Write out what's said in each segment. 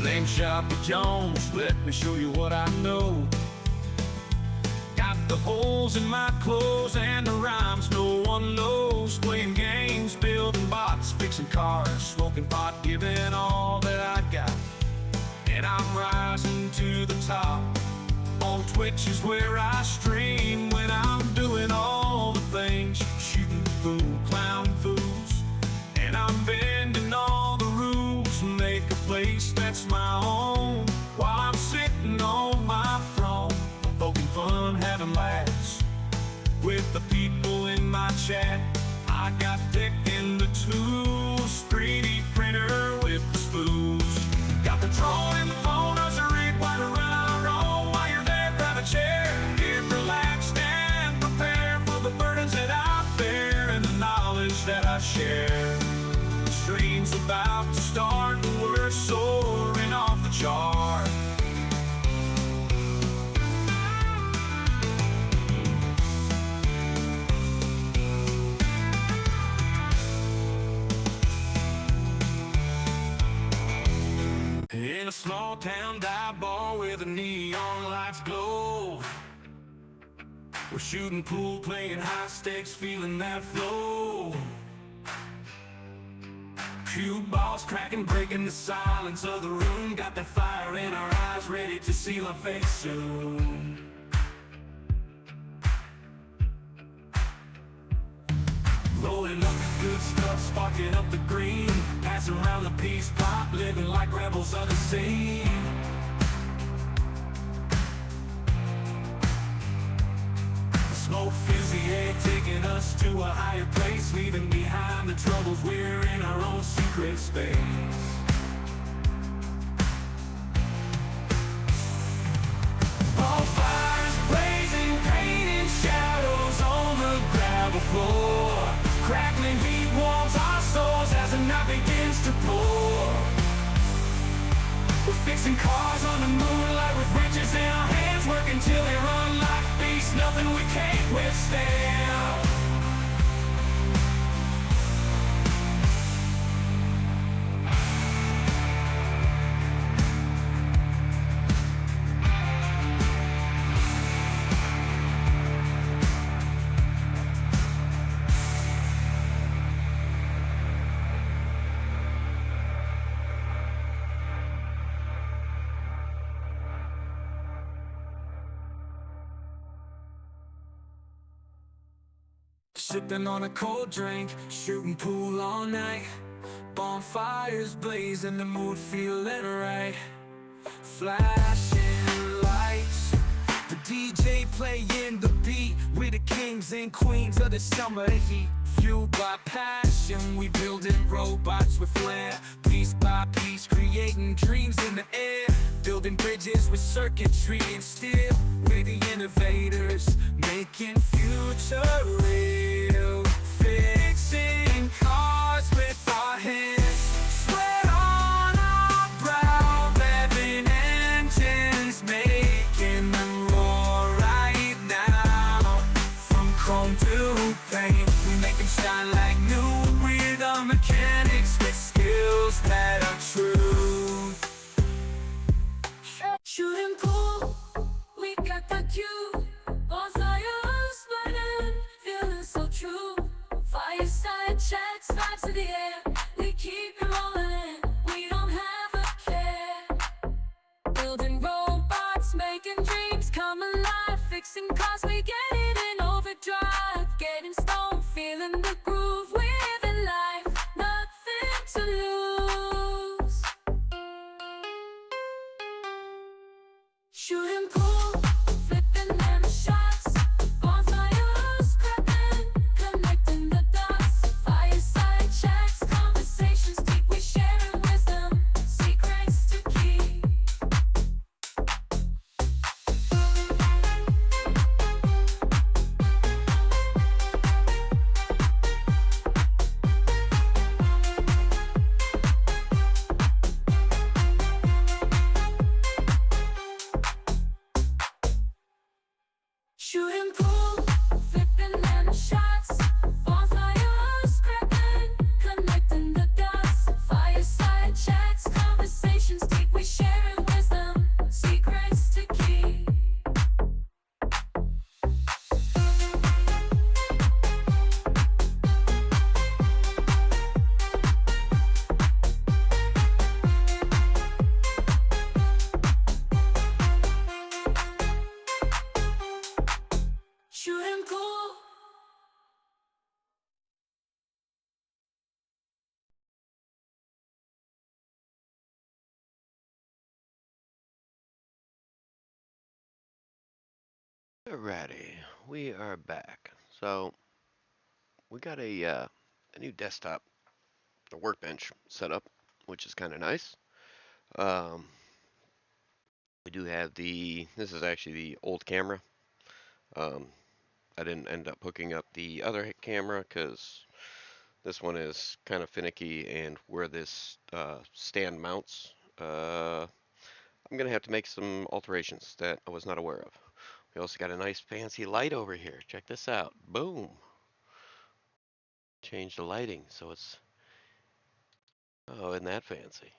My name's Shopper Jones, let me show you what I know. Got the holes in my clothes and the rhymes no one knows. Playing games, building bots, fixing cars, smoking pot, giving all that I got. And I'm rising to the top. On Twitch is where I stream when I'm doing all the things. Shooting fool, clown fools. And I'm bending all the rules, make a place that's my own. While I'm sitting on my throne, poking fun, having laughs with the people in my chat. I got dick in the tools, 3D printer with the spools. Got the draw in the phone, as a rig, why to run our roll. While you're there, grab a chair, get relaxed and prepare for the burdens that I bear and the knowledge that I share. The stream's about to start and we're soaring off the chart. In a small town dive bar where the neon lights glow, we're shooting pool, playing high stakes, feeling that flow. Cue balls cracking, breaking the silence of the room. Got that fire in our eyes, ready to seal our face soon. Rolling up the good stuff, sparking up the green, passing around the peace pipe, living like rebels of the scene. Smoke fills the air, taking us to a higher place, leaving behind the troubles, we're in our own secret space. Bonfires blazing, painting shadows on the gravel floor. Crackling heat warms our souls as the night begins to pour. We're fixing cars on the moonlight with wrenches in our hands, working till they run like beasts, nothing we can't withstand. Sipping on a cold drink, shooting pool all night. Bonfires blazing, the mood feeling right. Flashing lights, the DJ playing the beat. We're the kings and queens of the summer heat. Fueled by passion, we building robots with flair. Piece by piece, creating dreams in the air. Building bridges with circuitry and steel. We're the innovators, making future real. Fixing cars with our hands, sweat on our brow. Revving engines, making them roar right now. From chrome to paint, we make them shine like new. We're the mechanics with skills that are true. Shooting pool, we got the cue. Bonfires burning, feeling so true. Fireside chats, vibes in the air. We keep it rolling, we don't have a care. Building robots, making dreams come alive. Fixing cars, we get it in overdrive. Getting stoned, feeling the groove. We live in life, nothing to lose. Shooting pool, flipping them shots. Bonfires cracking, connecting the dots. Fireside chats, conversations deep. Alrighty, we are back. So we got a new desktop, a workbench set up, which is kind of nice. Um, we do have this is actually the old camera. Um, I didn't end up hooking up the other camera because this one is kind of finicky, and where this stand mounts, I'm gonna have to make some alterations that I was not aware of. We also got a nice fancy light over here. Check this out. Boom. Change the lighting so it's, oh, isn't that fancy?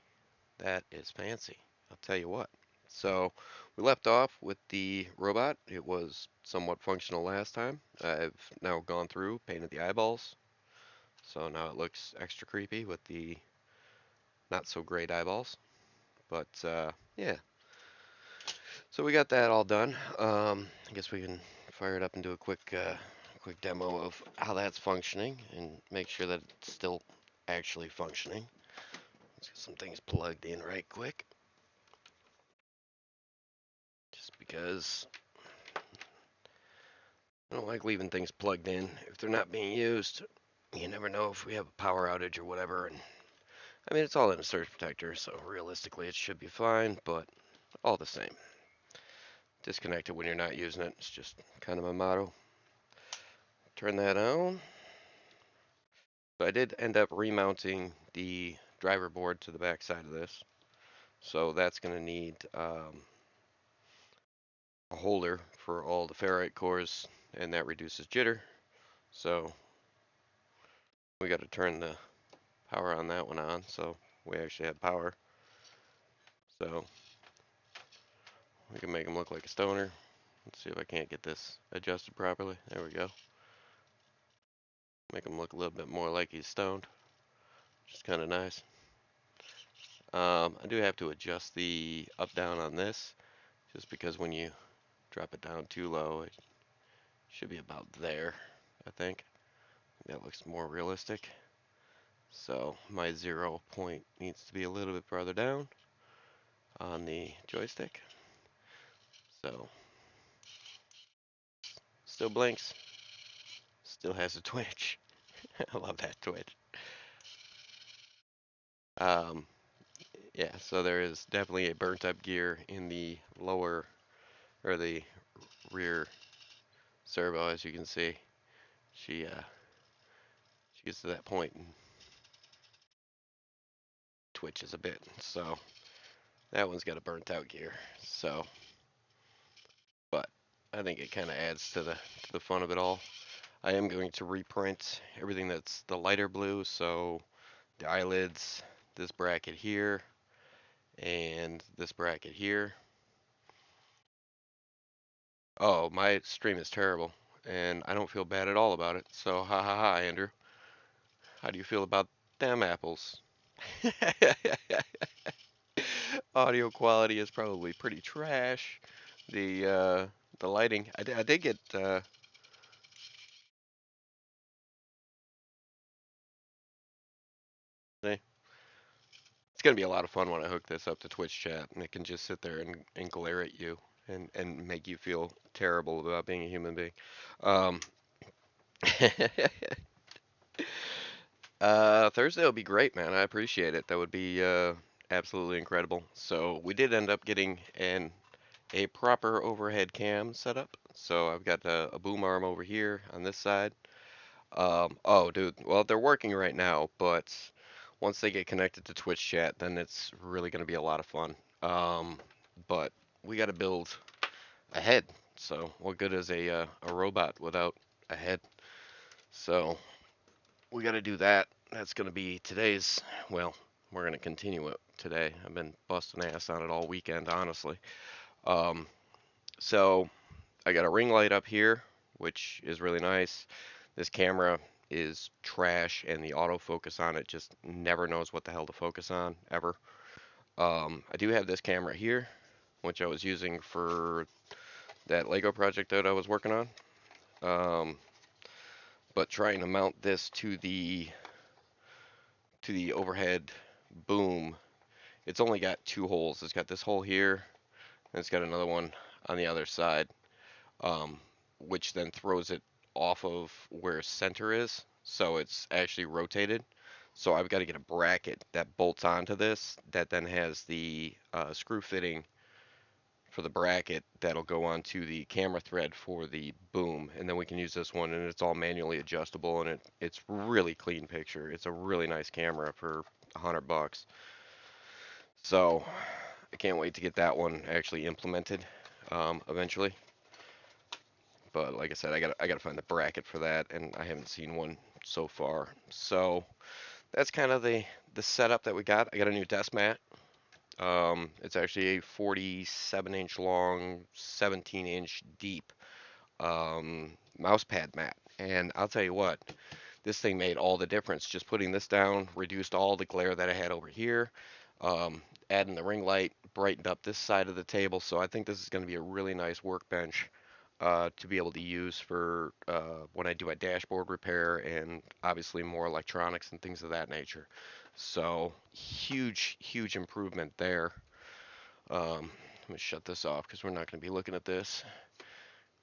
That is fancy. I'll tell you what. So we left off with the robot. It was somewhat functional last time. I've now gone through, painted the eyeballs. So now it looks extra creepy with the not so great eyeballs. But yeah, so we got that all done. I guess we can fire it up and do a quick demo of how that's functioning and make sure that it's still actually functioning. Let's get some things plugged in right quick. Just because I don't like leaving things plugged in if they're not being used. You never know if we have a power outage or whatever. And I mean, it's all in a surge protector, so realistically it should be fine, but all the same. Disconnect it when you're not using it. It's just kind of my motto. Turn that on. So I did end up remounting the driver board to the back side of this. So that's going to need a holder for all the ferrite cores, and that reduces jitter. So we got to turn the power on that one on, so we actually have power. So we can make him look like a stoner. Let's see if I can't get this adjusted properly. There we go. Make him look a little bit more like he's stoned, which is kind of nice. I do have to adjust the up down on this, just because when you drop it down too low, it should be about there, I think. That looks more realistic. So my 0 point needs to be a little bit farther down on the joystick. So still blinks, still has a twitch. I love that twitch. Um, yeah, so there is definitely a burnt up gear in the lower or the rear servo, as you can see. She gets to that point and twitches a bit. So that one's got a burnt out gear. So, but I think it kind of adds to the fun of it all. I am going to reprint everything that's the lighter blue, so the eyelids, this bracket here, and this bracket here. Oh, my stream is terrible, and I don't feel bad at all about it. So, ha ha ha, Andrew. How do you feel about them apples? Audio quality is probably pretty trash. The lighting, I did get it's gonna be a lot of fun when I hook this up to Twitch chat and it can just sit there and glare at you and make you feel terrible about being a human being. Um, Thursday will be great, man. I appreciate it. That would be absolutely incredible. So we did end up getting a proper overhead cam set up. So I've got a boom arm over here on this side. Oh, dude. Well, they're working right now, but once they get connected to Twitch chat, then it's really going to be a lot of fun. But we got to build a head. So what good is a robot without a head? So we got to do that. That's going to be today's. Well, we're going to continue it today. I've been busting ass on it all weekend, honestly. Um, so I got a ring light up here, which is really nice. This camera is trash, and the autofocus on it just never knows what the hell to focus on, ever. I do have this camera here, which I was using for that Lego project that I was working on. Um, but trying to mount this to the overhead boom, it's only got two holes. It's got this hole here, and it's got another one on the other side. um, which then throws it off of where center is. So it's actually rotated. So I've got to get a bracket that bolts onto this that then has the screw fitting for the bracket that'll go onto the camera thread for the boom, and then we can use this one, and it's all manually adjustable, and it's really clean picture. It's a really nice camera for $100. So I can't wait to get that one actually implemented eventually. But like I said, I gotta find the bracket for that, and I haven't seen one so far. So that's kind of the setup that we got. I got a new desk mat. It's actually a 47-inch long, 17-inch deep mouse pad mat. And I'll tell you what, this thing made all the difference. Just putting this down reduced all the glare that I had over here. Adding the ring light brightened up this side of the table. So I think this is going to be a really nice workbench to be able to use for when I do a dashboard repair and obviously more electronics and things of that nature. So huge, huge improvement there. Let me shut this off because we're not going to be looking at this.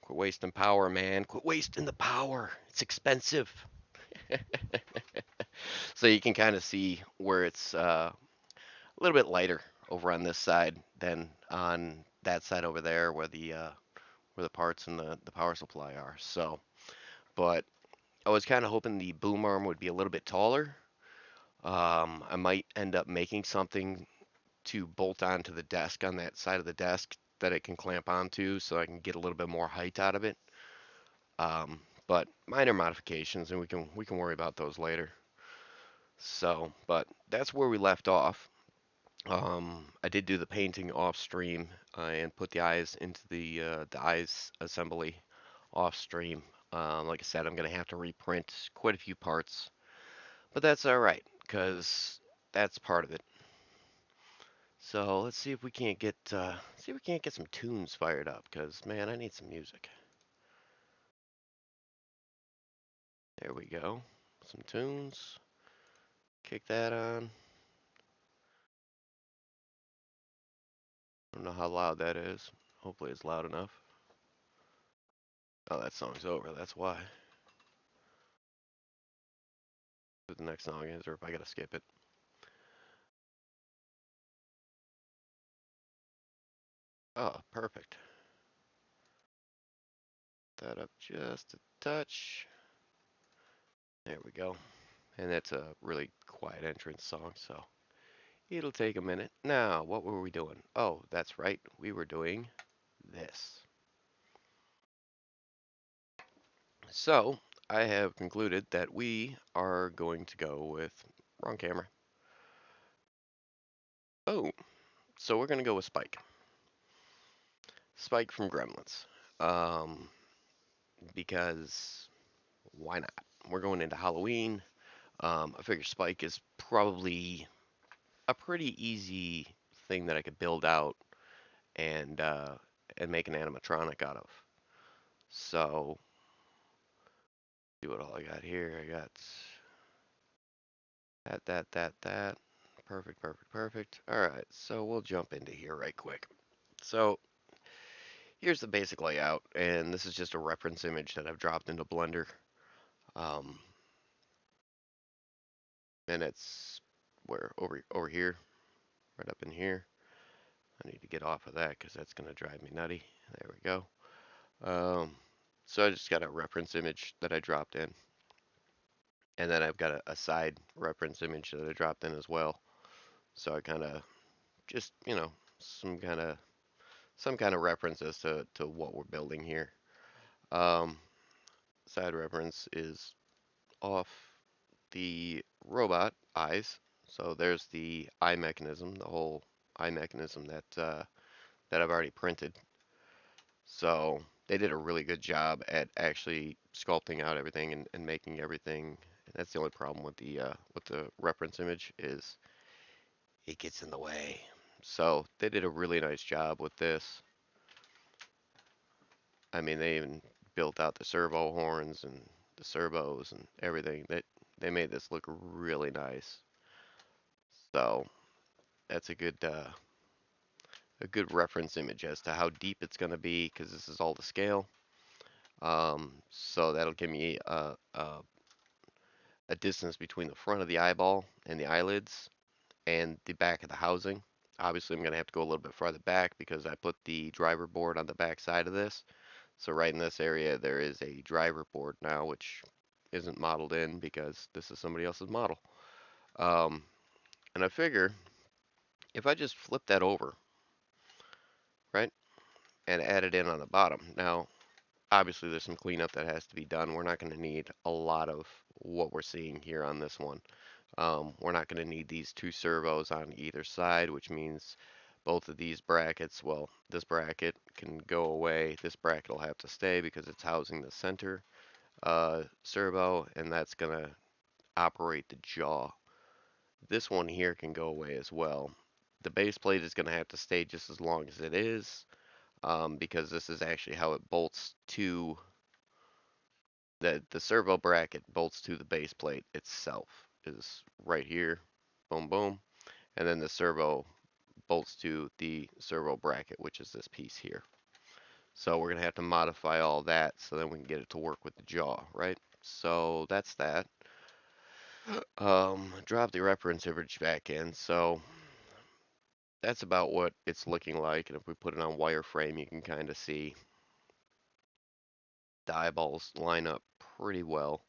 Quit wasting power, man. Quit wasting the power. It's expensive. So you can kind of see where it's a little bit lighter over on this side than on that side over there where the parts and the power supply are. So, but I was kind of hoping the boom arm would be a little bit taller. I might end up making something to bolt onto the desk on that side of the desk that it can clamp onto so I can get a little bit more height out of it. But minor modifications, and we can worry about those later. So, but that's where we left off. I did do the painting off stream and put the eyes into the eyes assembly off stream. Like I said, I'm gonna have to reprint quite a few parts, but that's all right because that's part of it. So let's see if we can't get see if we can't get some tunes fired up because man, I need some music. There we go, some tunes. Kick that on. I don't know how loud that is. Hopefully it's loud enough. Oh, that song's over. That's why. What the next song is, or if I gotta skip it. Oh, perfect. That up just a touch. There we go. And that's a really quiet entrance song, so it'll take a minute. Now, what were we doing? Oh, that's right. We were doing this. So, I have concluded that we are going to go with wrong camera. Oh, so we're going to go with Spike. Spike from Gremlins. Um, because why not? We're going into Halloween. I figure Spike is probably a pretty easy thing that I could build out and uh, and make an animatronic out of. So, see what all I got here. I got that. Perfect, perfect, perfect. All right, so we'll jump into here right quick. So here's the basic layout, and this is just a reference image that I've dropped into Blender. Um, and it's where over here, right up in here. I need to get off of that because that's gonna drive me nutty. There we go. So I just got a reference image that I dropped in, and then I've got a side reference image that I dropped in as well. So I kind of just, some kind of reference as to what we're building here. Um, Side reference is off the robot eyes. So there's the eye mechanism, the whole eye mechanism that I've already printed. So they did a really good job at actually sculpting out everything and making everything. That's the only problem with the reference image is it gets in the way. So they did a really nice job with this. I mean, they even built out the servo horns and the servos and everything. They made this look really nice. So that's a good reference image as to how deep it's going to be because this is all to scale. So that'll give me a distance between the front of the eyeball and the eyelids and the back of the housing. Obviously, I'm going to have to go a little bit farther back because I put the driver board on the back side of this. So right in this area, there is a driver board now, which isn't modeled in because this is somebody else's model. Um, and I figure if I just flip that over, right, and add it in on the bottom. Now, obviously, there's some cleanup that has to be done. We're not going to need a lot of what we're seeing here on this one. We're not going to need these two servos on either side, which means both of these brackets, well, this bracket can go away. This bracket will have to stay because it's housing the center servo, and that's going to operate the jaw. This one here can go away as well. The base plate is going to have to stay just as long as it is because this is actually how it bolts to the servo bracket bolts to the base plate itself is right here. Boom, boom. And then the servo bolts to the servo bracket, which is this piece here. So we're going to have to modify all that so then we can get it to work with the jaw, right? So that's that. Drop the reference image back in. So that's about what it's looking like. And if we put it on wireframe, you can kind of see the eyeballs line up pretty well.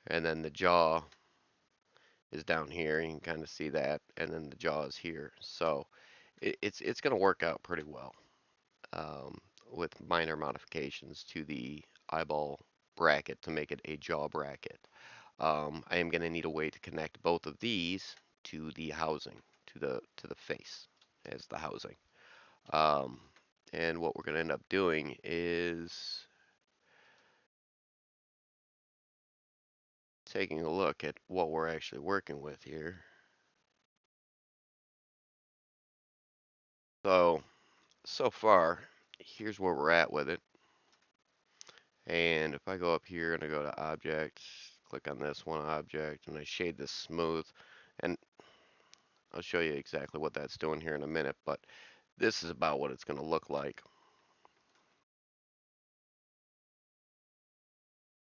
And then the jaw is down here. You can kind of see that. And then the jaw is here. So it's going to work out pretty well. Um, with minor modifications to the eyeball bracket to make it a jaw bracket. I am going to need a way to connect both of these to the housing, to the face as the housing. Um, and what we're going to end up doing is taking a look at what we're actually working with here. So far, here's where we're at with it. And if I go up here and I go to object, click on this one object, and I shade this smooth, and I'll show you exactly what that's doing here in a minute, but this is about what it's going to look like.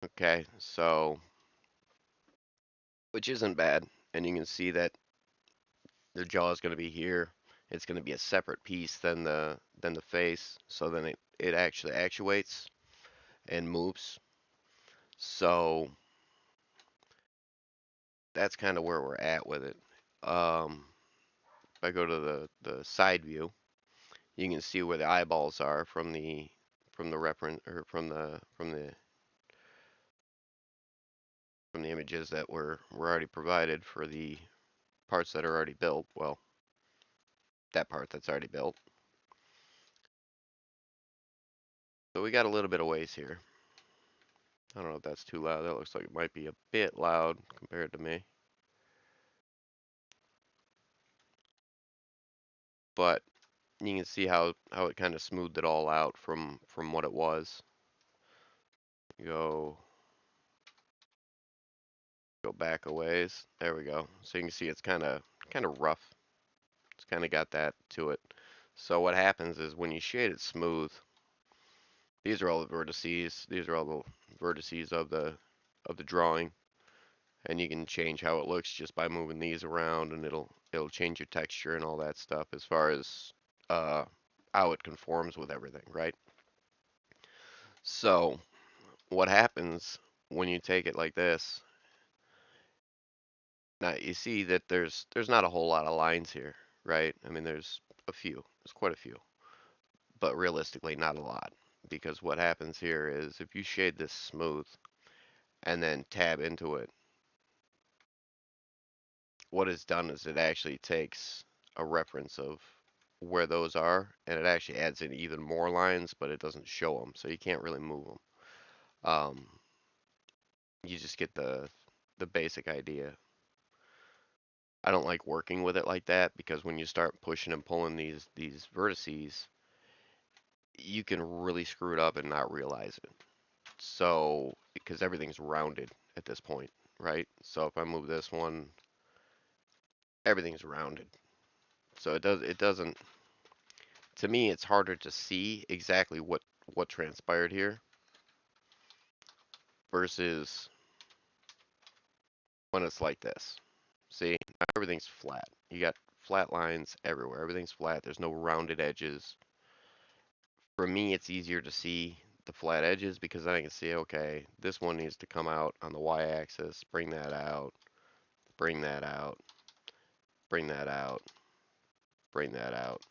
Okay, so, which isn't bad, and you can see that the jaw is going to be here. It's going to be a separate piece than the face, so then it actually actuates and moves. So that's kind of where we're at with it. If I go to the side view, you can see where the eyeballs are from the reference or from the images that were already provided for the parts that are already built. Well, that part that's already built. So we got a little bit of ways here. I don't know if that's too loud. That looks like it might be a bit loud compared to me. But you can see how it kind of smoothed it all out from what it was. Go back a ways. There we go. So you can see it's kind of rough. It's kind of got that to it. So what happens is when you shade it smooth, these are all the vertices. These are all the vertices of the drawing, and you can change how it looks just by moving these around, and it'll change your texture and all that stuff as far as uh, how it conforms with everything, right? So what happens when you take it like this? Now you see that there's not a whole lot of lines here, right? I mean, there's a few. There's quite a few, but realistically, not a lot. Because what happens here is if you shade this smooth and then tab into it, what it's done is it actually takes a reference of where those are, and it actually adds in even more lines, but it doesn't show them, so you can't really move them. You just get the basic idea. I don't like working with it like that because when you start pushing and pulling these vertices, you can really screw it up and not realize it. So, because everything's rounded at this point, right? So if I move this one, everything's rounded. So it doesn't, to me, it's harder to see exactly what transpired here versus when it's like this. See, now everything's flat. You got flat lines everywhere. Everything's flat. There's no rounded edges. For me, it's easier to see the flat edges because then I can see, okay, this one needs to come out on the y-axis, bring that out, bring that out, bring that out, bring that out,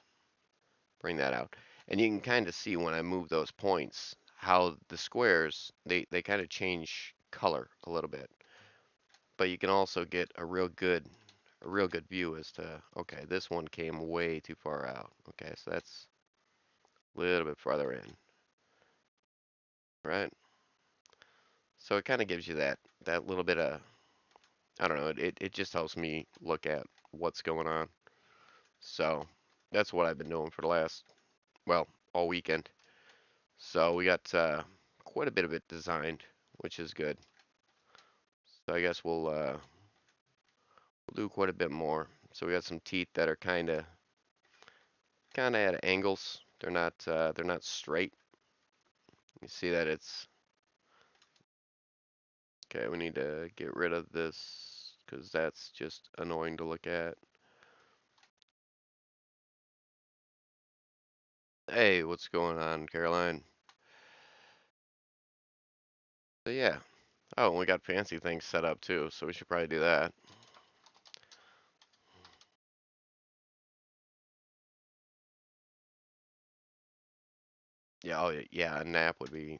bring that out. And you can kind of see when I move those points how the squares, they kind of change color a little bit. But you can also get a real good view as to, okay, this one came way too far out. Okay, so that's a little bit farther in, right? So it kind of gives you that little bit of, I don't know, it just helps me look at what's going on. So that's what I've been doing for the last, well, all weekend. So we got quite a bit of it designed, which is good. So I guess we'll do quite a bit more. So we got some teeth that are kind of at angles. They're not straight. You see that it's okay. We need to get rid of this because that's just annoying to look at. Hey, what's going on, Caroline? So yeah. Oh, and we got fancy things set up too, so we should probably do that. Yeah, oh yeah, a nap would be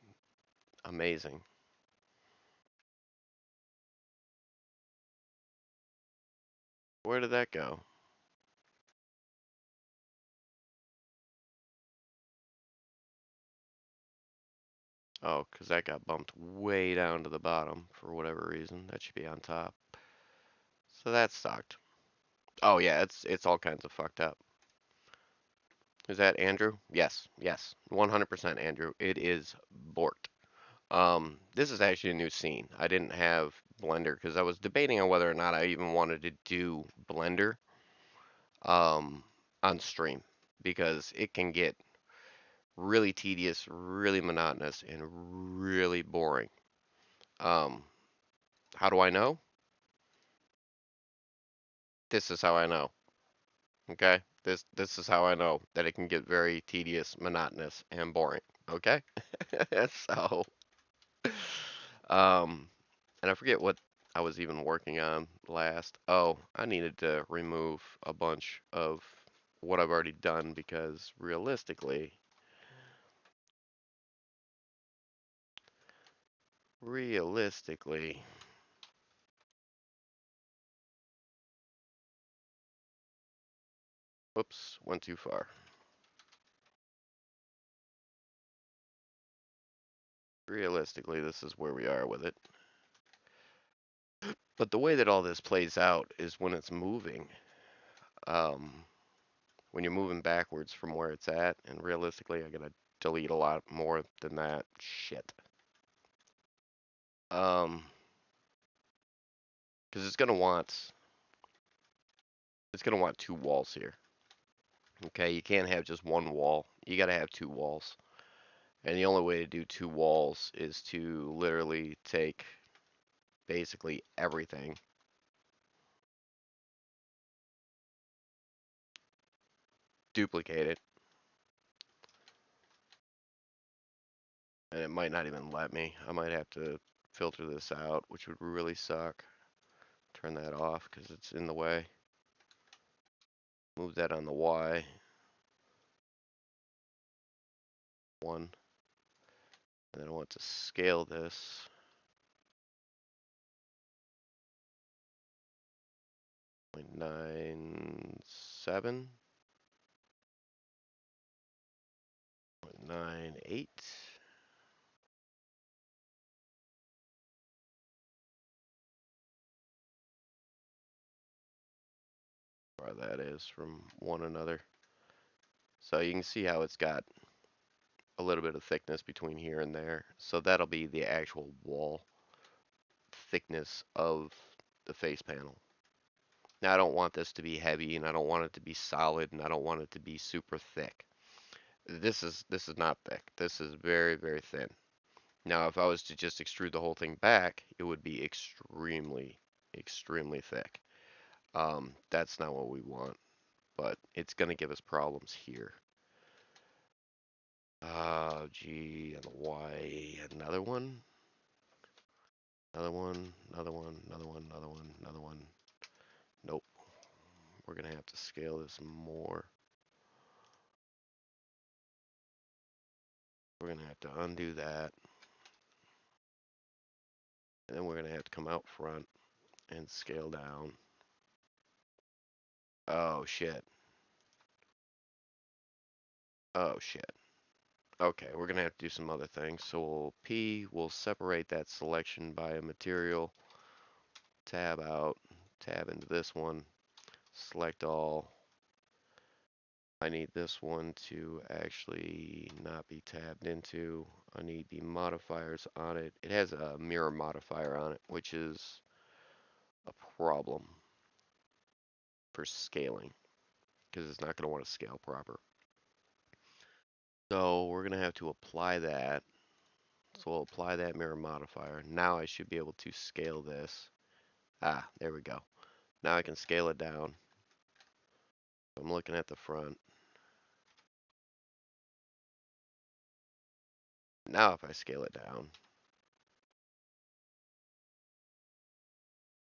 amazing. Where did that go? Oh, 'cause that got bumped way down to the bottom for whatever reason. That should be on top. So that sucked. Oh yeah, it's all kinds of fucked up. Is that Andrew? Yes, yes, 100% Andrew. It is Bort. This is actually a new scene. I didn't have Blender because I was debating on whether or not I even wanted to do Blender um, on stream because it can get really tedious, really monotonous, and really boring. Um, how do I know? This is how I know. Okay? This is how I know that it can get very tedious, monotonous, and boring. Okay? So, um, and I forget what I was even working on last. Oh, I needed to remove a bunch of what I've already done because realistically, whoops, went too far. Realistically, this is where we are with it. But the way that all this plays out is when it's moving. Um, when you're moving backwards from where it's at, and realistically, I gotta delete a lot more than that shit. Um, because it's gonna want two walls here. Okay, you can't have just one wall. You gotta have two walls. And the only way to do two walls is to literally take basically everything, duplicate it, and it might not even let me. I might have to filter this out, which would really suck. Turn that off because it's in the way. Move that on the Y. One. And then I want to scale this. 0.97. 0.98. Where that is from one another. So you can see how it's got a little bit of thickness between here and there. So that'll be the actual wall thickness of the face panel. Now I don't want this to be heavy and I don't want it to be solid and I don't want it to be super thick. This is not thick. This is very, very thin. Now, if I was to just extrude the whole thing back, it would be extremely, extremely thick. That's not what we want, but it's going to give us problems here. G and the Y, another one, another one, another one, another one, another one, another one. Nope. We're going to have to scale this more. We're going to have to undo that. And then we're going to have to come out front and scale down. Oh, shit. Oh, shit. Okay, we're going to have to do some other things. So we'll separate that selection by a material. Tab out. Tab into this one. Select all. I need this one to actually not be tabbed into. I need the modifiers on it. It has a mirror modifier on it, which is a problem for scaling because it's not going to want to scale proper. So we're going to have to apply that. So we'll apply that mirror modifier. Now I should be able to scale this. Ah, there we go. Now I can scale it down. I'm looking at the front. Now if I scale it down,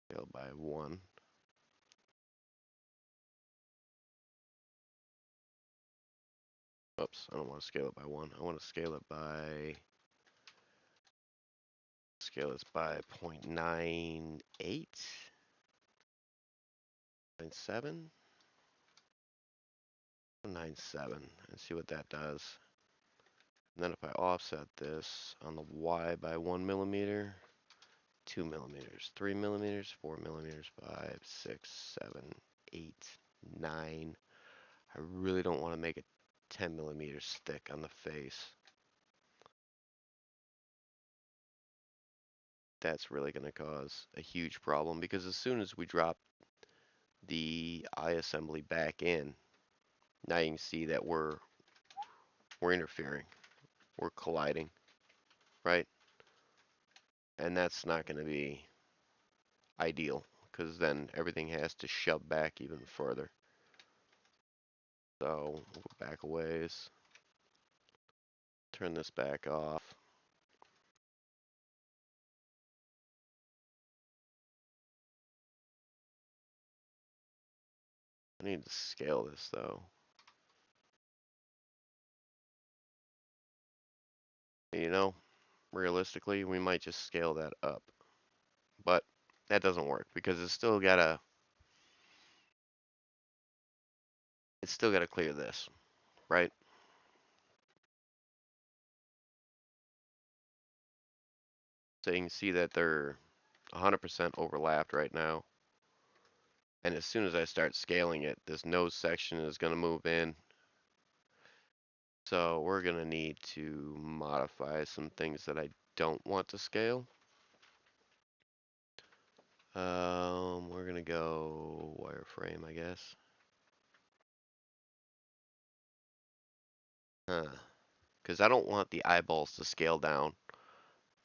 scale by 1. Oops, I don't want to scale it by 1. I want to scale it by 0.98, 97, 97, and see what that does. And then if I offset this on the Y by 1 millimeter, 2 millimeters, 3 millimeters, 4 millimeters, 5, 6, 7, 8, 9. I really don't want to make it 10 millimeters thick on the face. That's really going to cause a huge problem because as soon as we drop the eye assembly back in, now you can see that we're interfering, we're colliding, right? And that's not going to be ideal because then everything has to shove back even further. So we'll go back a ways, turn this back off. I need to scale this though. You know, realistically, we might just scale that up. But that doesn't work because it's still gotta clear this, right? So you can see that they're 100% overlapped right now. And as soon as I start scaling it, this nose section is going to move in. So we're going to need to modify some things that I don't want to scale. We're going to go wireframe, I guess. Because I don't want the eyeballs to scale down.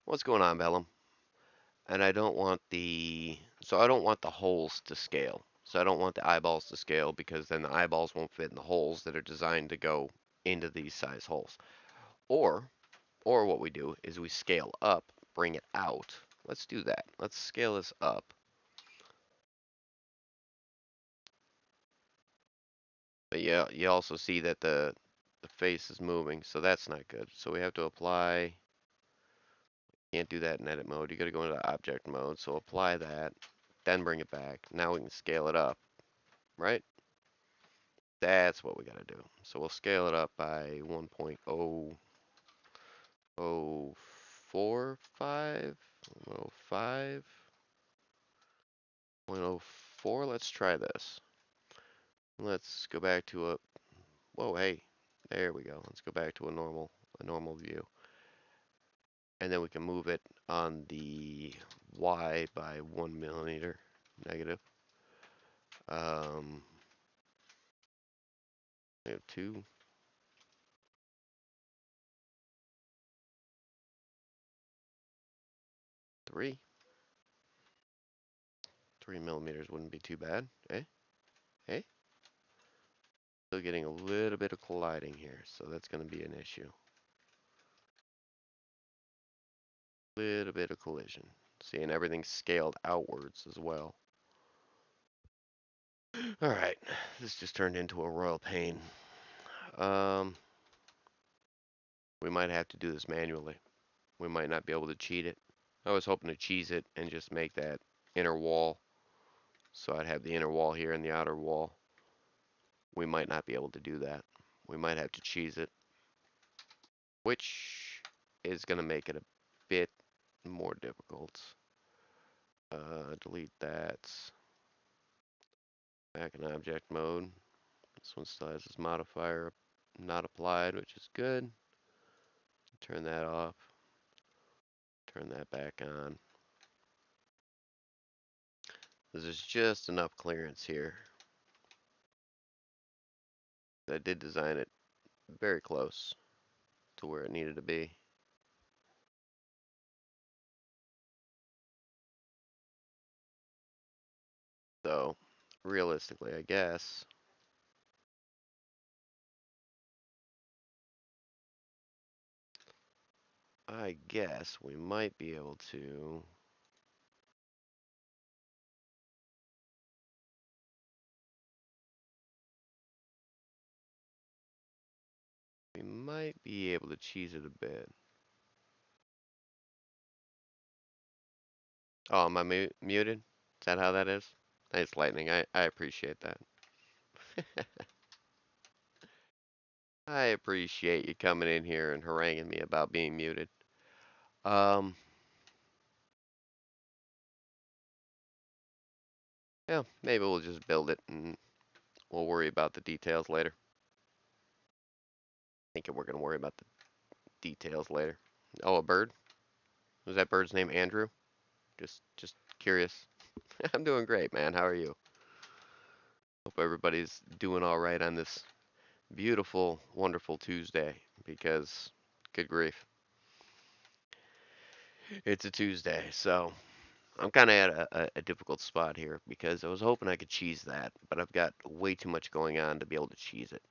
What's going on, Bellum? And I don't want the holes to scale. So I don't want the eyeballs to scale because then the eyeballs won't fit in the holes that are designed to go into these size holes. Or what we do is we scale up, bring it out. Let's do that. Let's scale this up. But yeah, you also see that the face is moving, so that's not good. So we have to apply. Can't do that in edit mode. You got to go into object mode. So apply that, then bring it back. Now we can scale it up, right? That's what we got to do. So we'll scale it up by 1.045, 1.05, 0.04. Let's try this. Let's go back to a, whoa, hey, there we go. Let's go back to a normal view. And then we can move it on the Y by 1 millimeter negative. We have 2. 3. 3 millimeters wouldn't be too bad, eh? Eh? Still getting a little bit of colliding here, so that's going to be an issue. Little bit of collision. See, and everything's scaled outwards as well. Alright, this just turned into a royal pain. We might have to do this manually. We might not be able to cheat it. I was hoping to cheese it and just make that inner wall. So I'd have the inner wall here and the outer wall. We might not be able to do that. We might have to cheese it, which is going to make it a bit more difficult. Delete that. Back in object mode. This one still has this modifier not applied, which is good. Turn that off. Turn that back on. There's just enough clearance here. I did design it very close to where it needed to be. So, realistically, I guess we might be able to. We might be able to cheese it a bit. Oh, am I muted? Is that how that is? Thanks, Lightning. I appreciate that. I appreciate you coming in here and haranguing me about being muted. Um, yeah, maybe we'll just build it and we'll worry about the details later. Thinking we're gonna worry about the details later. Oh, a bird? Was that bird's name Andrew? Just curious. I'm doing great, man. How are you? Hope everybody's doing all right on this beautiful, wonderful Tuesday because, good grief, it's a Tuesday. So I'm kind of at a difficult spot here because I was hoping I could cheese that, but I've got way too much going on to be able to cheese it,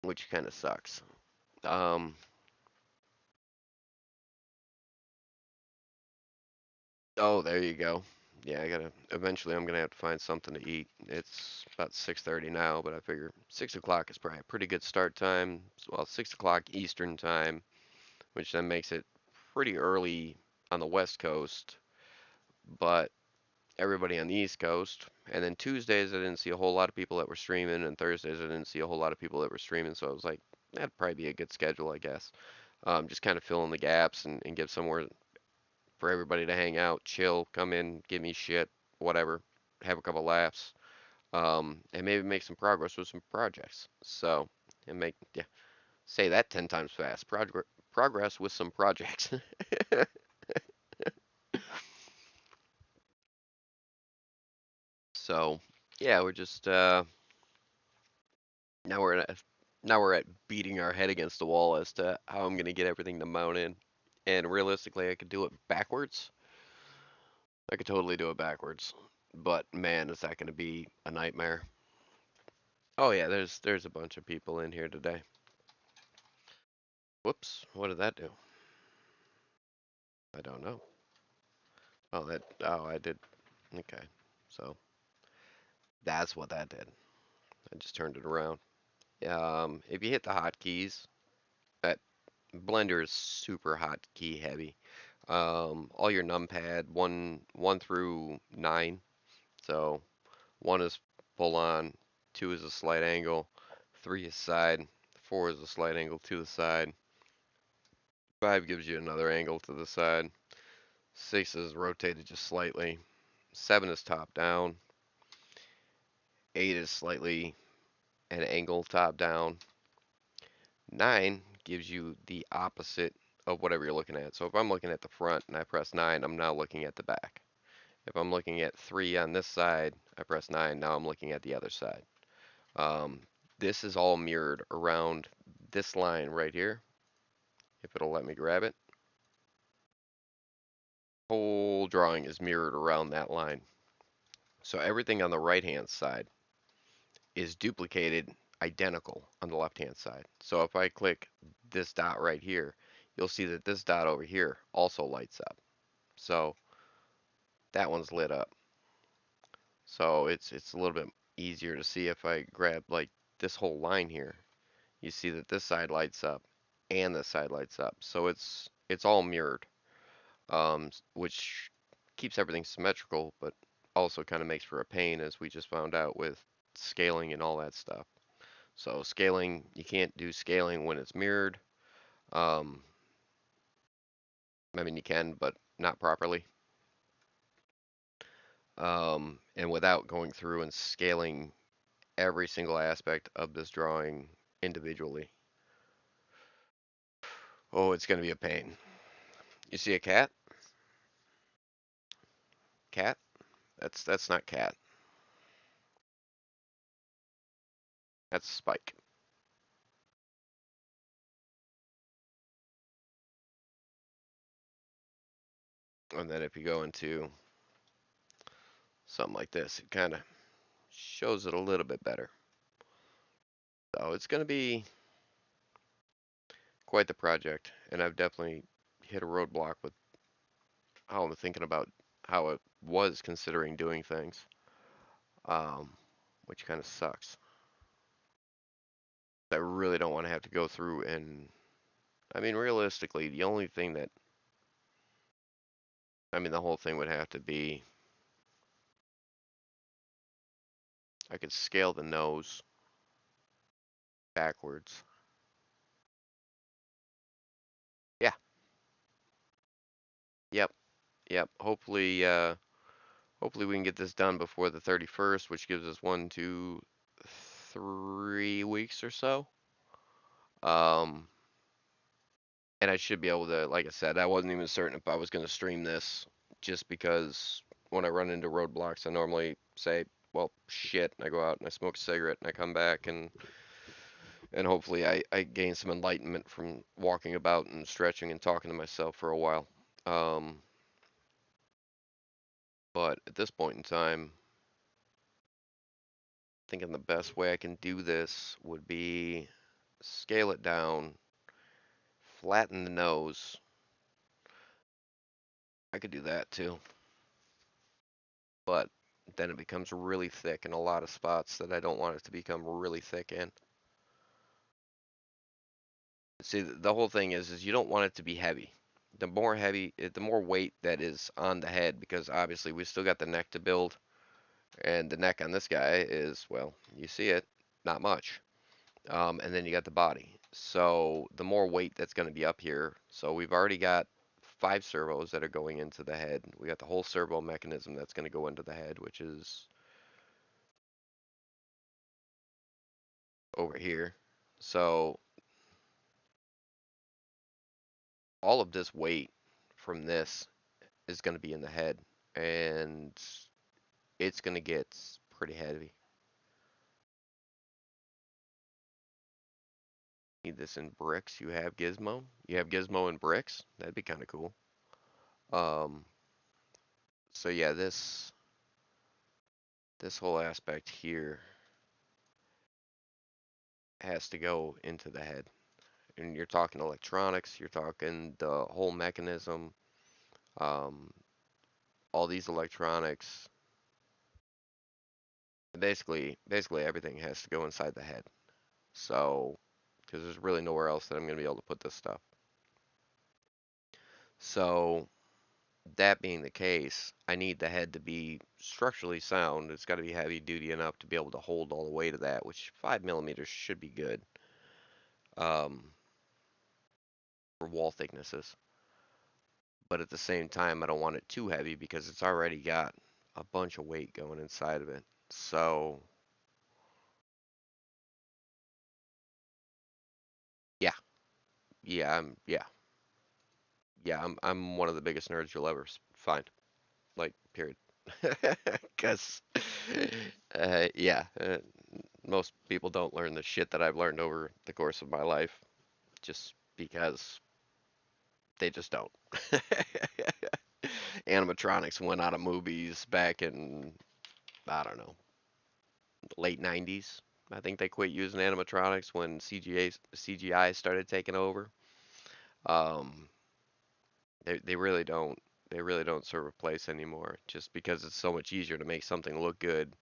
which kind of sucks. Um, oh, there you go. Yeah, eventually I'm gonna have to find something to eat. It's about 6:30 now, but I figure 6 o'clock is probably a pretty good start time. Well, 6 o'clock Eastern time, which then makes it pretty early on the West Coast, but everybody on the East Coast. And then Tuesdays, I didn't see a whole lot of people that were streaming, and Thursdays, I didn't see a whole lot of people that were streaming. So I was like, that'd probably be a good schedule, I guess. Just kind of fill in the gaps and give somewhere for everybody to hang out, chill, come in, give me shit, whatever, have a couple laughs, and maybe make some progress with some projects. So, and say that 10 times fast. Progress with some projects. So, yeah, we're just now we're at beating our head against the wall as to how I'm gonna get everything to mount in. And realistically, I could do it backwards. I could totally do it backwards. But man, is that gonna be a nightmare. Oh yeah, there's a bunch of people in here today. Whoops, what did that do? I don't know. Oh, I did. Okay, so that's what that did. I just turned it around. If you hit the hotkeys, that Blender is super hotkey heavy. All your numpad, one through 9. So 1 is full on, 2 is a slight angle, 3 is side, 4 is a slight angle to the side, 5 gives you another angle to the side, 6 is rotated just slightly, 7 is top down, 8 is slightly an angle top down, 9 gives you the opposite of whatever you're looking at. So if I'm looking at the front and I press 9, I'm now looking at the back. If I'm looking at 3 on this side, I press 9, now I'm looking at the other side. Um, this is all mirrored around this line right here, if it'll let me grab it. whole drawing is mirrored around that line. So everything on the right hand side is duplicated identical on the left hand side. So if I click this dot right here, you'll see that this dot over here also lights up. So that one's lit up. So it's a little bit easier to see if I grab like this whole line here. You see that this side lights up and this side lights up. So it's all mirrored, which keeps everything symmetrical, but also kind of makes for a pain, as we just found out with scaling and all that stuff. So scaling, you can't do scaling when it's mirrored. Um, I mean, you can, but not properly. And without going through and scaling every single aspect of this drawing individually. Oh, it's going to be a pain. You see a cat? Cat? That's not cat. That's Spike. And then if you go into something like this, it kind of shows it a little bit better. So it's going to be quite the project, and I've definitely hit a roadblock with how I'm thinking about how it was considering doing things, um, which kind of sucks. I really don't want to have to go through and, I mean, realistically, the only thing that, I mean, the whole thing would have to be, I could scale the nose backwards. Yeah, yep, yep. Hopefully we can get this done before the 31st, which gives us 3 weeks or so. Um, and I should be able to, like I said, I wasn't even certain if I was going to stream this, just because when I run into roadblocks, I normally say, well, shit, and I go out and I smoke a cigarette and I come back, and hopefully I gain some enlightenment from walking about and stretching and talking to myself for a while. Um, but at this point in time, thinking the best way I can do this would be scale it down, flatten the nose. I could do that too, but then it becomes really thick in a lot of spots that I don't want it to become really thick in. See, the whole thing is you don't want it to be heavy. The more heavy, the more weight that is on the head, because obviously we still got the neck to build, and the neck on this guy is, well, you see it, not much. And then you got the body. So the more weight that's going to be up here. So we've already got 5 servos that are going into the head. We got the whole servo mechanism that's going to go into the head, which is over here. So all of this weight from this is going to be in the head, and it's going to get pretty heavy. Need this in bricks. You have Gizmo. You have Gizmo in bricks. That'd be kind of cool. Um, so yeah, this whole aspect here has to go into the head. And you're talking electronics, you're talking the whole mechanism, um, all these electronics. Basically everything has to go inside the head. So, because there's really nowhere else that I'm going to be able to put this stuff. So, that being the case, I need the head to be structurally sound. It's got to be heavy duty enough to be able to hold all the weight of that, which 5 millimeters should be good, um, for wall thicknesses. But at the same time, I don't want it too heavy because it's already got a bunch of weight going inside of it. So, yeah, yeah, yeah. I'm one of the biggest nerds you'll ever find. Like, period. Because, yeah, most people don't learn the shit that I've learned over the course of my life, just because they just don't. animatronics went out of movies back in, I don't know, late 90s. I think they quit using animatronics when CGI started taking over. Um, they really don't serve a place anymore just because it's so much easier to make something look good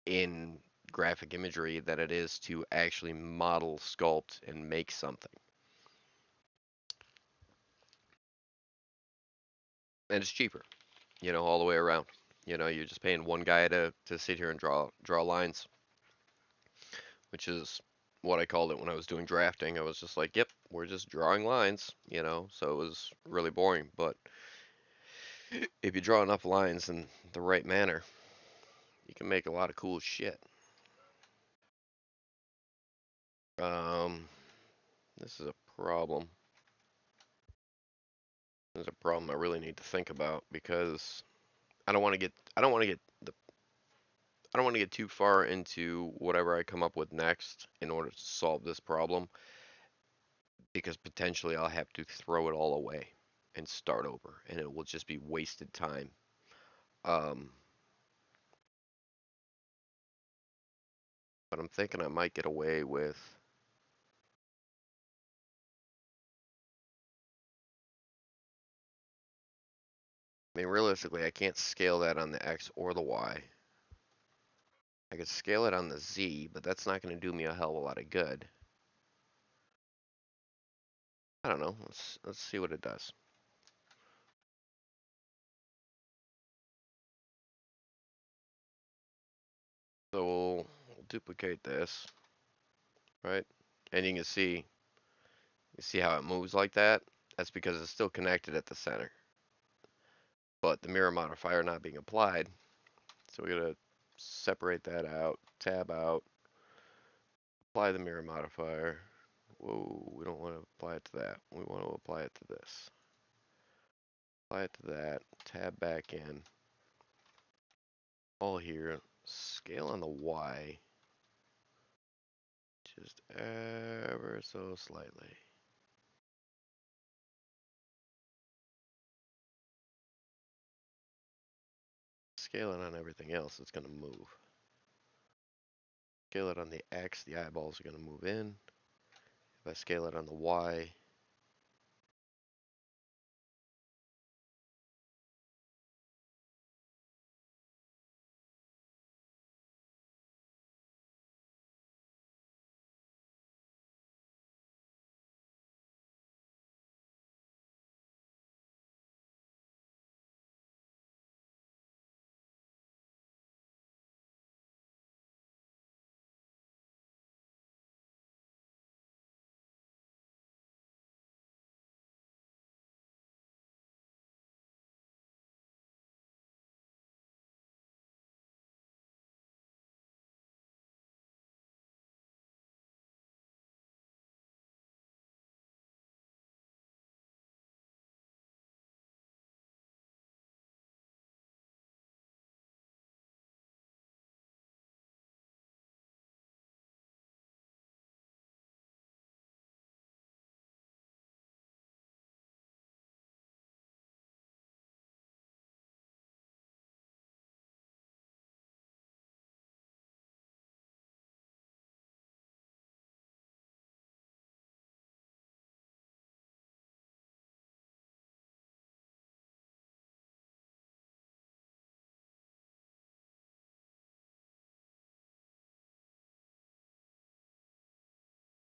in graphic imagery than it is to actually model, sculpt, and make something. And it's cheaper, all the way around. You're just paying one guy to sit here and draw lines, which is what I called it when I was doing drafting. I was just like, yep, we're just drawing lines. So it was really boring. But if you draw enough lines in the right manner, you can make a lot of cool shit. Um, this is a problem. This is a problem I really need to think about because I don't want to get the I don't want to get too far into whatever I come up with next in order to solve this problem because potentially I'll have to throw it all away and start over and it will just be wasted time. Um, but I'm thinking I might get away with. I mean, realistically, I can't scale that on the X or the Y. I could scale it on the Z, but that's not going to do me a hell of a lot of good. I don't know. Let's see what it does. So we'll duplicate this, right? And you see how it moves like that? That's because it's still connected at the center. But the mirror modifier not being applied, so we're gonna separate that out, tab out, apply the mirror modifier. Whoa, we don't want to apply it to that. We want to apply it to this. Apply it to that, tab back in. All here, scale on the Y, just ever so slightly. Scale it on everything else, it's gonna move. Scale it on the X, the eyeballs are gonna move in. If I scale it on the Y,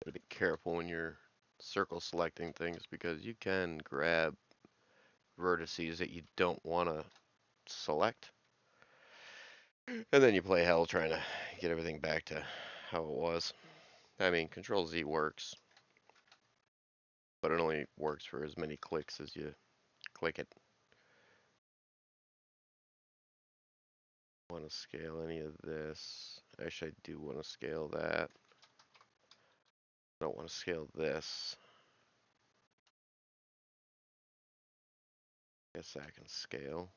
gotta be careful when you're circle selecting things because you can grab vertices that you don't want to select. And then you play hell trying to get everything back to how it was. I mean, Control Z works, but it only works for as many clicks as you click it. Want to scale any of this? Actually, I do want to scale that. I don't want to scale this. Guess I can scale.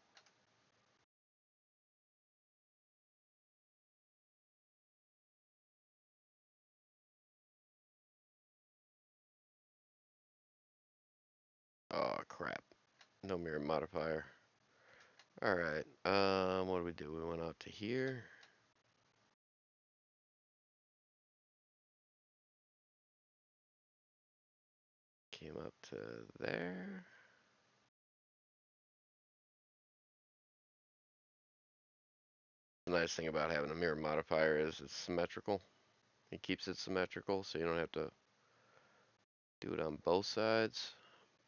Oh crap. No mirror modifier. Alright, what do we do? We went out to here. Came up to there. The nice thing about having a mirror modifier is it's symmetrical. It keeps it symmetrical, so you don't have to do it on both sides.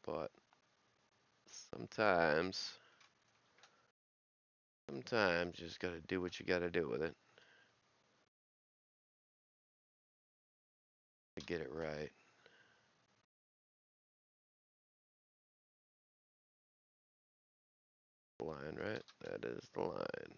But sometimes you just gotta do what you gotta do with it to get it right. The line, right? That is the line.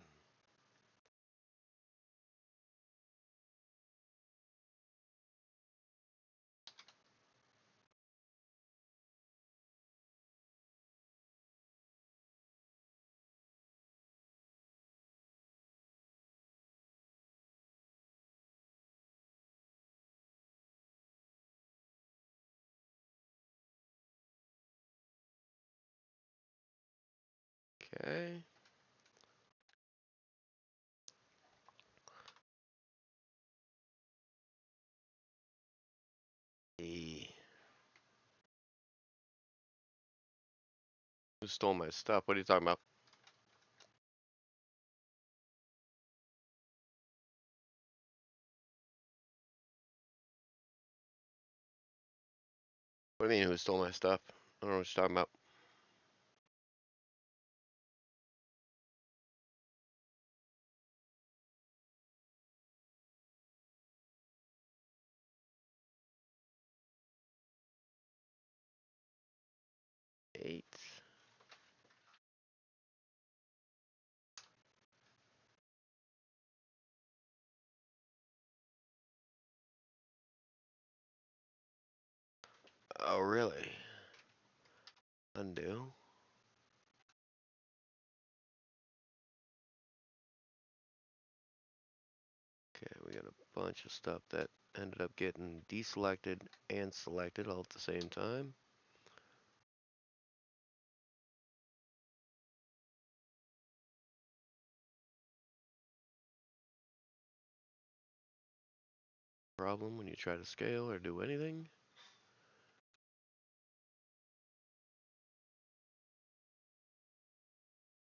Okay. E. Who stole my stuff? What are you talking about? What do you mean, who stole my stuff? I don't know what you're talking about. Eight. Oh, really? Undo. Okay, we got a bunch of stuff that ended up getting deselected and selected all at the same time. Problem when you try to scale or do anything.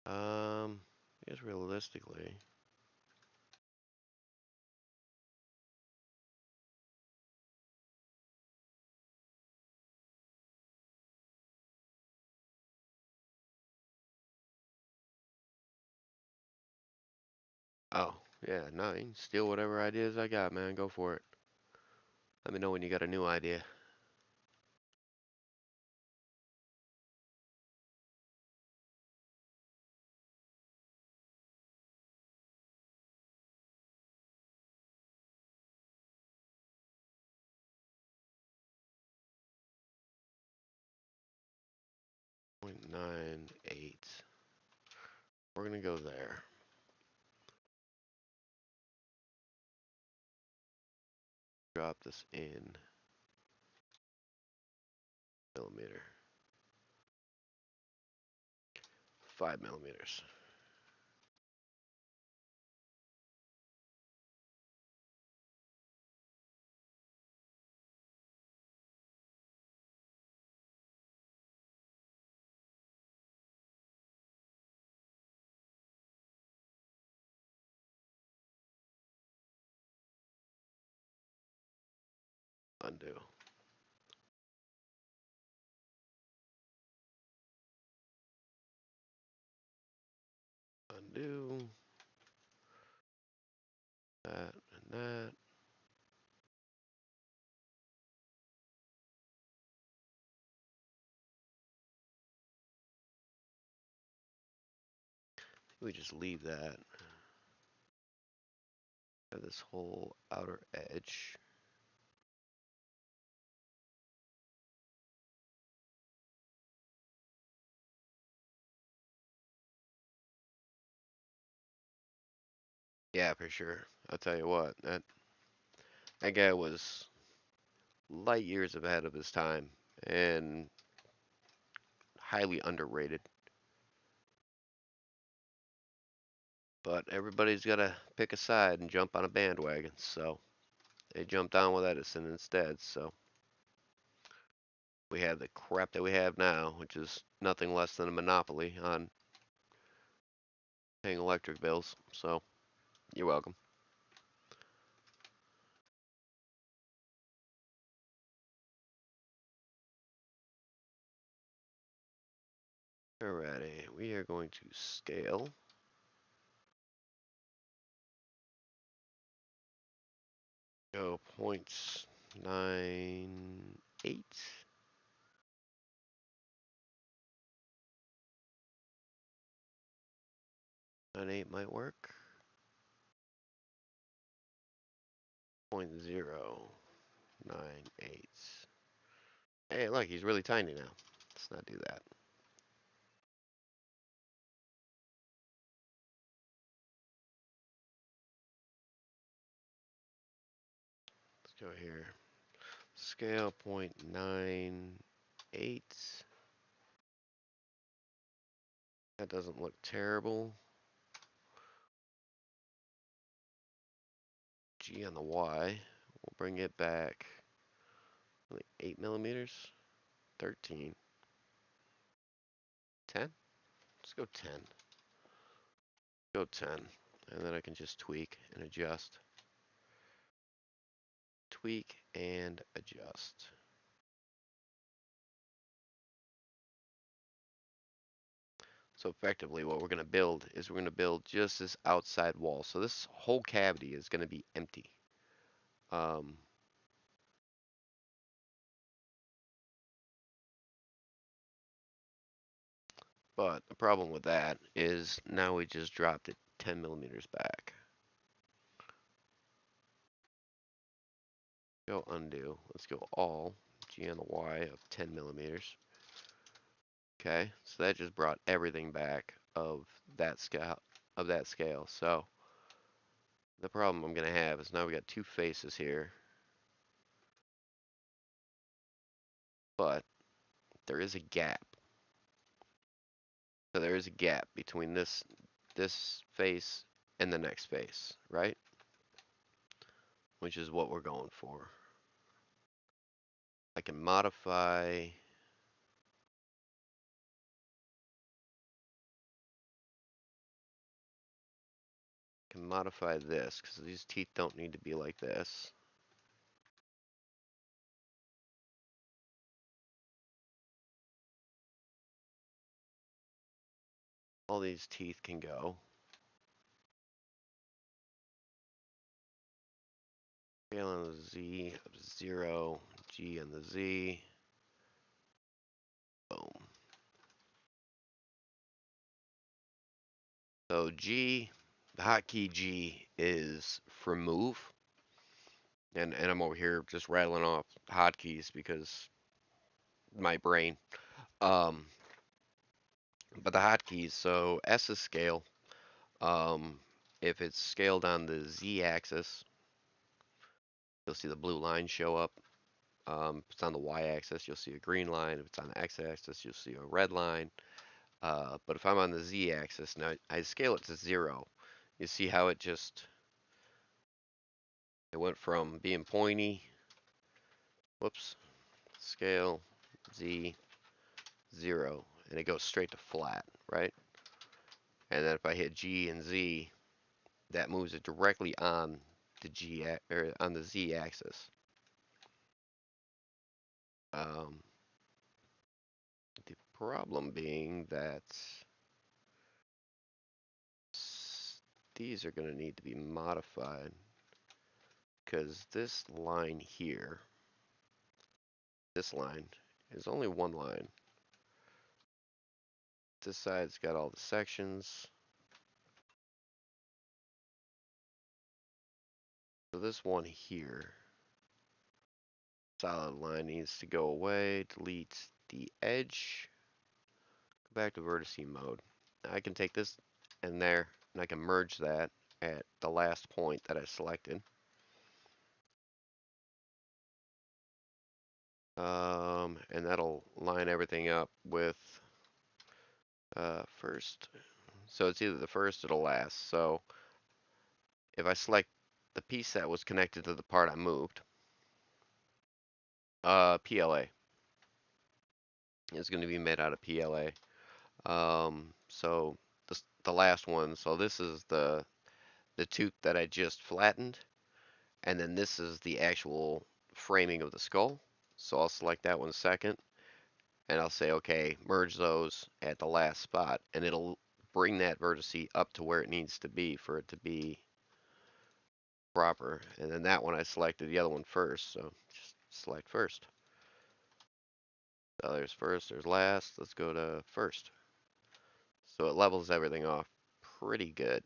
I guess realistically, oh, yeah, no, you can steal whatever ideas I got, man. Go for it. Let me know when you got a new idea. .98. We're gonna go there. Drop this in millimeter. 5 millimeters. Undo. Undo. That and that. We just leave that. Have this whole outer edge. Yeah, for sure. I'll tell you what, that guy was light years ahead of his time, and highly underrated. But everybody's got to pick a side and jump on a bandwagon, so they jumped on with Edison instead. So we have the crap that we have now, which is nothing less than a monopoly on paying electric bills. So you're welcome. Alrighty, we are going to scale. Go 0.98. 98 might work. 0.098. Hey, look, he's really tiny now. Let's not do that. Let's go here. Scale 0.98. That doesn't look terrible. G on the Y. We'll bring it back. Like 8 millimeters. 13. 10? Let's go 10. Go 10. And then I can just tweak and adjust. Tweak and adjust. So effectively what we're going to build is we're going to build just this outside wall. So this whole cavity is going to be empty. But the problem with that is now we just dropped it 10 millimeters back. Go undo. Let's go all G on the Y of 10 millimeters. Okay, so that just brought everything back of that scale. So the problem I'm gonna have is now we got two faces here, but there is a gap. So there is a gap between this face and the next face, right? Which is what we're going for. I can modify this because these teeth don't need to be like this. All these teeth can go. Scale on the Z of 0, G on the Z. Boom. So G, the hotkey G is for move. And I'm over here just rattling off hotkeys because my brain. But the hotkeys, so S is scale. If it's scaled on the Z axis, you'll see the blue line show up. If it's on the Y axis, you'll see a green line. If it's on the X axis, you'll see a red line. But if I'm on the Z axis, now I scale it to 0. You see how it went from being pointy, whoops, scale, Z, 0, and it goes straight to flat, right? And then if I hit G and Z, that moves it directly on the on the Z axis. The problem being that these are going to need to be modified because this line here, this line is only one line. This side's got all the sections. So this one here, solid line, needs to go away. Delete the edge. Go back to vertice mode. Now I can take this and there, and I can merge that at the last point that I selected. And that'll line everything up with First. So it's either the first or the last. So if I select the piece that was connected to the part I moved, PLA is going to be made out of PLA. So the last one. So this is the tooth that I just flattened, and then this is the actual framing of the skull. So I'll select that one second, and I'll say, okay, merge those at the last spot, and it'll bring that vertice up to where it needs to be for it to be proper. And then that one I selected the other one first, so just select first. So there's first, there's last. Let's go to first. So it levels everything off pretty good.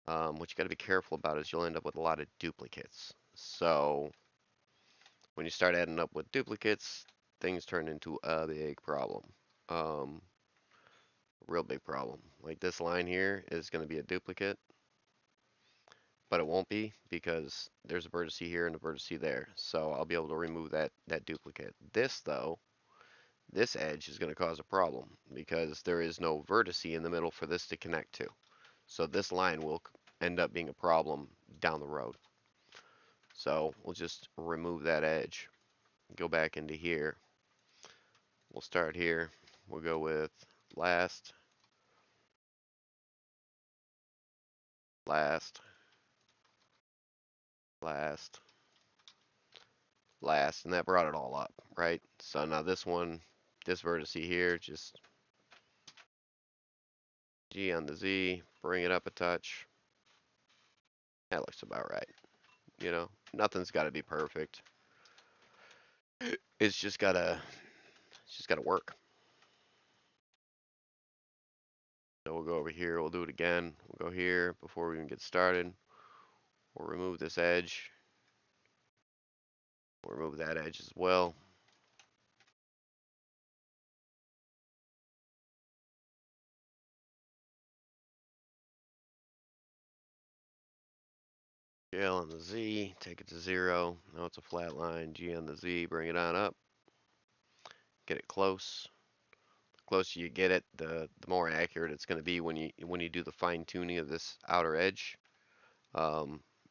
What you got to be careful about is you'll end up with a lot of duplicates. So when you start adding up with duplicates, things turn into a big problem. Um, Real big problem. Like this line here is going to be a duplicate, but it won't be because there's a vertex here and a vertex there. So I'll be able to remove that duplicate. This though, this edge is going to cause a problem because there is no vertex in the middle for this to connect to. So this line will end up being a problem down the road. So we'll just remove that edge. Go back into here. We'll start here. We'll go with last, last, last, last, and that brought it all up, right? So now this one, this vertex here, just G on the Z, bring it up a touch. That looks about right. You know, nothing's got to be perfect. It's just gotta work. So we'll go over here. We'll do it again. We'll go here before we even get started. We'll remove this edge. We'll remove that edge as well. G on the Z, take it to 0. Now it's a flat line. G on the Z, bring it on up. Get it close. The closer you get it, the more accurate it's going to be when you do the fine tuning of this outer edge.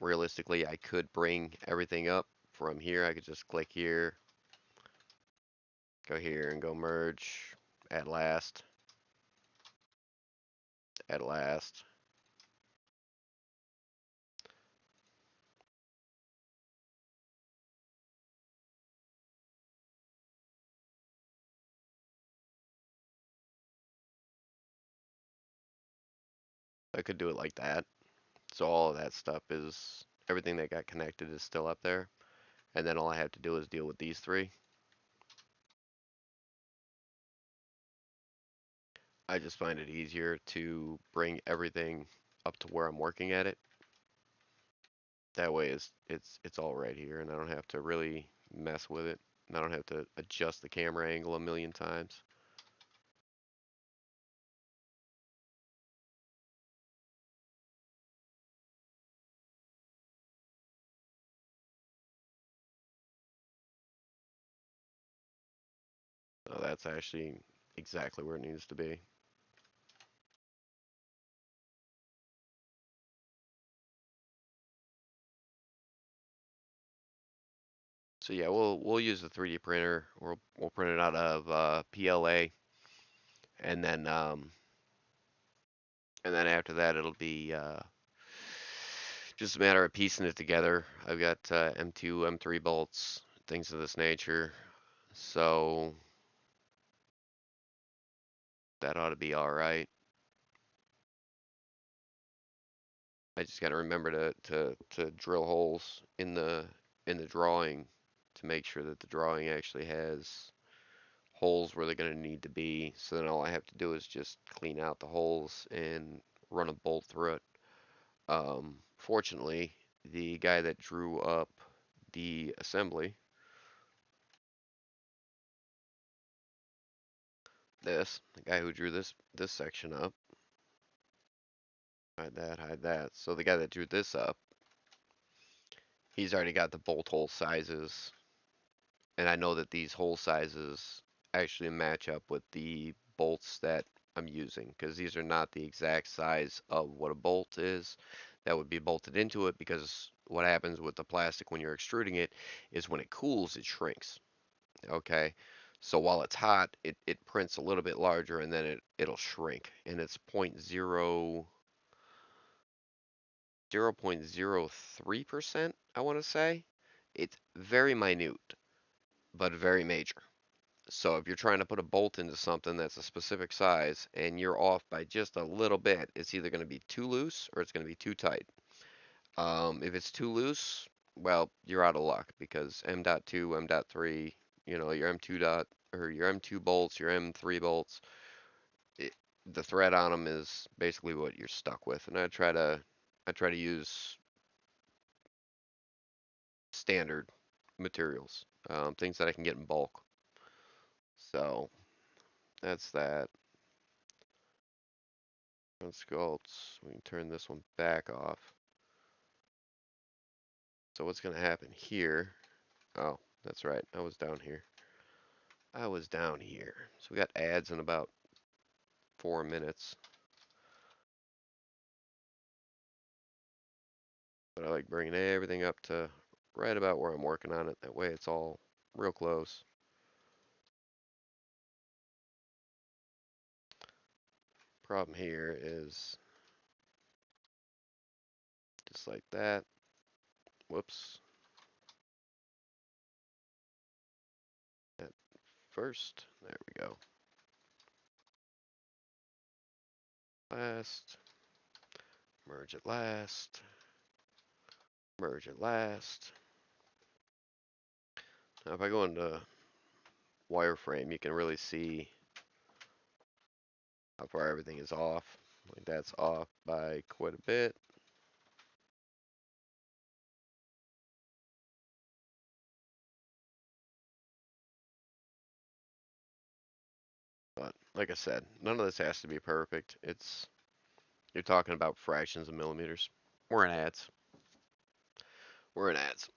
Realistically, I could bring everything up from here. I could just click here, go here, and go merge. At last. At last. I could do it like that. So all of that stuff is, everything that got connected is still up there. And then all I have to do is deal with these three. I just find it easier to bring everything up to where I'm working at it. That way it's all right here and I don't have to really mess with it. And I don't have to adjust the camera angle a million times. So that's actually exactly where it needs to be. So yeah, we'll use the 3D printer. We'll print it out of PLA, and then after that it'll be just a matter of piecing it together. I've got M2, M3 bolts, things of this nature. So that ought to be all right. I just got to remember to drill holes in the drawing to make sure that the drawing actually has holes where they're going to need to be. So then all I have to do is just clean out the holes and run a bolt through it. Fortunately, the guy that drew up the assembly, the guy who drew this section up, hide that. So the guy that drew this up, he's already got the bolt hole sizes, and I know that these hole sizes actually match up with the bolts that I'm using, because these are not the exact size of what a bolt is that would be bolted into it, because what happens with the plastic when you're extruding it is when it cools, it shrinks. Okay. So while it's hot, it prints a little bit larger and then it'll shrink. And it's 0.03%, I want to say. It's very minute, but very major. So if you're trying to put a bolt into something that's a specific size and you're off by just a little bit, it's either going to be too loose or it's going to be too tight. If it's too loose, well, you're out of luck because M.2, M.3, your M2 dot or your M2 bolts, your M3 bolts, it, the thread on them is basically what you're stuck with. And I try to use standard materials, things that I can get in bulk. So that's that. Sculpts. We can turn this one back off. So what's going to happen here? Oh, that's right. I was down here. I was down here. So we got ads in about 4 minutes. But I like bringing everything up to right about where I'm working on it. That way it's all real close. Problem here is just like that. Whoops. That first. There we go. Last. Merge it last. Merge it last. Now if I go into wireframe, you can really see how far everything is off. Like that's off by quite a bit. But like I said, none of this has to be perfect. You're talking about fractions of millimeters. We're in ads. We're in ads.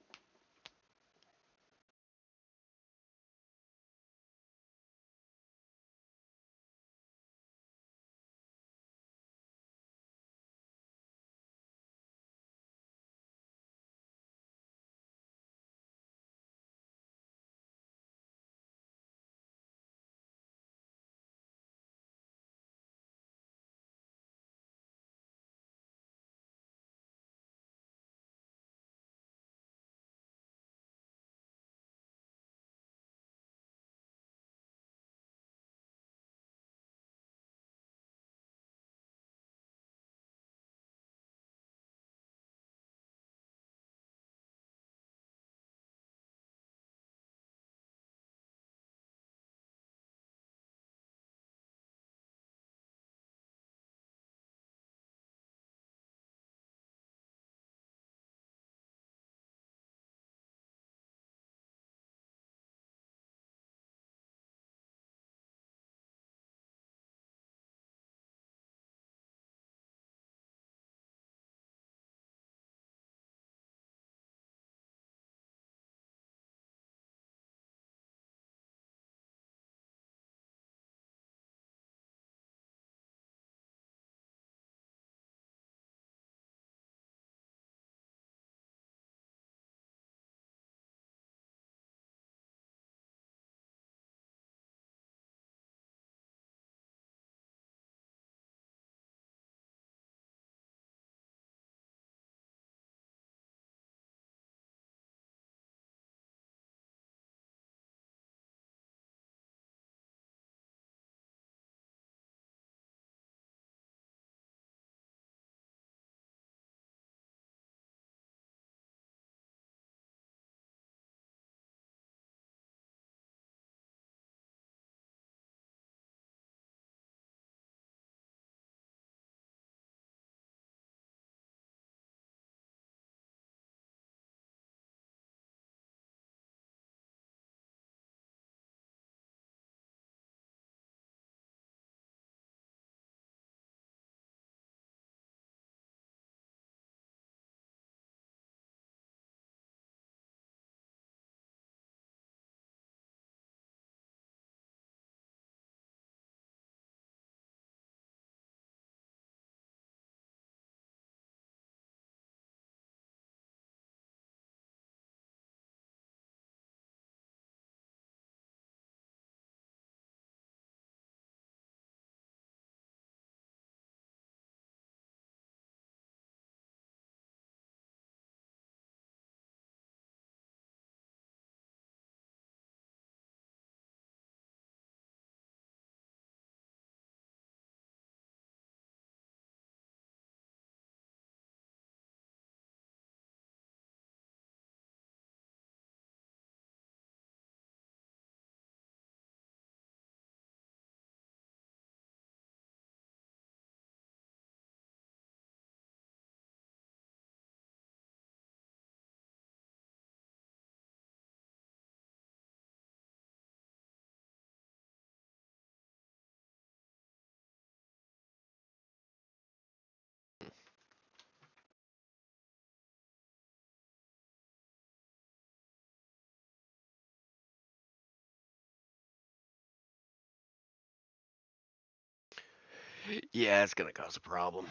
Yeah, it's gonna cause a problem.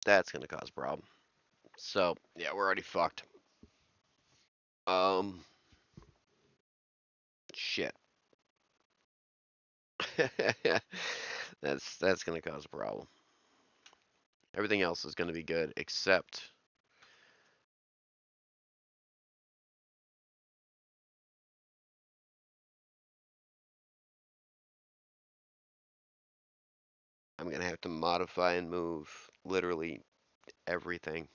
That's gonna cause a problem. So, yeah, we're already fucked. Um, shit. That's gonna cause a problem. Everything else is gonna be good except I'm gonna have to modify and move literally everything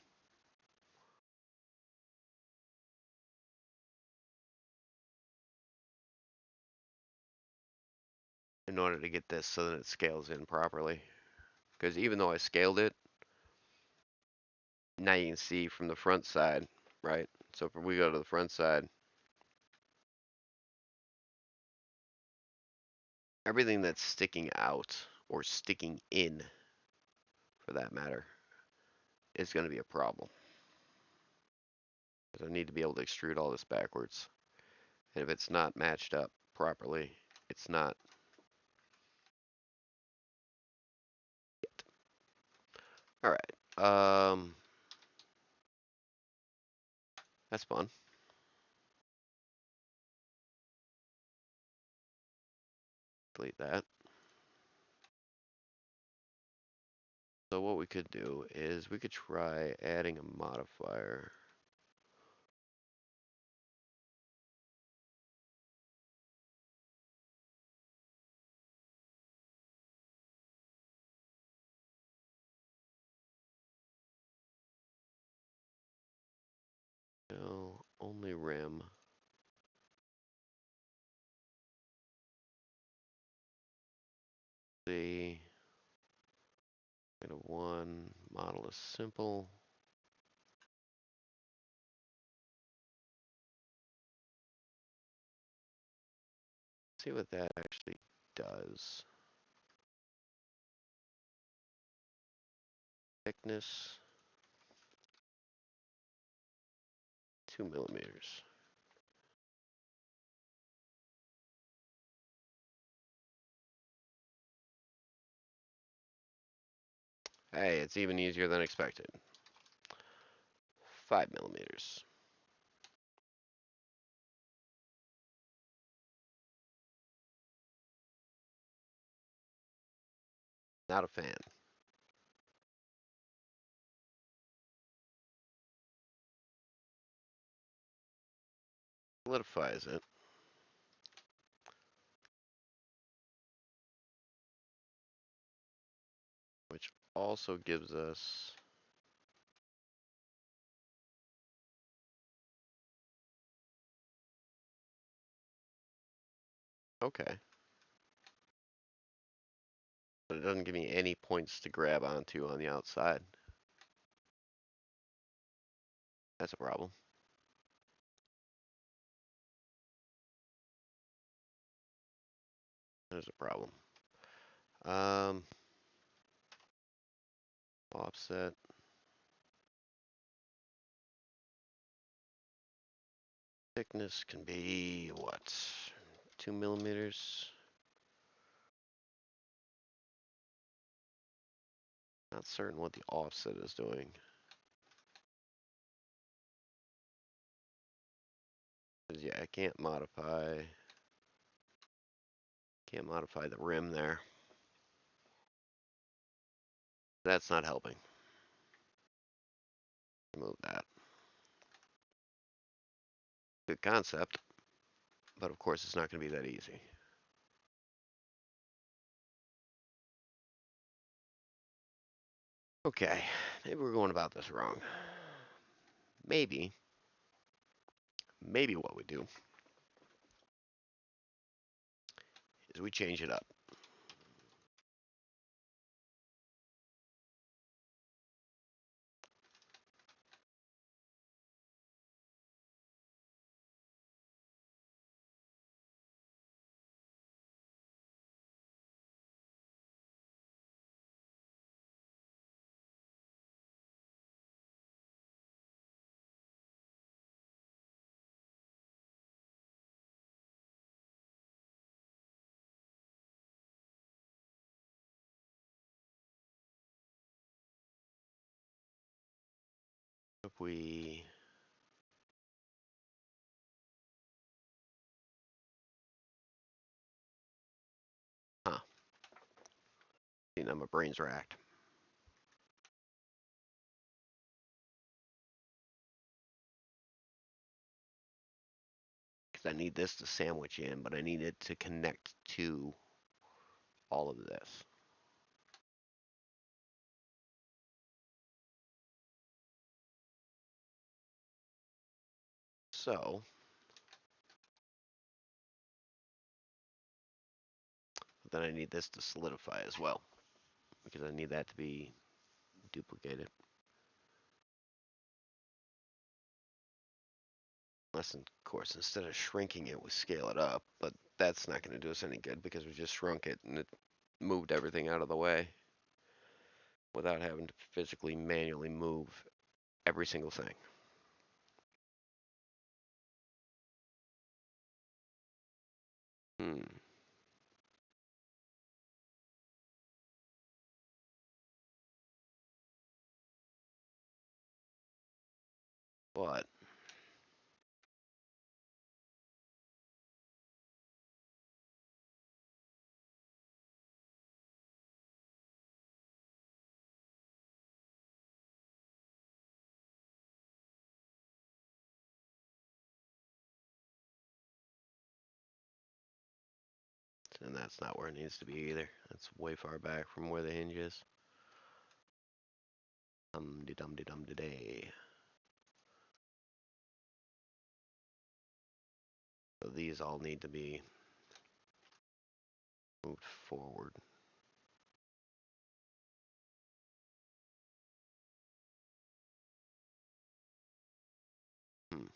in order to get this so that it scales in properly. Because even though I scaled it, now you can see from the front side, right? So if we go to the front side, everything that's sticking out or sticking in, for that matter, is going to be a problem. 'Cause I need to be able to extrude all this backwards. And if it's not matched up properly, it's not. All right. That's fun. Delete that. So what we could do is we could try adding a modifier. No, only rim. The -1 model is simple. See what that actually does. Thickness 2 mm. Hey, it's even easier than expected. 5 mm. Not a fan. Solidifies it, which also gives us okay. But it doesn't give me any points to grab onto on the outside. That's a problem. There's a problem. Um, Offset. Thickness can be what? 2 mm. Not certain what the offset is doing. 'Cause, yeah, I can't modify the rim there. That's not helping. Remove that. Good concept, but of course it's not going to be that easy. Okay, maybe we're going about this wrong. Maybe what we do is we change it up. If we huh, see now my brain's racked. Because I need this to sandwich in, but I need it to connect to all of this. So then I need this to solidify as well, because I need that to be duplicated. Unless, of course, instead of shrinking it, we scale it up, but that's not going to do us any good because we just shrunk it and it moved everything out of the way without having to physically manually move every single thing. Hmm. But and that's not where it needs to be either. That's way far back from where the hinge is. De dum de dum de day. So these all need to be moved forward. Hmm.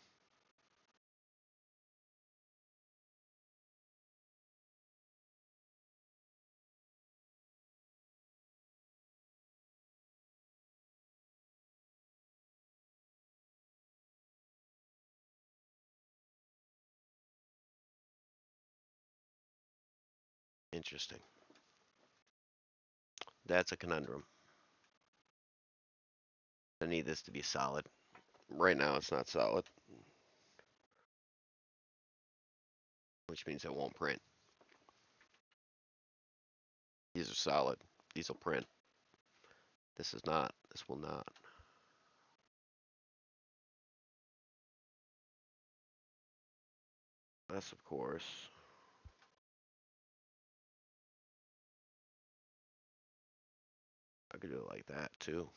Interesting. That's a conundrum. I need this to be solid. Right now it's not solid, which means it won't print. These are solid. These will print. This is not. This will not. Unless, of course, I could do it like that too.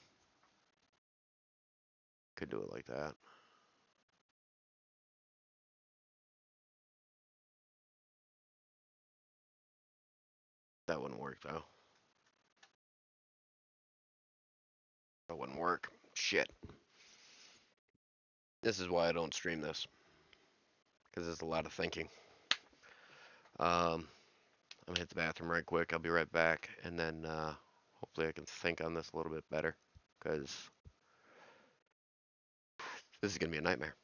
Could do it like that. That wouldn't work though. That wouldn't work. Shit. This is why I don't stream this. Because there's a lot of thinking. I'm gonna hit the bathroom right quick. I'll be right back. And then hopefully I can think on this a little bit better. Because this is gonna be a nightmare.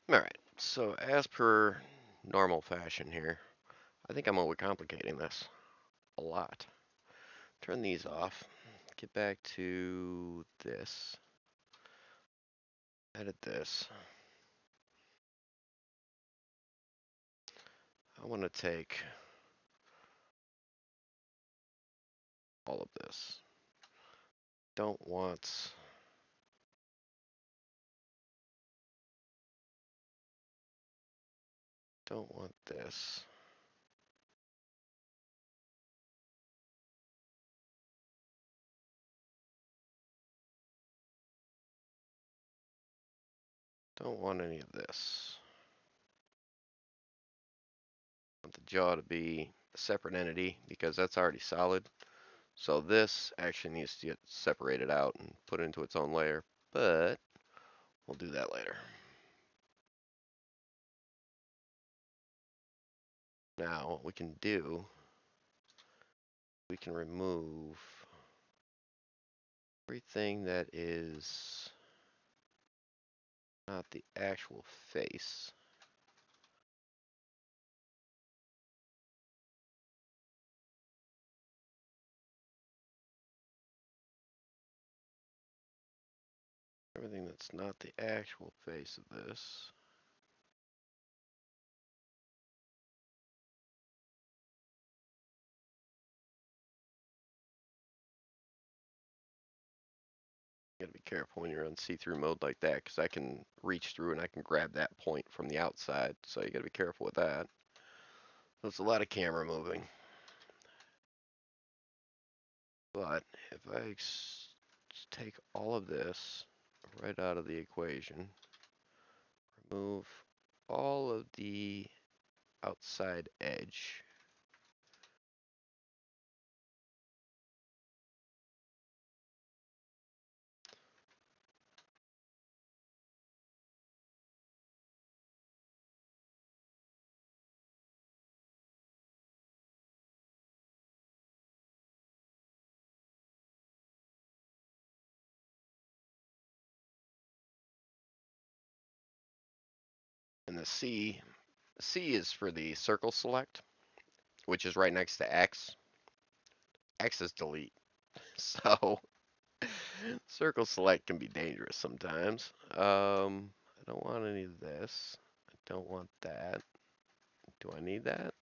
Alright, so as per normal fashion here, I think I'm overcomplicating this a lot. Turn these off. Get back to this. Edit this. I want to take all of this. Don't want this. Don't want any of this. I want the jaw to be a separate entity because that's already solid. So this actually needs to get separated out and put into its own layer, but we'll do that later. Now what we can do, we can remove everything that is not the actual face. Everything that's not the actual face of this. You gotta be careful when you're on see-through mode like that, because I can reach through and I can grab that point from the outside, so you gotta be careful with that. There's a lot of camera moving. But if I take all of this right out of the equation, remove all of the outside edge, and the C is for the circle select, which is right next to X. X is delete. So circle select can be dangerous sometimes. I don't want any of this. I don't want that. Do I need that?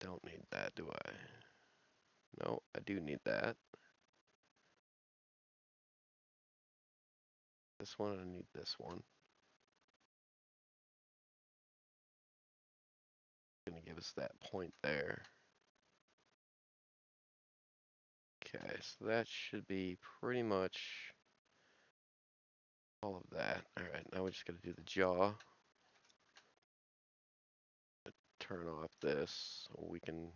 Don't need that, do I? No, I do need that. This one, I need this one. Gonna give us that point there. Okay, so that should be pretty much all of that. Alright, now we just gotta do the jaw. Turn off this so we can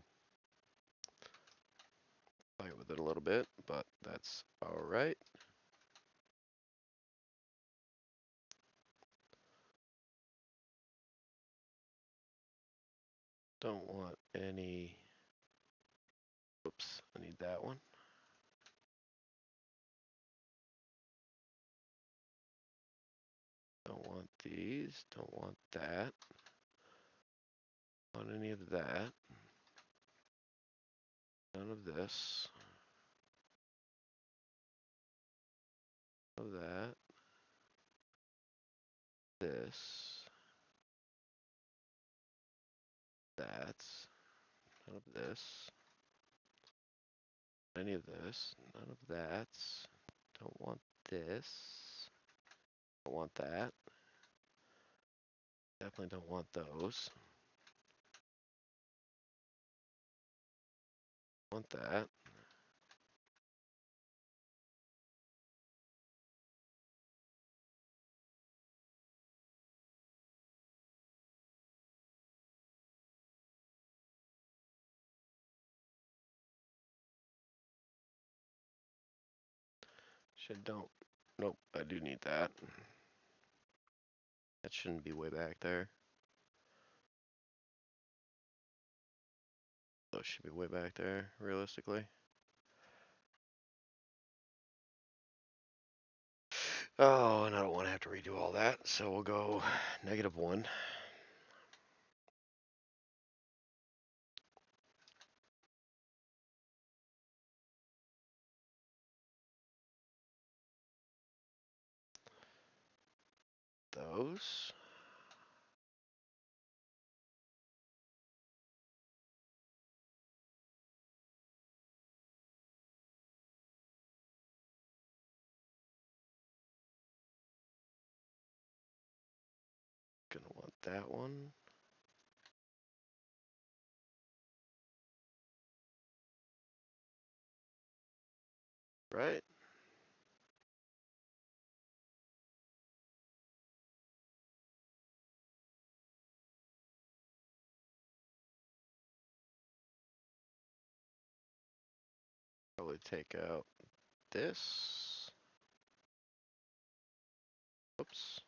play with it a little bit, but that's alright. Don't want any, oops, I need that one. Don't want these, don't want that. Don't want any of that. None of this. None of that. This. That's. None of this. Any of this. None of that. Don't want this. Don't want that. Definitely don't want those. Want that. Should don't. Nope, I do need that. That shouldn't be way back there. Those should be way back there, realistically. Oh, and I don't want to have to redo all that, so we'll go -1. Those. Gonna want that one. Right? Probably take out this. Oops.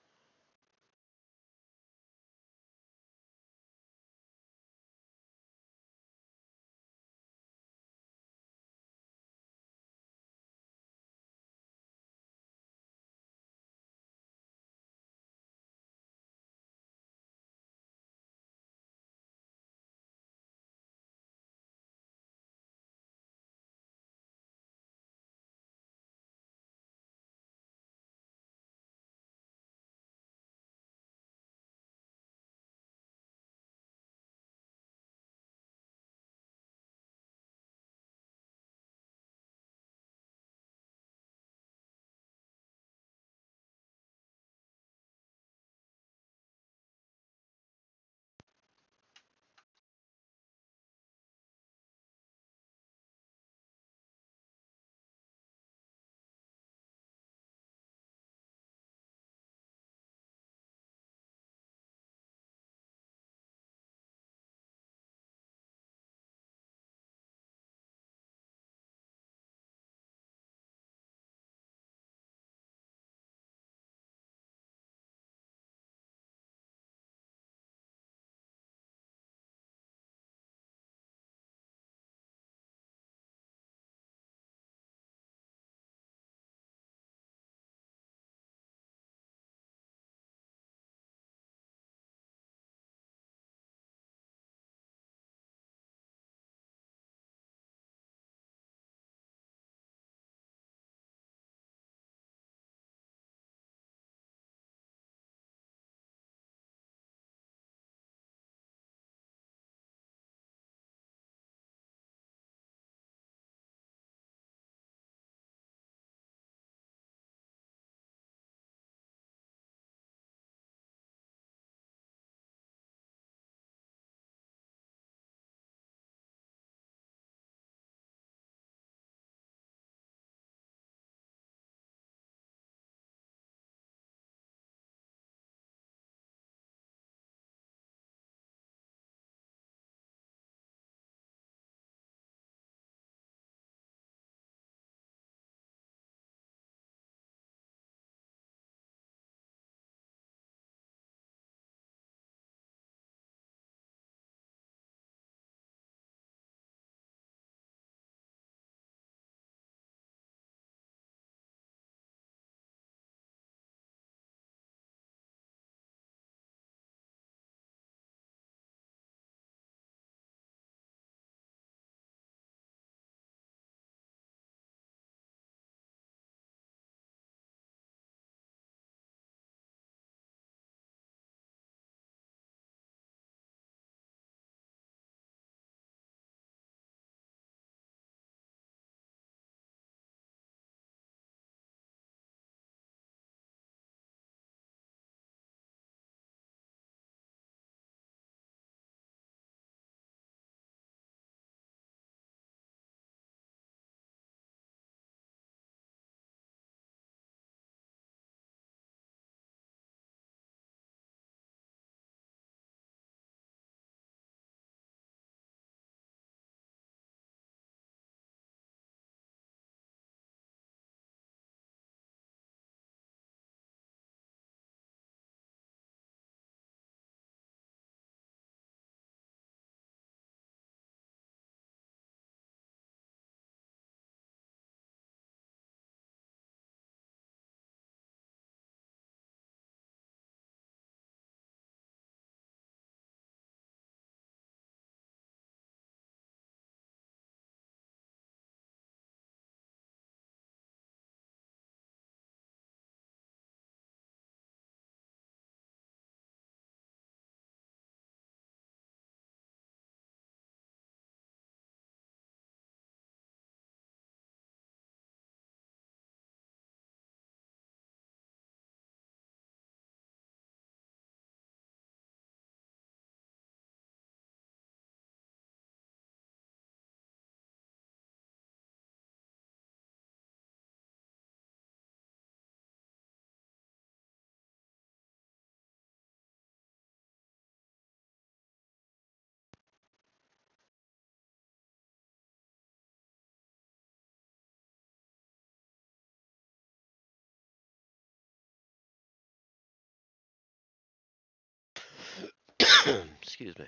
Excuse me.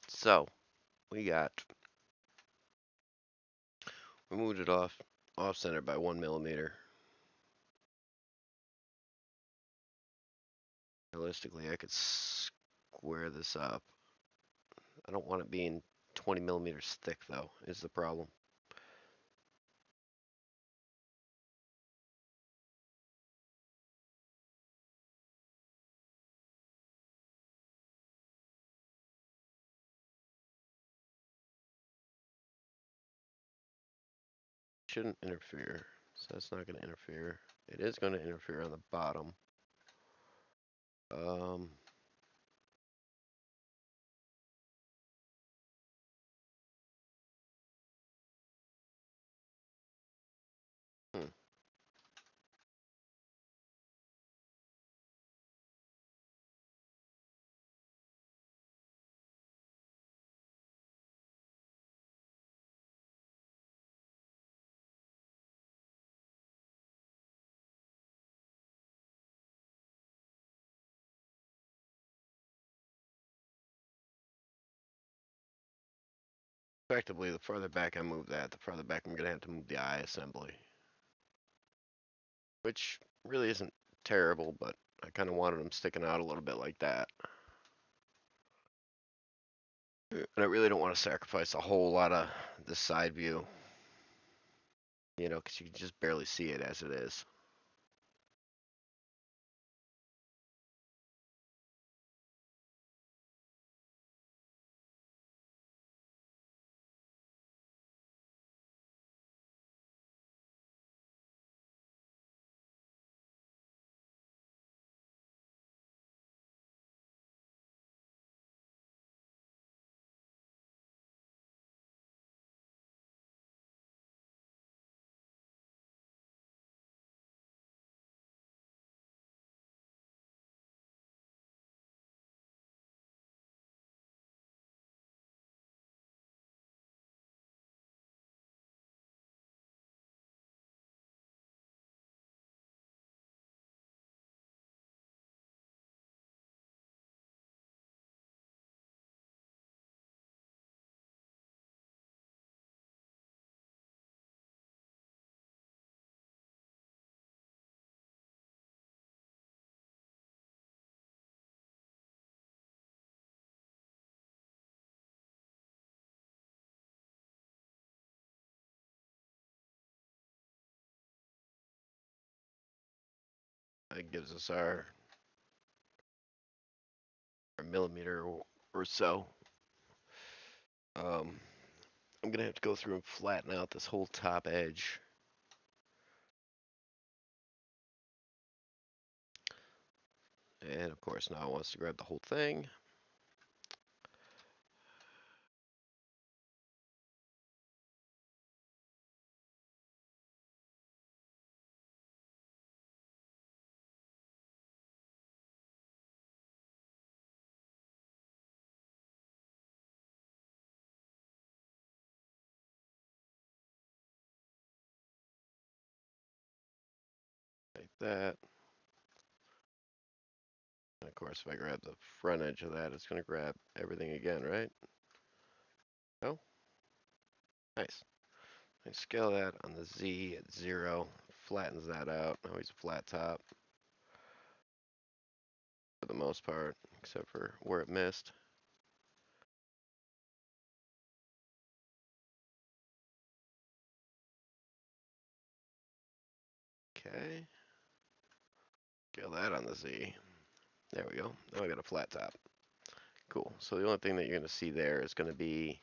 So we moved it off center by 1 millimeter. Realistically, I could square this up. I don't want it being 20 millimeters thick though, is the problem. Shouldn't interfere, so that's not going to interfere. It is going to interfere on the bottom. Um, hmm. Effectively, the farther back I move that, the farther back I'm going to have to move the eye assembly. Which really isn't terrible, but I kind of wanted them sticking out a little bit like that. And I really don't want to sacrifice a whole lot of the side view, you know, because you can just barely see it as it is. That gives us our millimeter or so. I'm gonna have to go through and flatten out this whole top edge. And of course now it wants to grab the whole thing. Like that. And of course if I grab the front edge of that, it's gonna grab everything again, right? Oh, nice. I scale that on the Z at 0, flattens that out. Now he's a flat top for the most part, except for where it missed. Okay. Scale that on the Z. There we go. Now I got a flat top. Cool. So the only thing that you're going to see there is going to be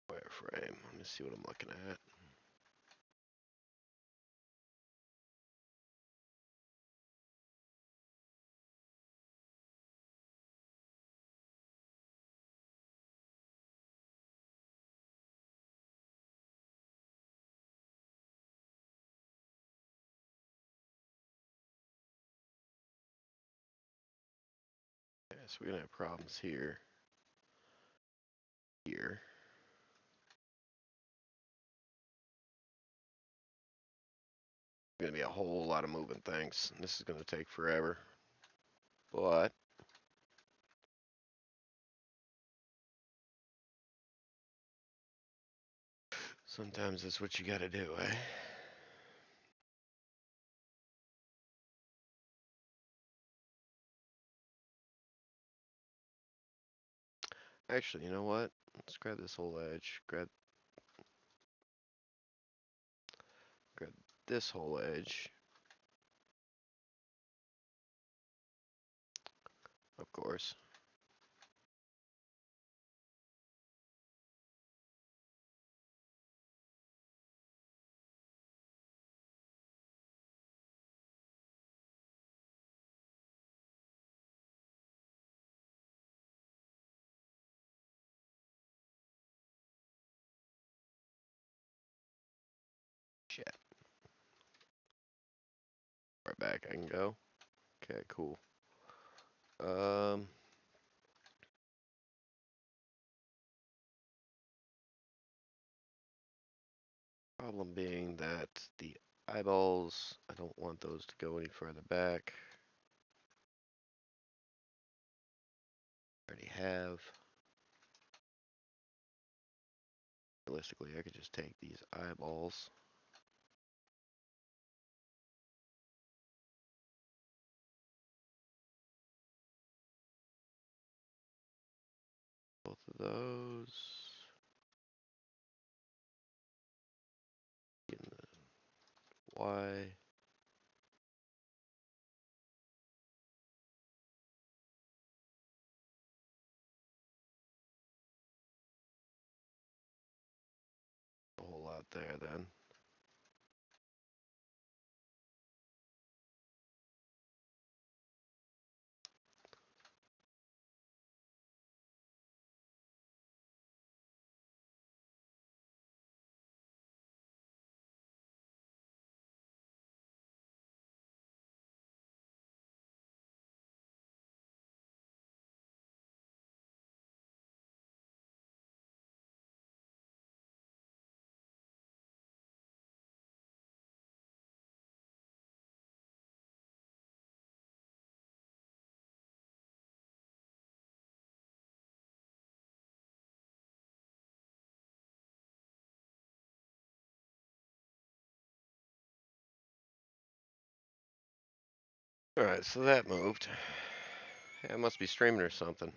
wireframe. Let me see what I'm looking at. Okay, so we're gonna have problems here. Here. Gonna be a whole lot of moving things. This is gonna take forever. But sometimes that's what you gotta do, eh? Actually, you know what? Let's grab this whole edge. Grab this whole edge. Of course. Shit. Right back I can go. Okay, cool. Um Problem being that the eyeballs, I don't want those to go any further back. Already have. Realistically, I could just take these eyeballs. Both of those. In the Y. A whole lot there then. Alright, so that moved. Yeah, it must be streaming or something.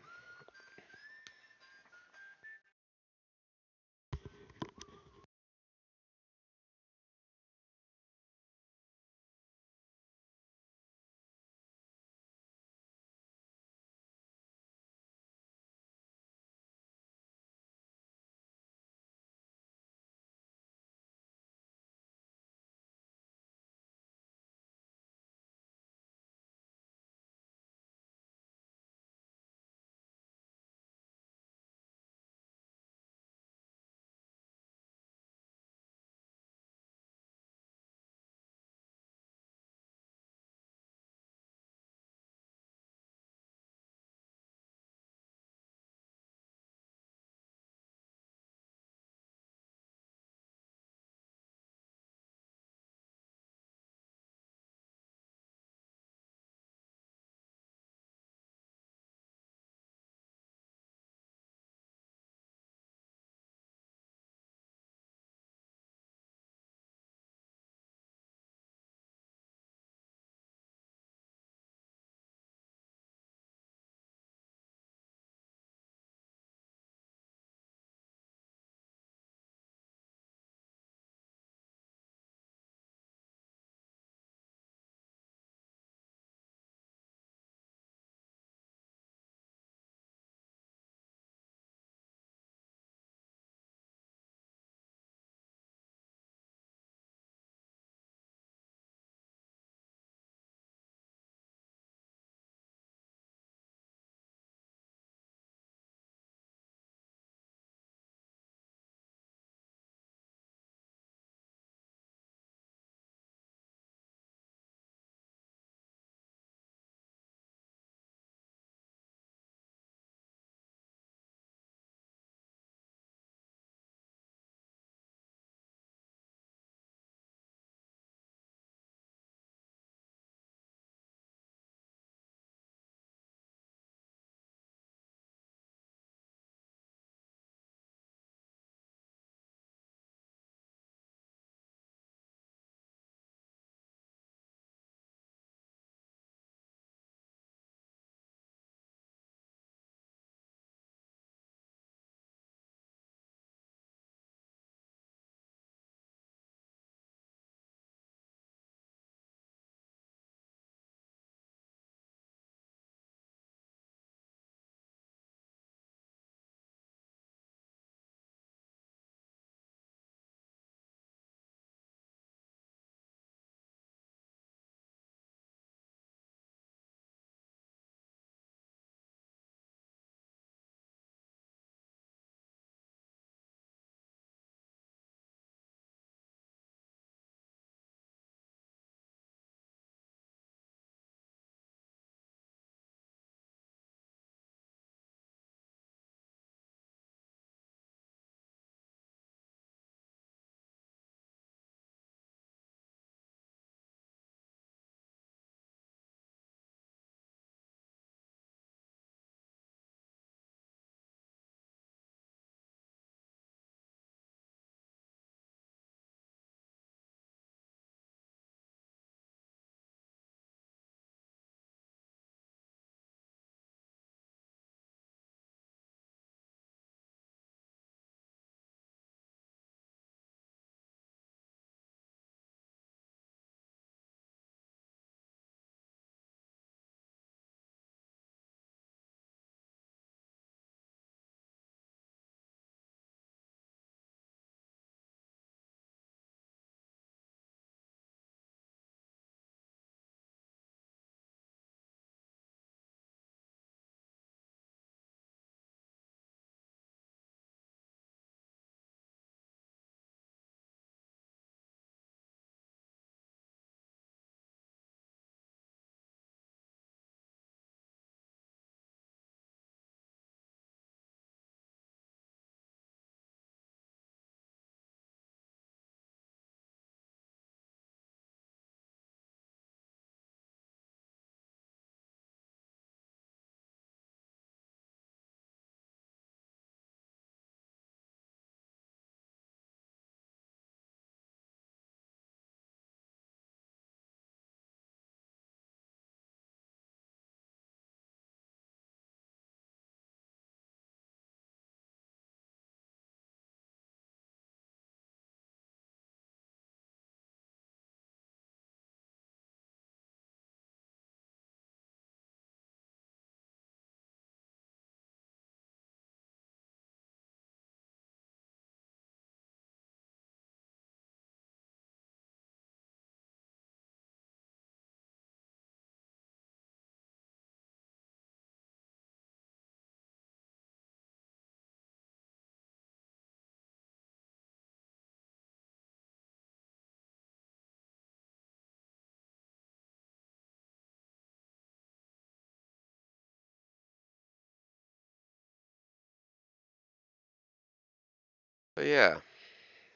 But yeah,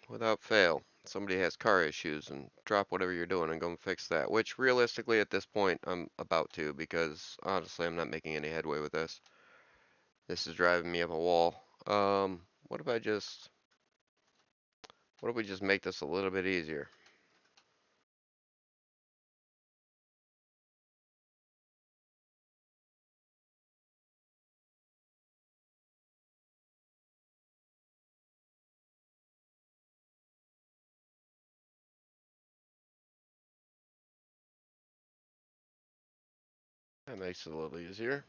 without fail, somebody has car issues and drop whatever you're doing and go and fix that. Which realistically at this point I'm about to because honestly I'm not making any headway with this. This is driving me up a wall. What if I just, what if we just make this a little bit easier? That makes it a little easier.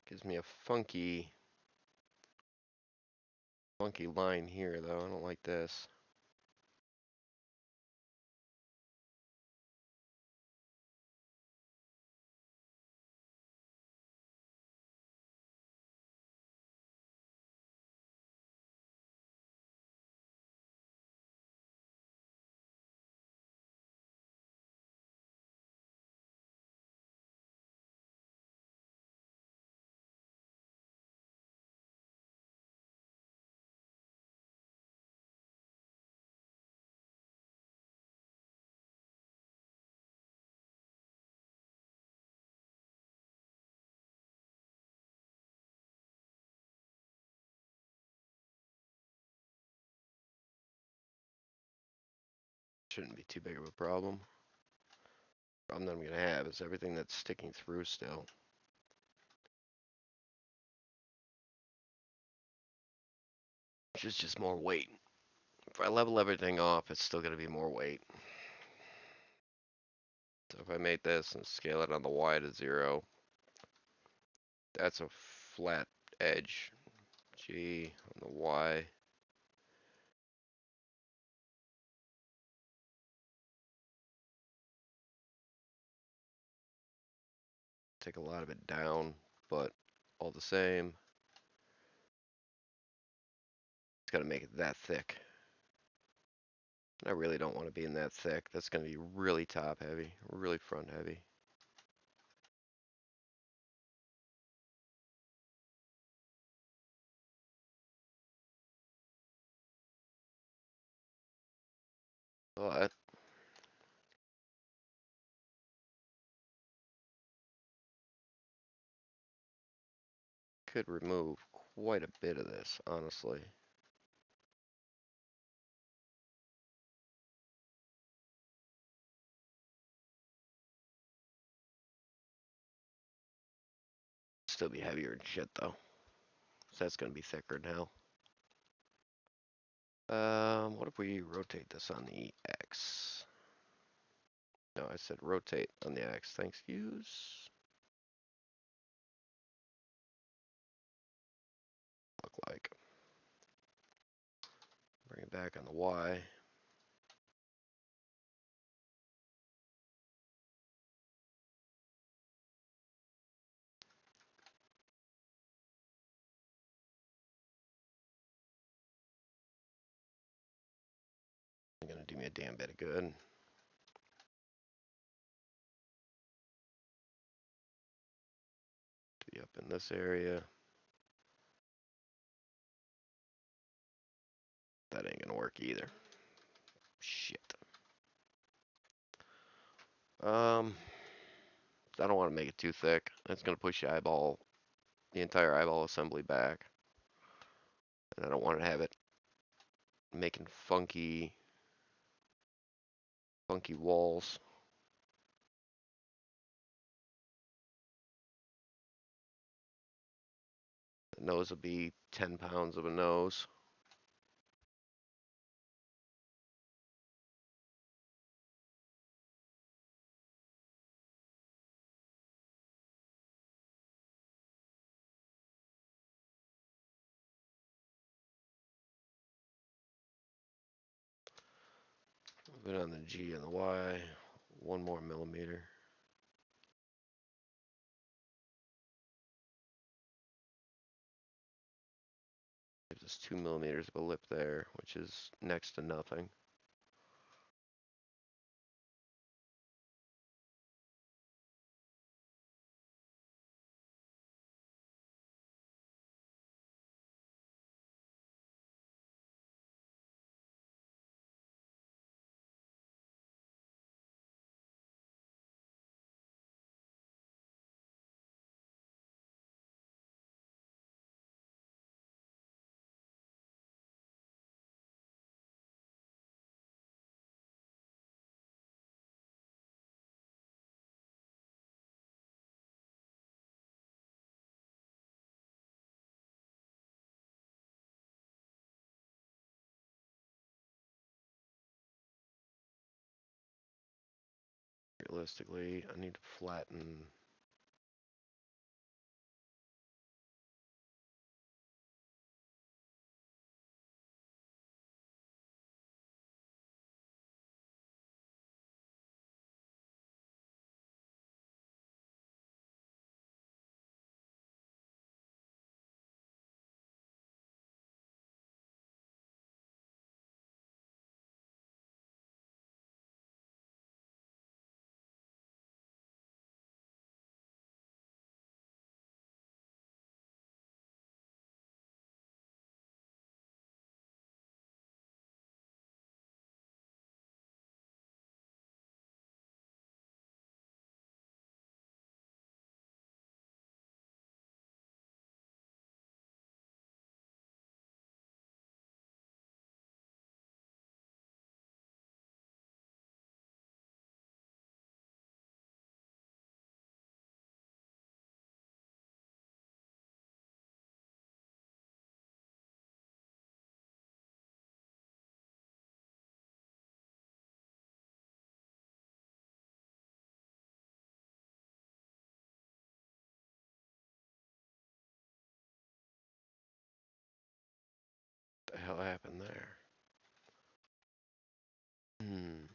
Gives me a funky line here though. I don't like this. Shouldn't be too big of a problem. Problem that I'm gonna have is everything that's sticking through still. Which is just more weight. If I level everything off, it's still gonna be more weight. So if I made this and scale it on the Y to 0, that's a flat edge. G on the Y. Take a lot of it down, but all the same, it's gotta make it that thick. I really don't want to be in that thick. That's gonna be really top heavy, really front heavy. But could remove quite a bit of this, honestly. Still be heavier and shit though. So that's gonna be thicker now. What if we rotate this on the X? No, I said rotate on the X. Thanks, use. Look like. Bring it back on the Y. Gonna do me a damn bit of good. To be up in this area. That ain't gonna work either. Shit. I don't want to make it too thick. That's gonna push the entire eyeball assembly back. And I don't want to have it making funky walls. The nose will be 10 pounds of a nose. Put on the G and the Y, 1 more millimeter. Gives us 2 millimeters of a lip there, which is next to nothing. realistically, I need to flatten. What the hell happened there? Hmm.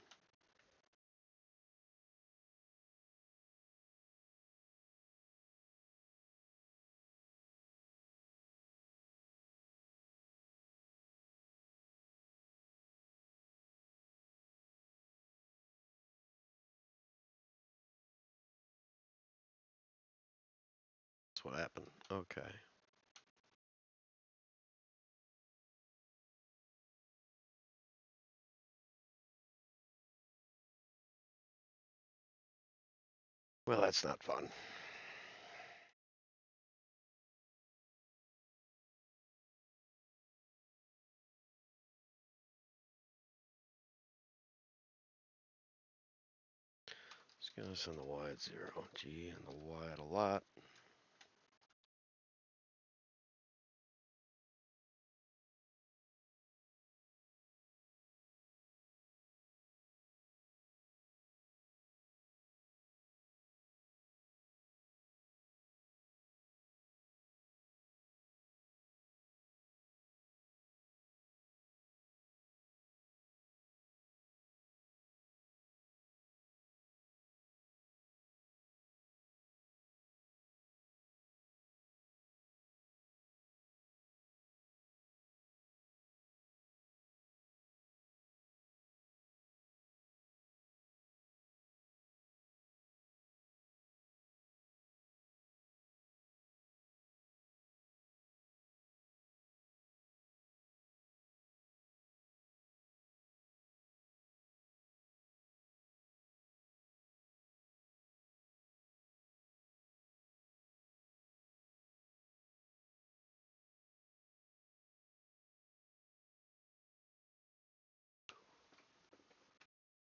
That's what happened. Okay. Well, that's not fun. Just gonna send the Y at 0. G and the Y at a lot.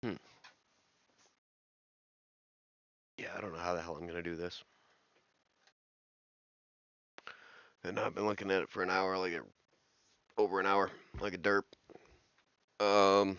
Hmm. Yeah, I don't know how the hell I'm gonna do this. And I've been looking at it for an hour, over an hour, like a derp. Um,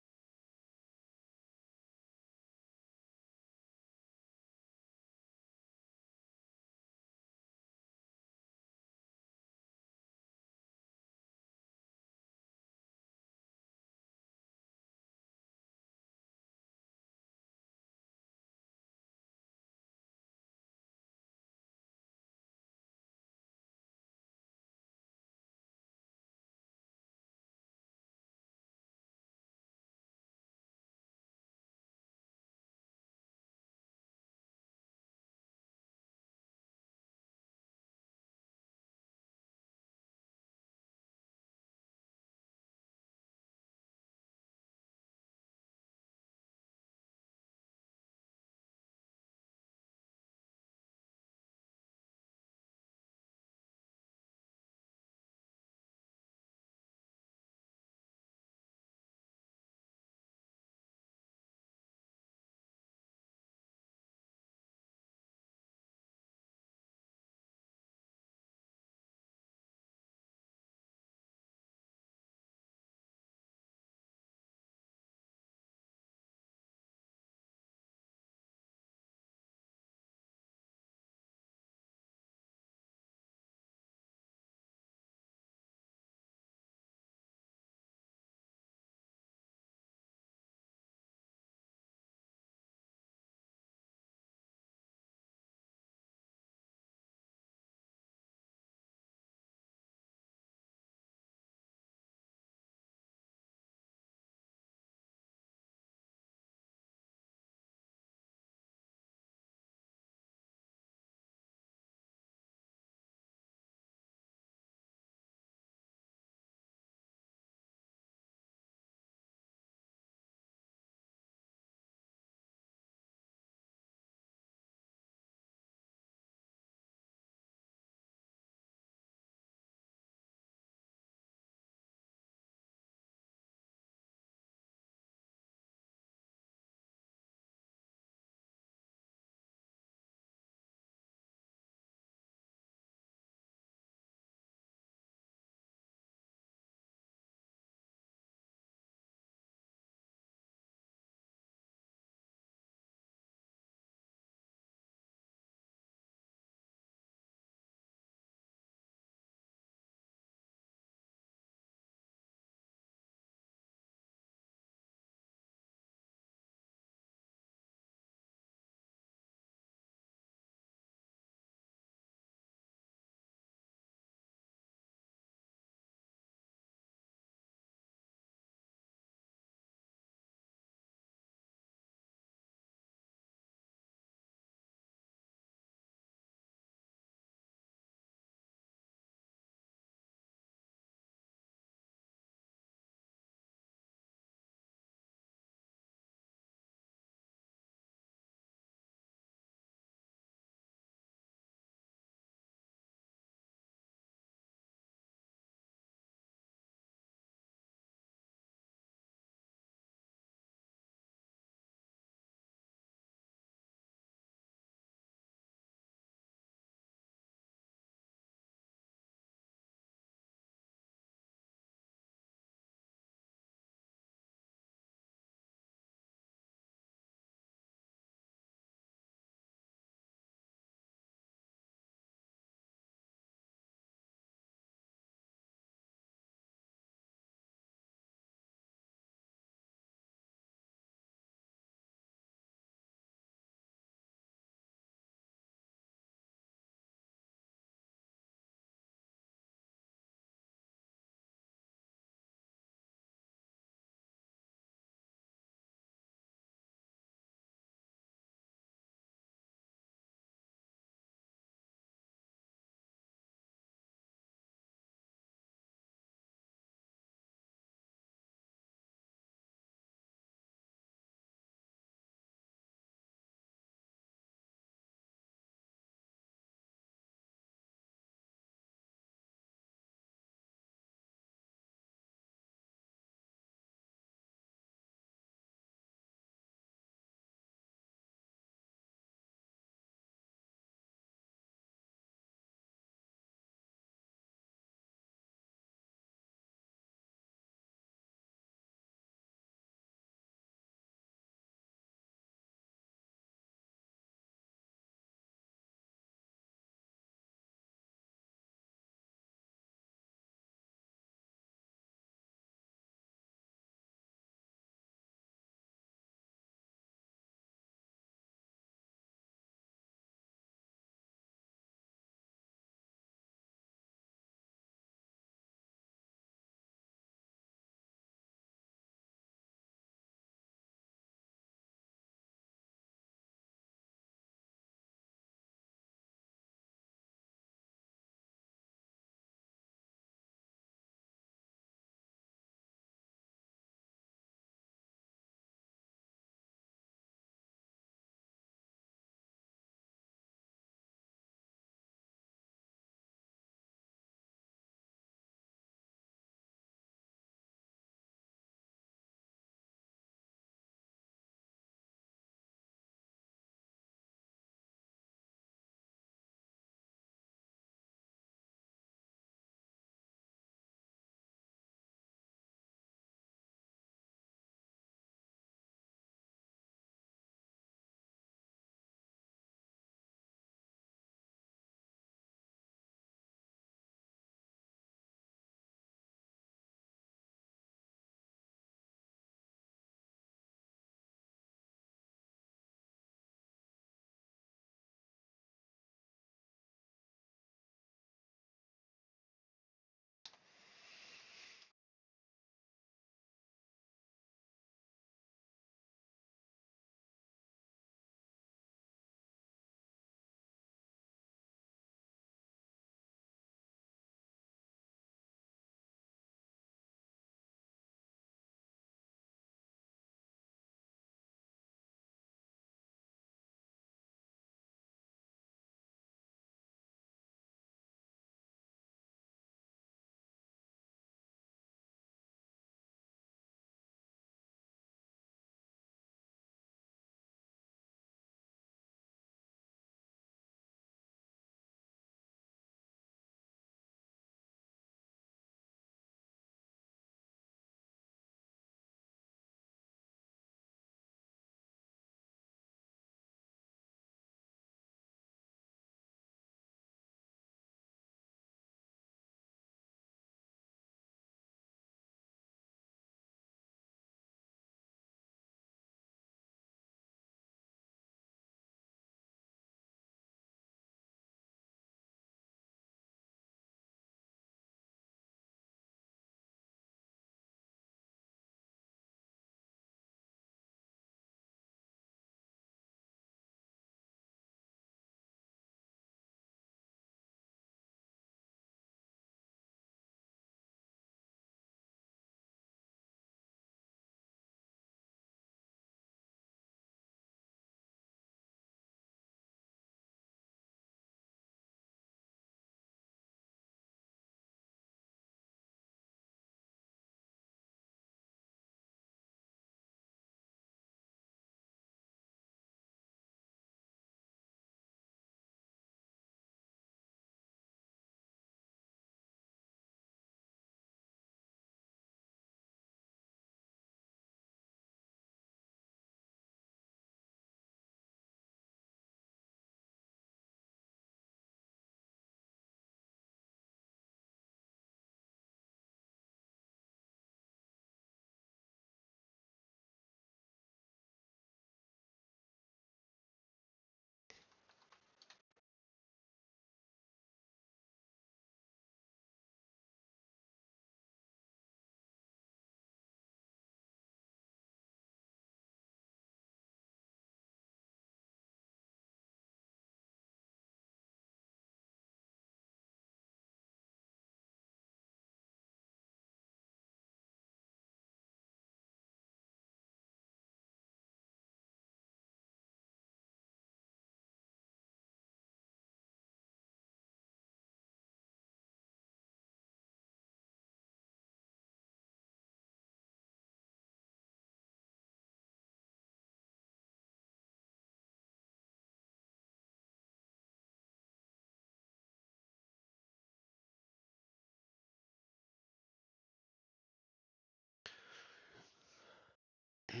All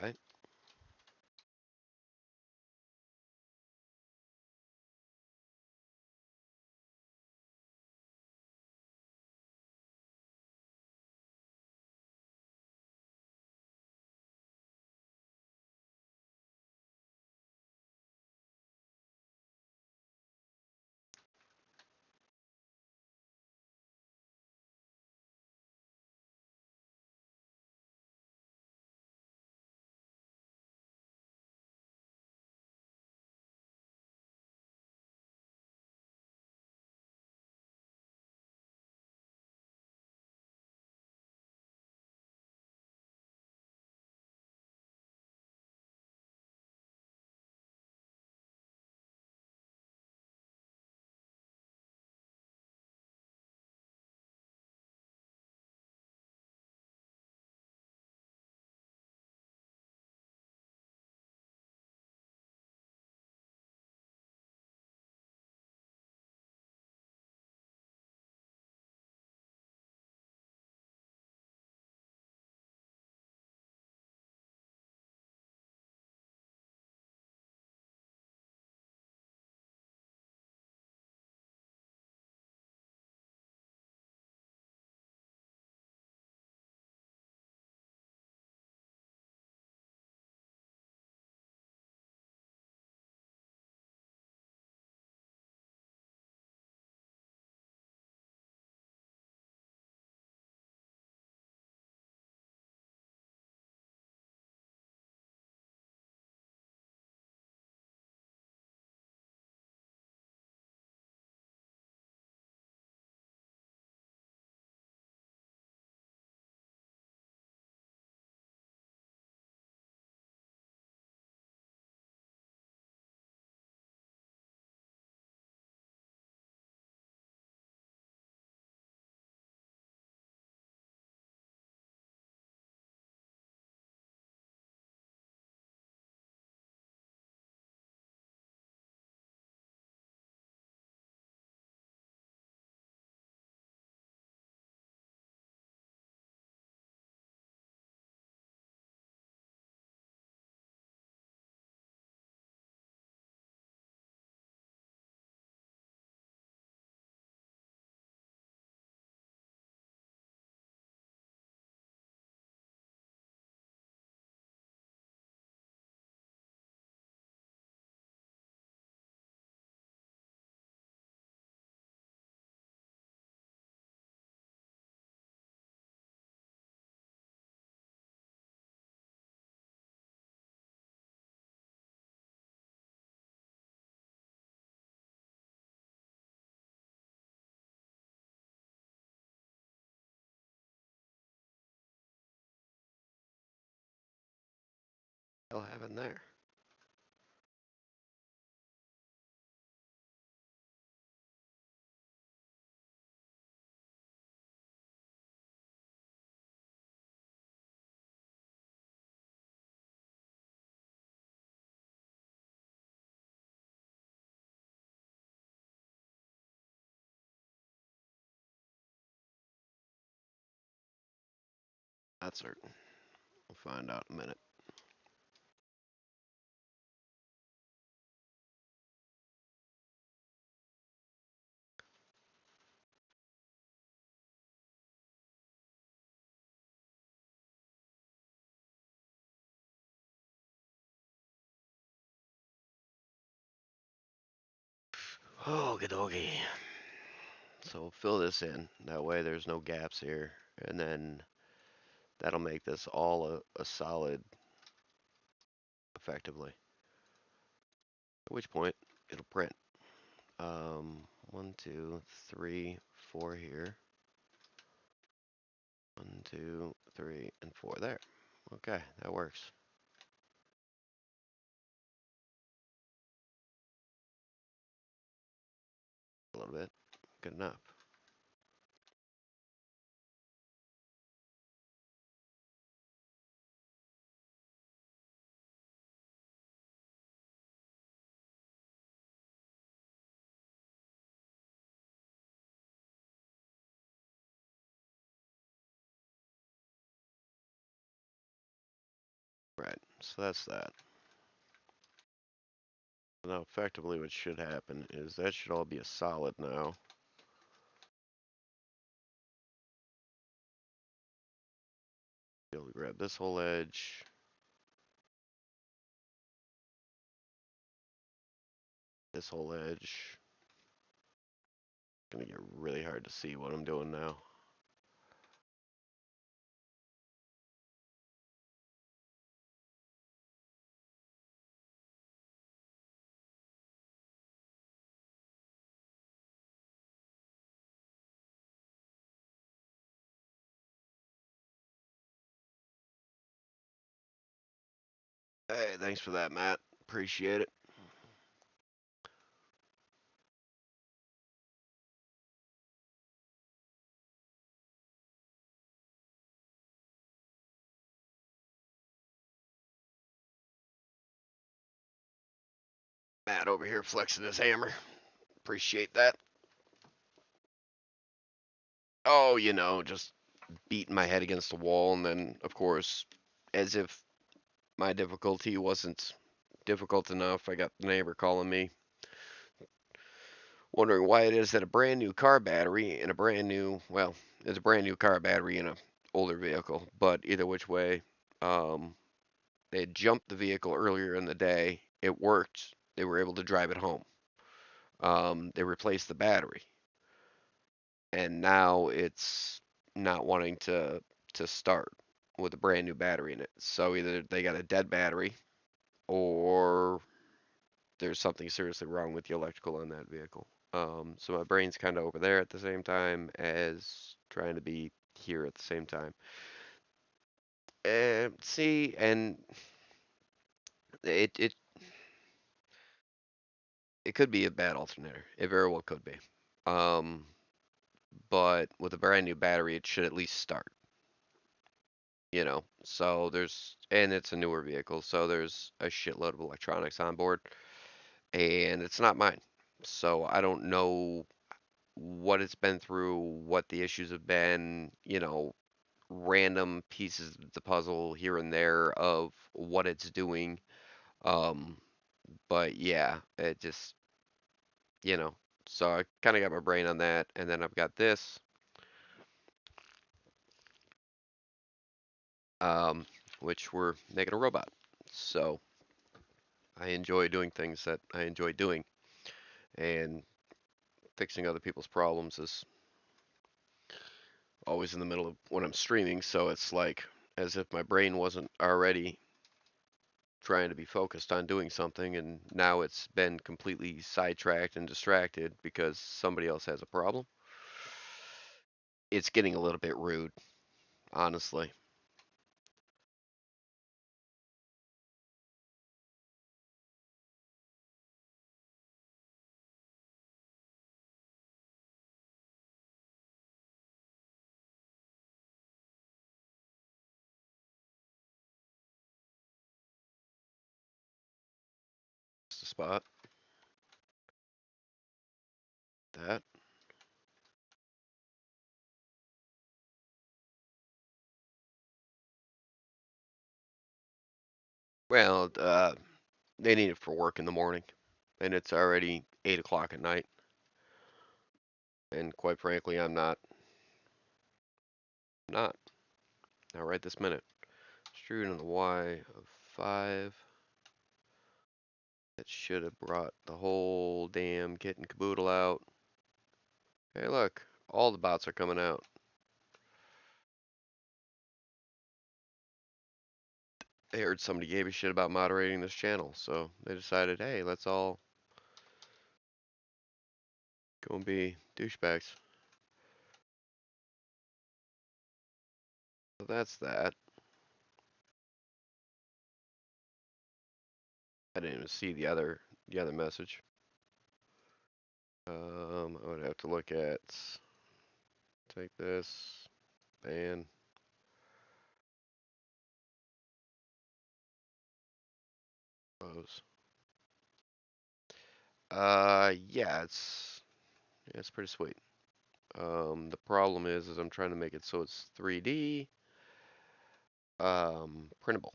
right. Hell happened there? Not certain. We'll find out in a minute. Oh, dokie. So we'll fill this in. That way there's no gaps here. And then that'll make this all a solid effectively. At which point it'll print. 1, 2, 3, 4 here. 1, 2, 3, and 4 there. Okay, that works. A little bit. Good enough. Right, so that's that. Now, effectively, what should happen is that should all be a solid now. Be able to grab this whole edge. This whole edge. Gonna get really hard to see what I'm doing now. Hey, thanks for that, Matt. Appreciate it. Matt over here flexing his hammer. Appreciate that. Oh, just beating my head against the wall, and then, of course, as if my difficulty wasn't difficult enough, I got the neighbor calling me, wondering why it is that a brand new car battery in a brand new, well, it's a brand new car battery in a older vehicle, but either which way, um, they had jumped the vehicle earlier in the day. It worked. They were able to drive it home. They replaced the battery, and now it's not wanting to start with a brand new battery in it. So either they got a dead battery, or there's something seriously wrong with the electrical on that vehicle. So my brain's kind of over there at the same time as trying to be here at the same time. See, and it it it could be a bad alternator. It very well could be. Um, but with a brand new battery, it should at least start. So and it's a newer vehicle, so there's a shitload of electronics on board, and it's not mine. So I don't know what it's been through, what the issues have been, random pieces of the puzzle here and there of what it's doing. Um, but yeah, it just, you know, so I kind of got my brain on that, and then I've got this, um, which we're making a robot. So I enjoy doing things that I enjoy doing, and fixing other people's problems is always in the middle of when I'm streaming, so it's like as if my brain wasn't already trying to be focused on doing something, and now it's been completely sidetracked and distracted because somebody else has a problem. It's getting a little bit rude, honestly. Just a spot. That. Well, they need it for work in the morning, and it's already 8 o'clock at night. And quite frankly, I'm not, not right this minute. Extrude on the Y of 5. That should have brought the whole damn kit and caboodle out. Hey, look, all the bots are coming out. They heard somebody gave a shit about moderating this channel, so they decided, hey, let's all go and be douchebags. So that's that. I didn't even see the other message. I would have to look at take this, ban, close. Yeah, it's pretty sweet. The problem is I'm trying to make it so it's 3D, printable,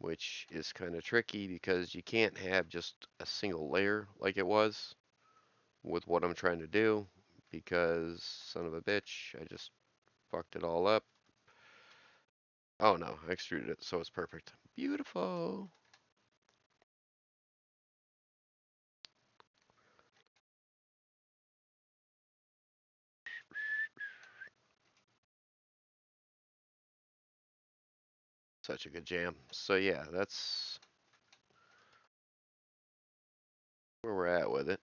which is kind of tricky because you can't have just a single layer like it was with what I'm trying to do, because son of a bitch, I just fucked it all up. Oh no, I extruded it, so it's perfect. Beautiful. Such a good jam. So yeah, that's where we're at with it.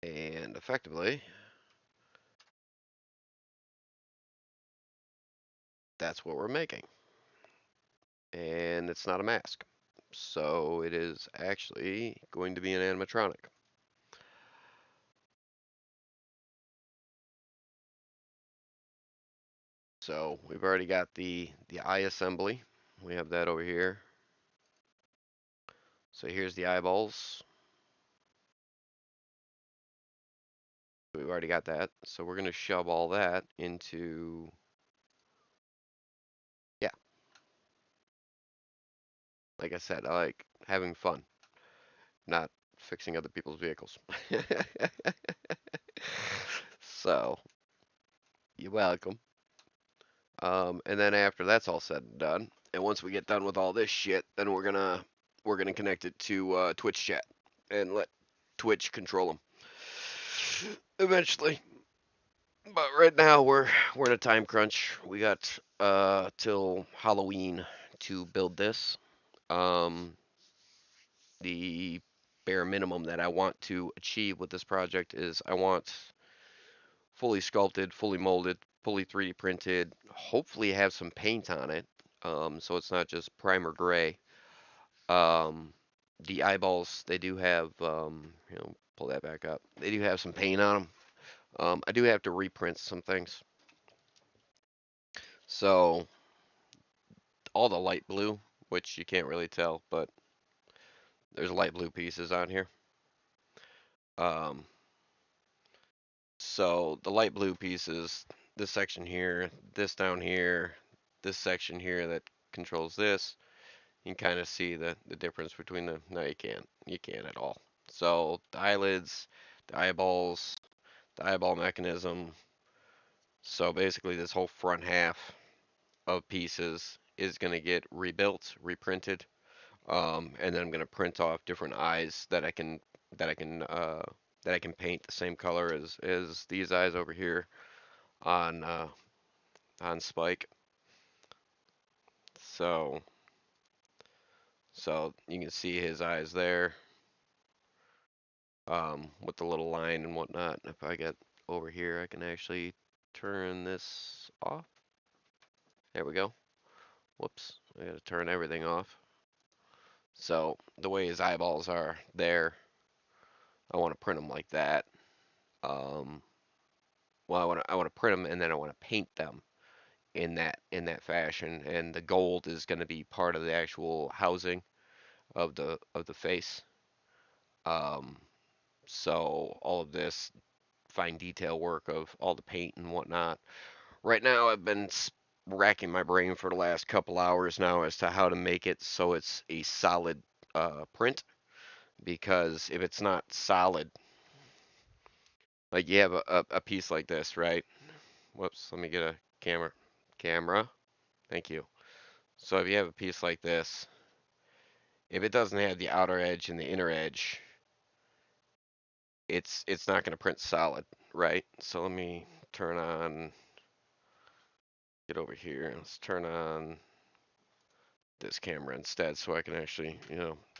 And effectively, that's what we're making. And it's not a mask. So it is actually going to be an animatronic. So we've already got the eye assembly. We have that over here. So here's the eyeballs. We've already got that. So we're going to shove all that into, yeah, like I said, I like having fun, not fixing other people's vehicles. So, you're welcome. And then after that's all said and done, and once we get done with all this shit, then we're gonna connect it to Twitch chat and let Twitch control them eventually. But right now we're in a time crunch. We got till Halloween to build this. Um, the bare minimum that I want to achieve with this project is I want fully sculpted, fully molded, fully 3D printed, hopefully have some paint on it, so it's not just primer gray. Um, the eyeballs, they do have, pull that back up. They do have some paint on them. I do have to reprint some things. So all the light blue, which you can't really tell, but there's light blue pieces on here. Um, so the light blue pieces, this section here, this down here, this section here that controls this, you can kind of see the difference between the, no you can't, you can't at all. So the eyelids, the eyeballs, the eyeball mechanism, so basically this whole front half of pieces is going to get rebuilt, reprinted, and then I'm going to print off different eyes that I can uh, that I can paint the same color as these eyes over here on Spike. So you can see his eyes there, with the little line and whatnot. If I get over here, I can actually turn this off. There we go. Whoops, I gotta turn everything off. So the way his eyeballs are there, I want to print them like that. Um, well, I want to print them and then I want to paint them in that fashion. And the gold is going to be part of the actual housing of the face. Um, so all of this fine detail work of all the paint and whatnot. Right now, I've been racking my brain for the last couple hours now as to how to make it so it's a solid print. Because if it's not solid, like you have a piece like this, right? Whoops, let me get a camera. Thank you. So if you have a piece like this, if it doesn't have the outer edge and the inner edge, it's not going to print solid, right? So let me turn on, get over here. Let's turn on this camera instead so I can actually,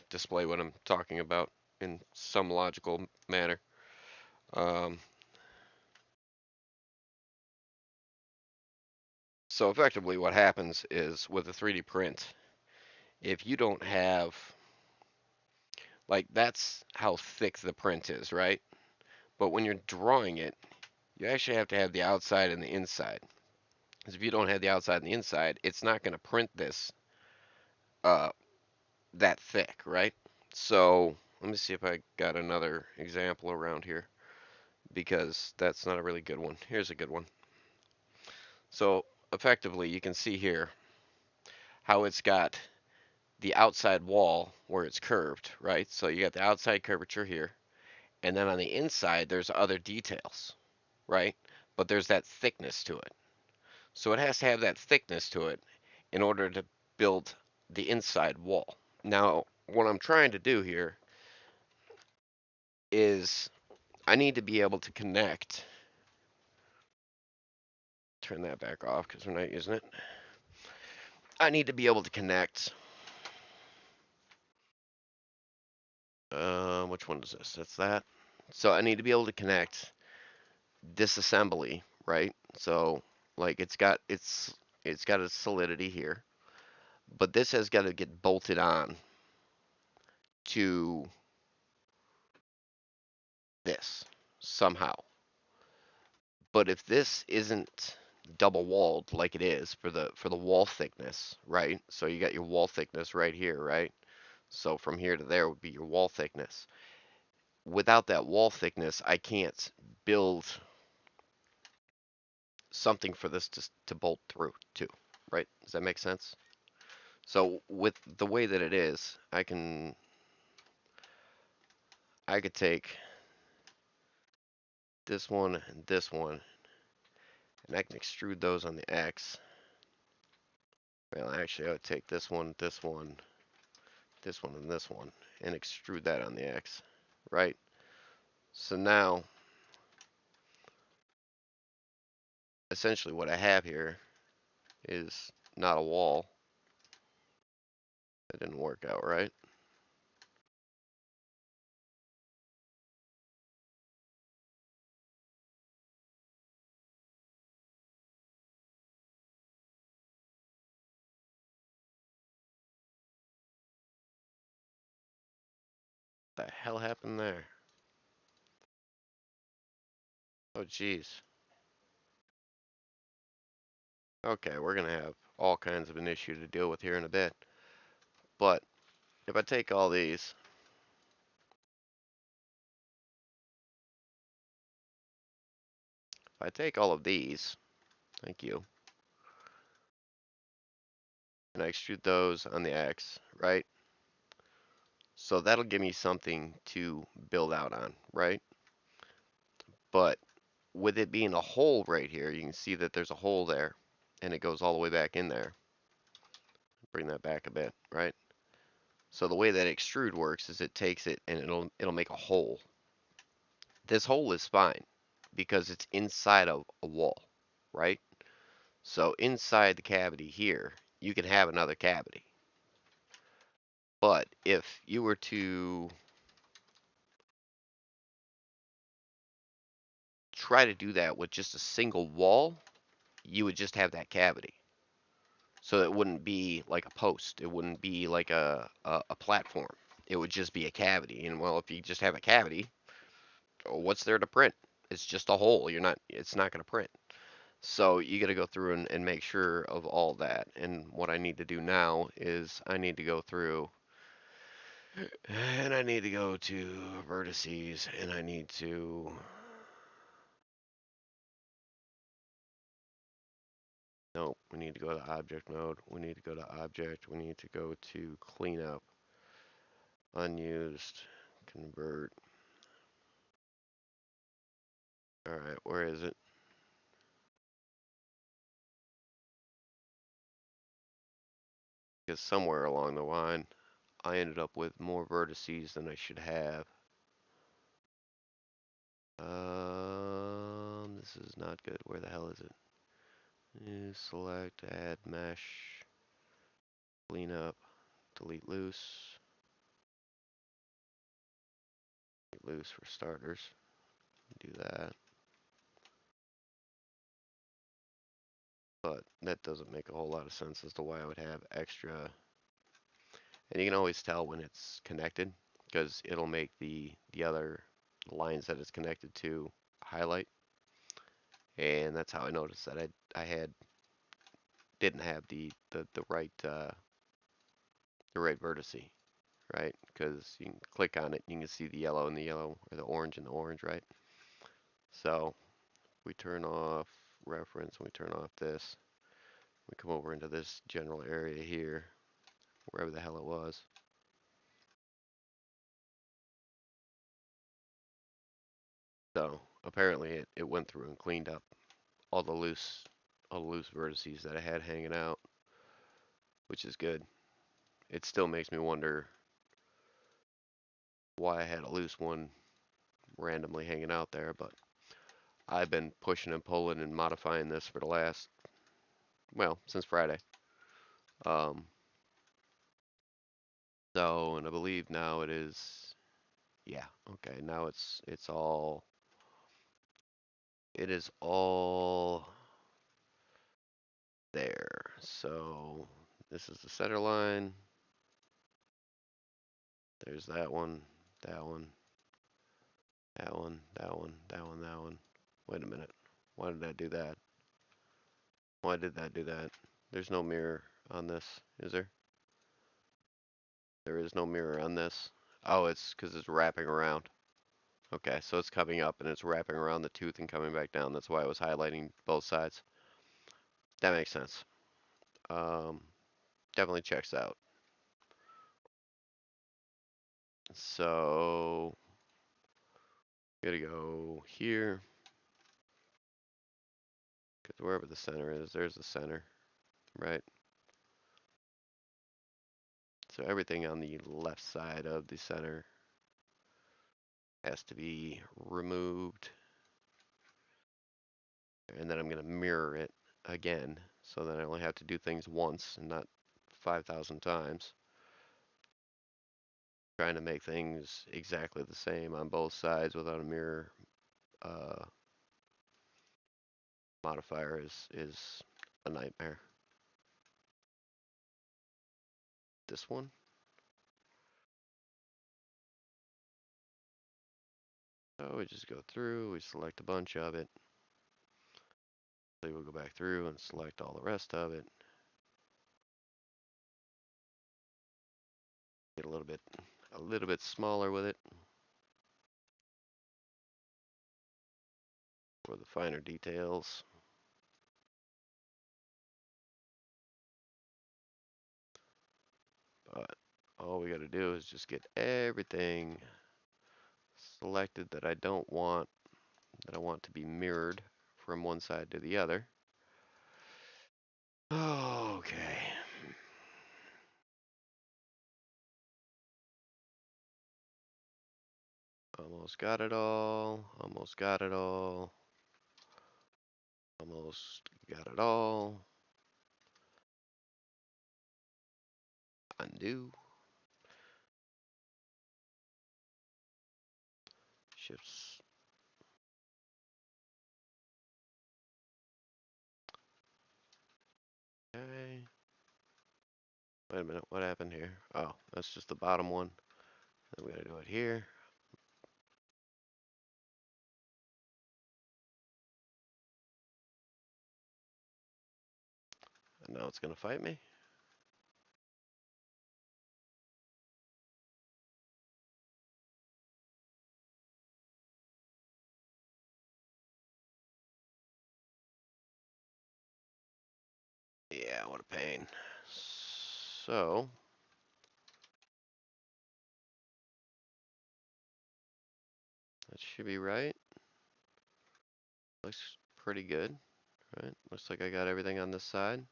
display what I'm talking about in some logical manner. Um, so effectively what happens is with a 3D print, if you don't have, like that's how thick the print is, right? But when you're drawing it, you actually have to have the outside and the inside. Because if you don't have the outside and the inside, it's not going to print this uh, that thick, right? So let me see if I got another example around here because that's not a really good one. Here's a good one. So effectively, you can see here how it's got the outside wall where it's curved, right? So you got the outside curvature here, and then on the inside, there's other details, right? But there's that thickness to it. So it has to have that thickness to it in order to build the inside wall. Now, what I'm trying to do here is I need to be able to connect. Turn that back off because we're not using it. I need to be able to connect. Which one is this? That's that. So I need to be able to connect this assembly, right? So like it's got a solidity here, but this has got to get bolted on to this somehow. But if this isn't double walled like it is for the wall thickness, right? So you got your wall thickness right here, right? So from here to there would be your wall thickness. Without that wall thickness, I can't build something for this to bolt through to, right? Does that make sense? So with the way that it is, I could take this one and this one, and I can extrude those on the X. Well, actually, I would take this one, this one, this one, and this one, and extrude that on the X, right? So now, essentially what I have here is not a wall. That didn't work out right. What the hell happened there? Oh, geez. Okay, we're gonna have all kinds of an issue to deal with here in a bit. But if I take all these, if I take all of these, thank you, and I extrude those on the X, right? So that'll give me something to build out on, right? But with it being a hole right here, you can see that there's a hole there, and it goes all the way back in there. Bring that back a bit, right? So the way that extrude works is it takes it and it'll make a hole. This hole is fine because it's inside of a wall, right? So inside the cavity here, you can have another cavity. But if you were to try to do that with just a single wall, you would just have that cavity. So it wouldn't be like a post. It wouldn't be like a platform. It would just be a cavity. And well, if you just have a cavity, what's there to print? It's just a hole. It's not going to print. So you got to go through and make sure of all that. And what I need to do now is I need to go through and I need to go to vertices and I need to, nope, we need to go to object mode. We need to go to object. We need to go to cleanup, unused, convert. All right, where is it? Because somewhere along the line, I ended up with more vertices than I should have. This is not good. Where the hell is it? Select, add mesh, clean up, delete loose. Delete loose for starters. Do that. But that doesn't make a whole lot of sense as to why I would have extra. And you can always tell when it's connected because it'll make the other lines that it's connected to highlight. And that's how I noticed that I didn't have the right vertice, right? Because you can click on it, you can see the yellow and the yellow, or the orange and the orange, right? So we turn off reference and we turn off this. We come over into this general area here, wherever the hell it was. So apparently it went through and cleaned up all the loose vertices that I had hanging out, which is good. It still makes me wonder why I had a loose one randomly hanging out there, but I've been pushing and pulling and modifying this for the last, well, since Friday. Um, so, and I believe now it is, yeah, okay, now it's all, it is all there. So this is the center line. There's that one, that one, that one, that one, that one, that one. Wait a minute. Why did I do that? Why did that do that? There's no mirror on this, is there? There is no mirror on this. Oh, it's because it's wrapping around. Okay, so it's coming up and it's wrapping around the tooth and coming back down. That's why I was highlighting both sides. That makes sense. Um, Definitely checks out. So, gotta go here. Because wherever the center is, there's the center, right? So everything on the left side of the center has to be removed. And then I'm going to mirror it again so that I only have to do things once and not 5,000 times. Trying to make things exactly the same on both sides without a mirror modifier is a nightmare. This one. So we just go through, we select a bunch of it. So we'll go back through and select all the rest of it. Get a little bit smaller with it for the finer details. But all we got to do is just get everything selected that I don't want, that I want to be mirrored from one side to the other. Okay. Almost got it all. Almost got it all. Almost got it all. Undo. Shifts. Okay. Wait a minute. What happened here? Oh, that's just the bottom one. Then we gotta do it here. And now it's gonna fight me. Yeah, what a pain. So, that should be right. Looks pretty good, right? Looks like I got everything on this side.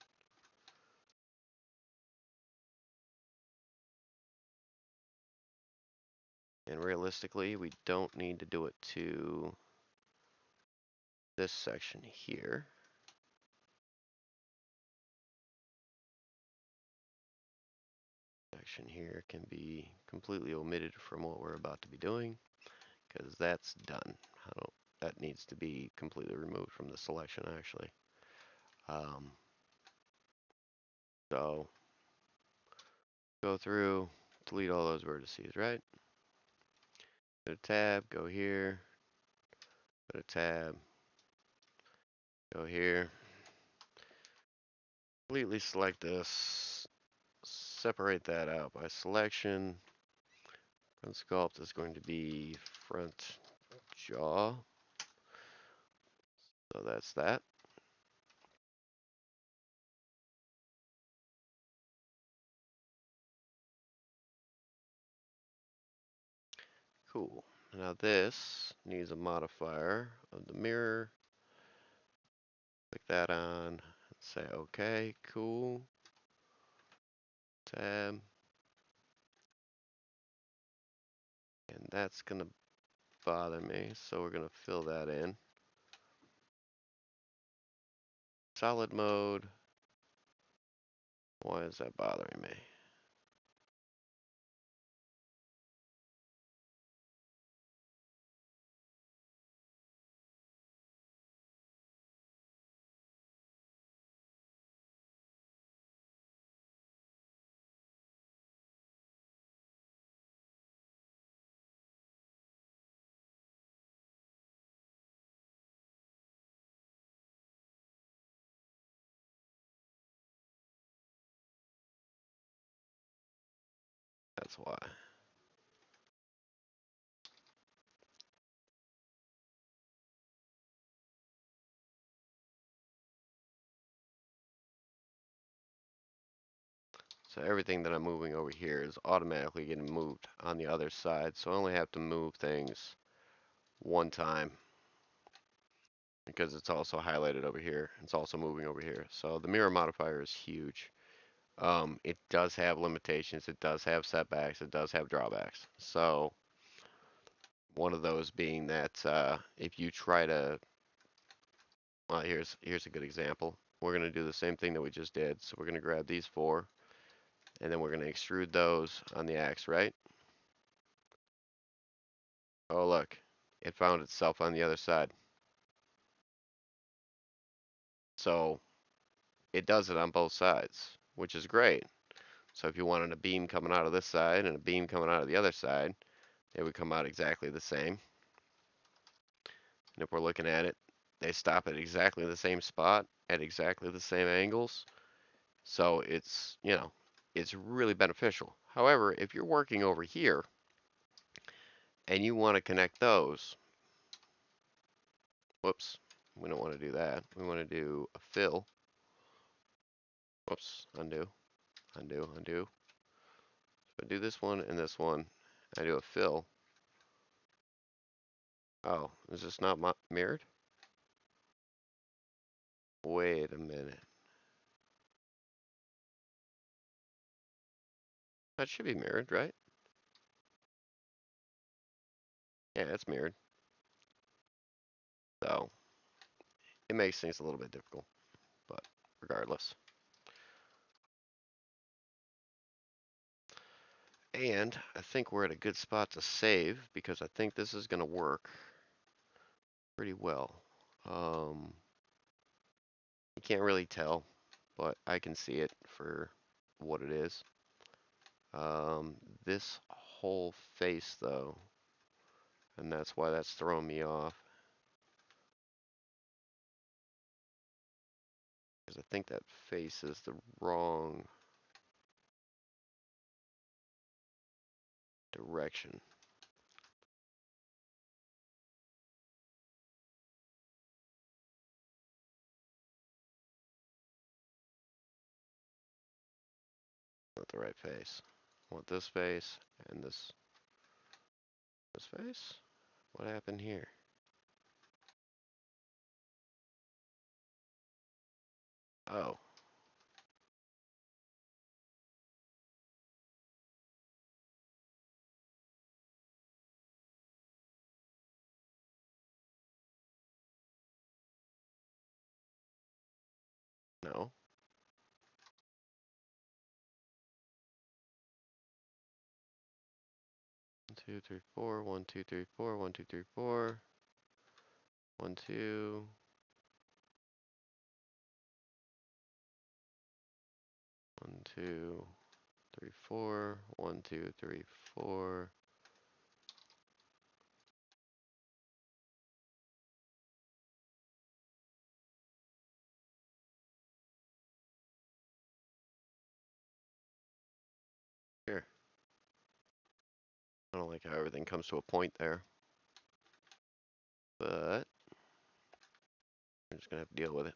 And realistically, we don't need to do it to this section here. Section here can be completely omitted from what we're about to be doing, because that's done. That needs to be completely removed from the selection, actually. So, go through, delete all those vertices, right? Go to tab, go here, go to tab, go here. Completely select this, separate that out by selection. Front sculpt is going to be front jaw. So that's that. Cool. Now this needs a modifier of the mirror. Click that on. Say OK. Cool. Tab. And that's going to bother me, so we're going to fill that in. Solid mode. Why is that bothering me? That's why. So everything that I'm moving over here is automatically getting moved on the other side. So I only have to move things one time because it's also highlighted over here. It's also moving over here. So the mirror modifier is huge. It does have limitations. It does have setbacks. It does have drawbacks. So one of those being that if you try to, well, here's a good example. We're going to do the same thing that we just did. So we're going to grab these four, and then we're going to extrude those on the axe, right? Oh, look, it found itself on the other side. So it does it on both sides, which is great. So if you wanted a beam coming out of this side and a beam coming out of the other side, they would come out exactly the same. And if we're looking at it, they stop at exactly the same spot at exactly the same angles. So it's, it's really beneficial. However, if you're working over here and you want to connect those, whoops, we don't want to do that. We want to do a fill. Whoops, undo, undo, undo. So I do this one and this one. I do a fill. Oh, is this not mirrored? Wait a minute. That should be mirrored, right? Yeah, it's mirrored. So it makes things a little bit difficult, but regardless. And I think we're at a good spot to save because I think this is going to work pretty well. You can't really tell, but I can see it for what it is. This whole face though, and that's why that's throwing me off. Because I think that face is the wrong direction. Not the right face. I want this face and this face. What happened here? Oh, no. 1, 2, 3, 4. 1, 2, 3, 4. 1, 2, 3, 4. 1, 2. 1, 2, 3, 4. 1, 2, 3, 4. Here. I don't like how everything comes to a point there. But I'm just gonna have to deal with it.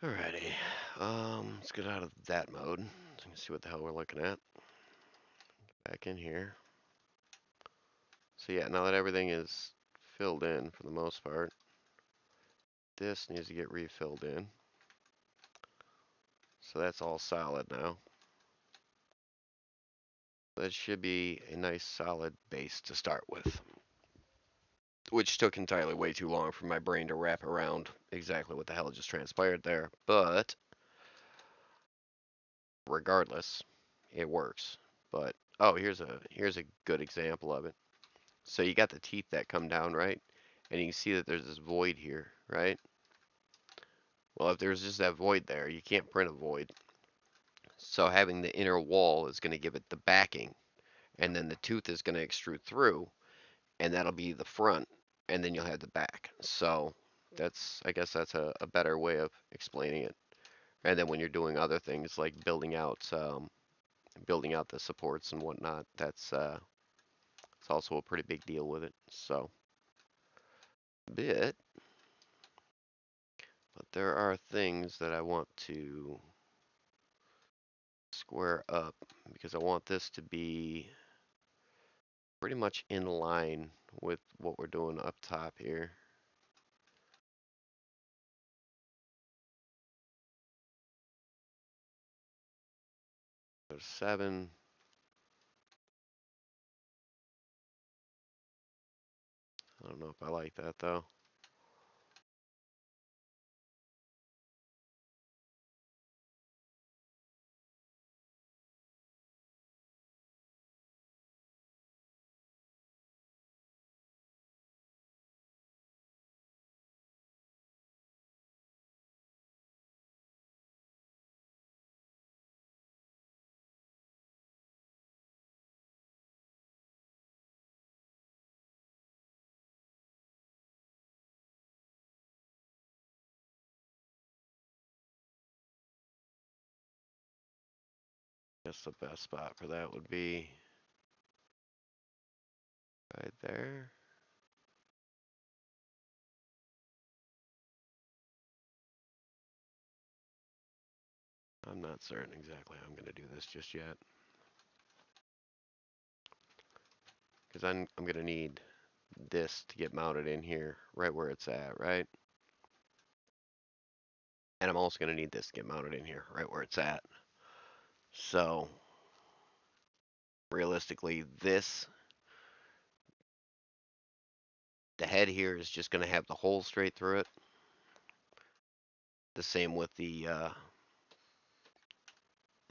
Alrighty. Let's get out of that mode. Let's see what the hell we're looking at. Back in here. So yeah, now that everything is filled in for the most part, this needs to get refilled in. So that's all solid now. That should be a nice solid base to start with. Which took entirely way too long for my brain to wrap around exactly what the hell just transpired there. But regardless, it works. But oh, here's a good example of it. So you got the teeth that come down, right? And you can see that there's this void here, right? Well, if there's just that void there, you can't print a void. So having the inner wall is going to give it the backing, and then the tooth is going to extrude through, and that'll be the front, and then you'll have the back. So I guess that's a better way of explaining it. And then when you're doing other things like building out the supports and whatnot, it's also a pretty big deal with it. So bit, but there are things that I want to square up because I want this to be pretty much in line with what we're doing up top here. Go to 7. I don't know if I like that though. Guess the best spot for that would be right there. I'm not certain exactly how I'm going to do this just yet. Because I'm going to need this to get mounted in here, right where it's at, right? And I'm also going to need this to get mounted in here, right where it's at. So, realistically, the head here is just going to have the hole straight through it. The same with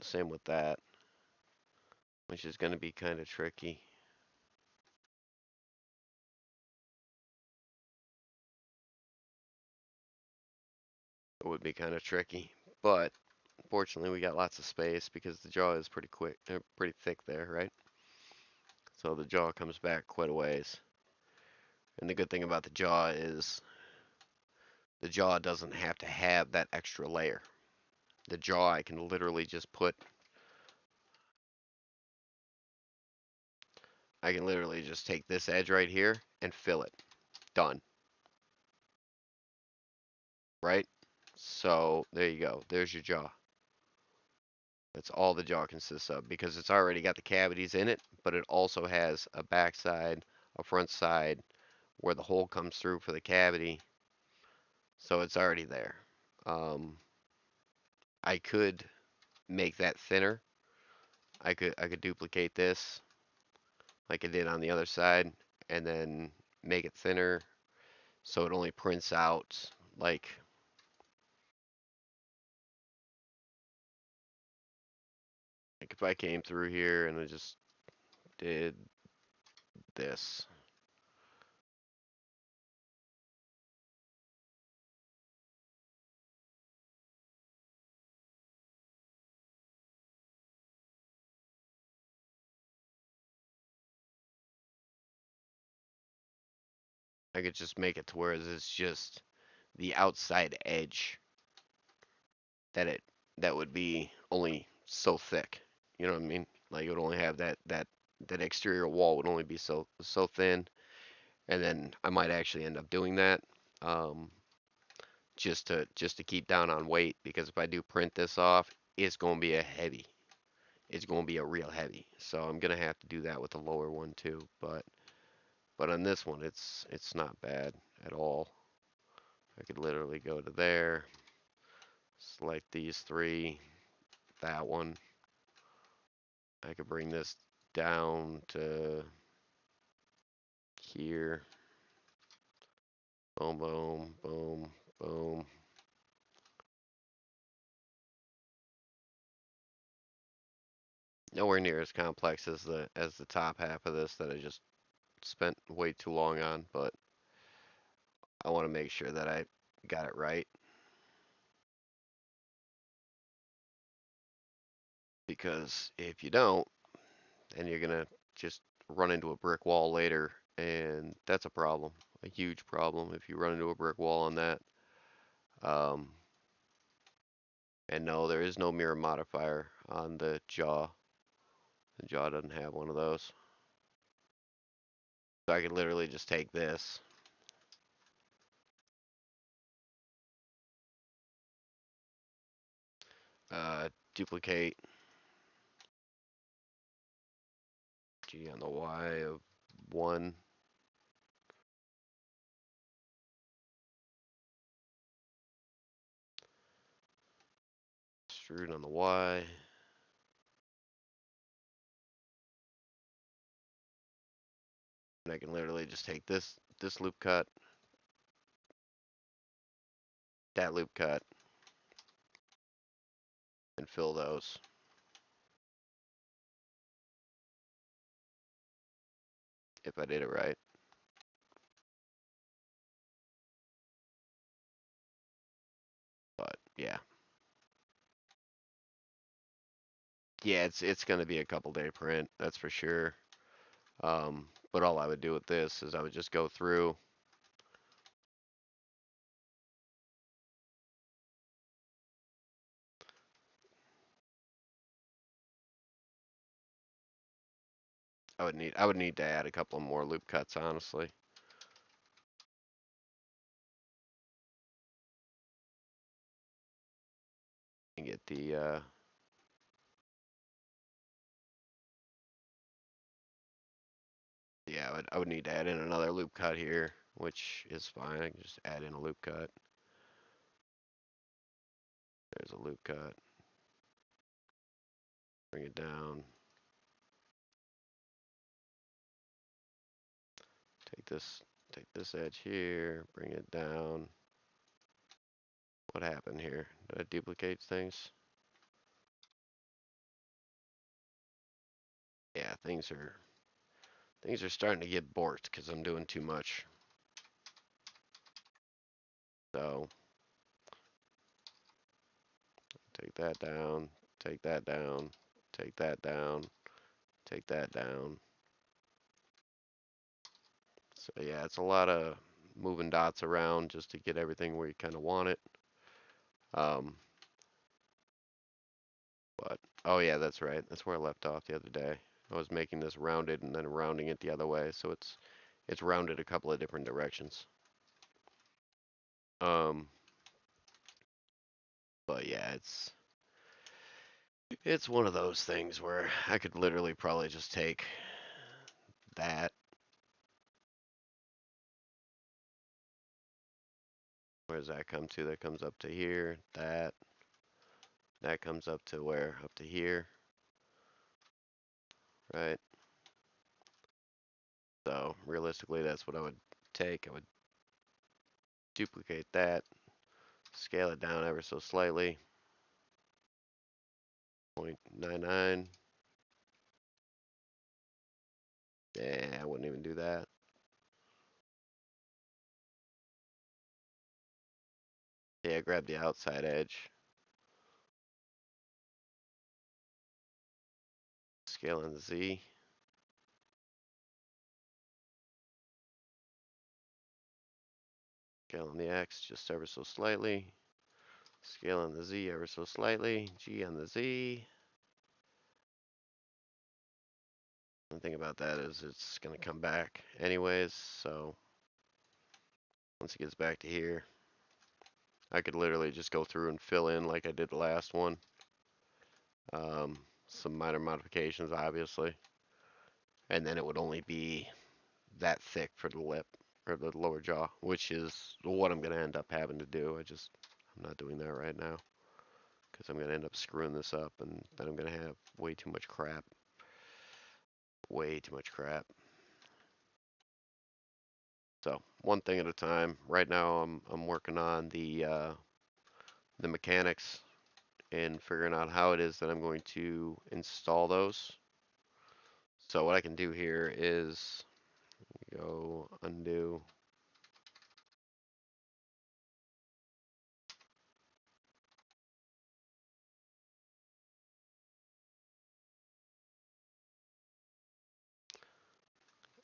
same with that, which is going to be kind of tricky. It would be kind of tricky, but fortunately we got lots of space because the jaw is pretty quick, pretty thick there, right? So the jaw comes back quite a ways. And the good thing about the jaw is the jaw doesn't have to have that extra layer. The jaw I can literally just take this edge right here and fill it. Done. Right? So there you go. There's your jaw. That's all the jaw consists of because it's already got the cavities in it, but it also has a back side, a front side where the hole comes through for the cavity. So it's already there. I could make that thinner. I could duplicate this like I did on the other side and then make it thinner so it only prints out like if I came through here and I just did this. I could just make it to where it's just the outside edge that would be only so thick. You know what I mean? Like it would only have that exterior wall would only be so thin, and then I might actually end up doing that um, just to keep down on weight because if I do print this off, it's going to be a heavy. it's going to be a real heavy. So I'm going to have to do that with the lower one too. But on this one, it's not bad at all. I could literally go to there, select these three, that one. I could bring this down to here. Boom, boom, boom, boom. Nowhere near as complex as the top half of this that I just spent way too long on, but I want to make sure that I got it right, because if you don't, then you're gonna just run into a brick wall later, and that's a problem, a huge problem if you run into a brick wall on that. Um, and no, there is no mirror modifier on the jaw. The jaw doesn't have one of those. So I could literally just take this, duplicate G on the Y of 1, extrude on the Y, and I can literally just take this loop cut, that loop cut, and fill those. If I did it right. But yeah. Yeah, it's gonna be a couple day print, that's for sure. But all I would do with this is I would just go through. I would need to add a couple more loop cuts, honestly. And get the yeah, I would need to add in another loop cut here, which is fine. I can just add in a loop cut. There's a loop cut. Bring it down. Take this edge here, bring it down. What happened here? Did I duplicate things? Yeah, things are starting to get borked because I'm doing too much. So take that down, take that down, take that down, take that down. So yeah, it's a lot of moving dots around just to get everything where you kind of want it. Um, but oh yeah, that's right. That's where I left off the other day. I was making this rounded and then rounding it the other way, so it's rounded a couple of different directions. Um, but yeah, it's one of those things where I could literally probably just take that. Where does that come to? That comes up to here. That comes up to where? Up to here, right? So realistically, that's what I would take. I would duplicate that, scale it down ever so slightly, 0.99. Yeah, I wouldn't even do that. Yeah, grab the outside edge, scale on the Z, scale on the X just ever so slightly, scale on the Z ever so slightly, G on the Z. The thing about that is it's going to come back anyways, so once it gets back to here, I could literally just go through and fill in like I did the last one. some minor modifications, obviously, and then it would only be that thick for the lip or the lower jaw, which is what I'm gonna end up having to do. I'm not doing that right now because I'm gonna end up screwing this up, and then I'm gonna have way too much crap. Way too much crap. So one thing at a time. Right now, I'm working on the mechanics and figuring out how it is that I'm going to install those. So what I can do here is go undo.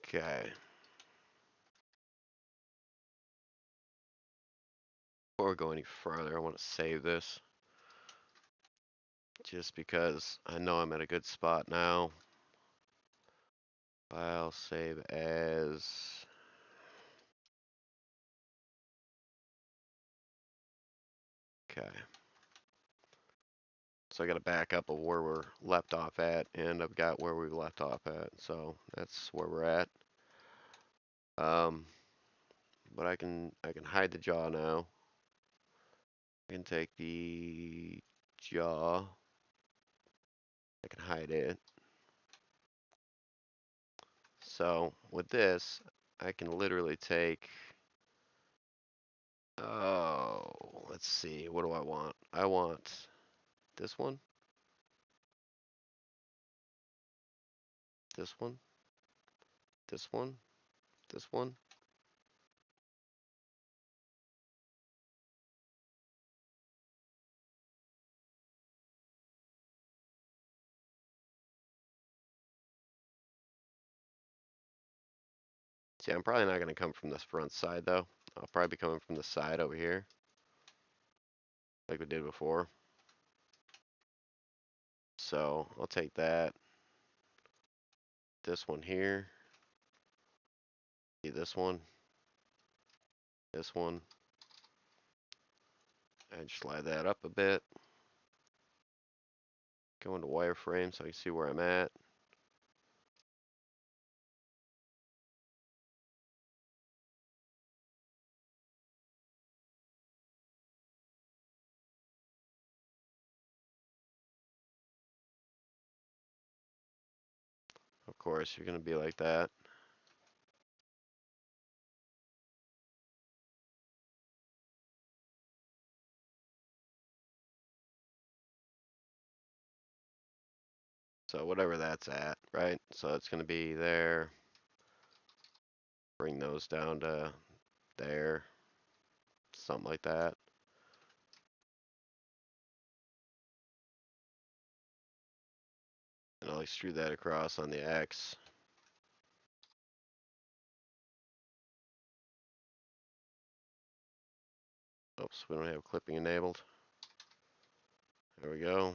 Okay. Before we go any further, I want to save this just because I know I'm at a good spot now. File save as. Okay. So I got a backup of where we're left off at, and I've got where we left off at. So that's where we're at. Um, but I can hide the jaw now. I can take the jaw. I can hide it. So with this, I can literally take. Oh, let's see. What do I want? I want this one, this one, this one, this one. See, I'm probably not going to come from this front side though. I'll probably be coming from the side over here, like we did before. So I'll take that, this one here, this one, and slide that up a bit. Go into wireframe so I can see where I'm at. Of course, you're going to be like that. So whatever that's at, right? So it's going to be there. Bring those down to there, something like that. And I'll extrude that across on the X. Oops, we don't have clipping enabled. There we go.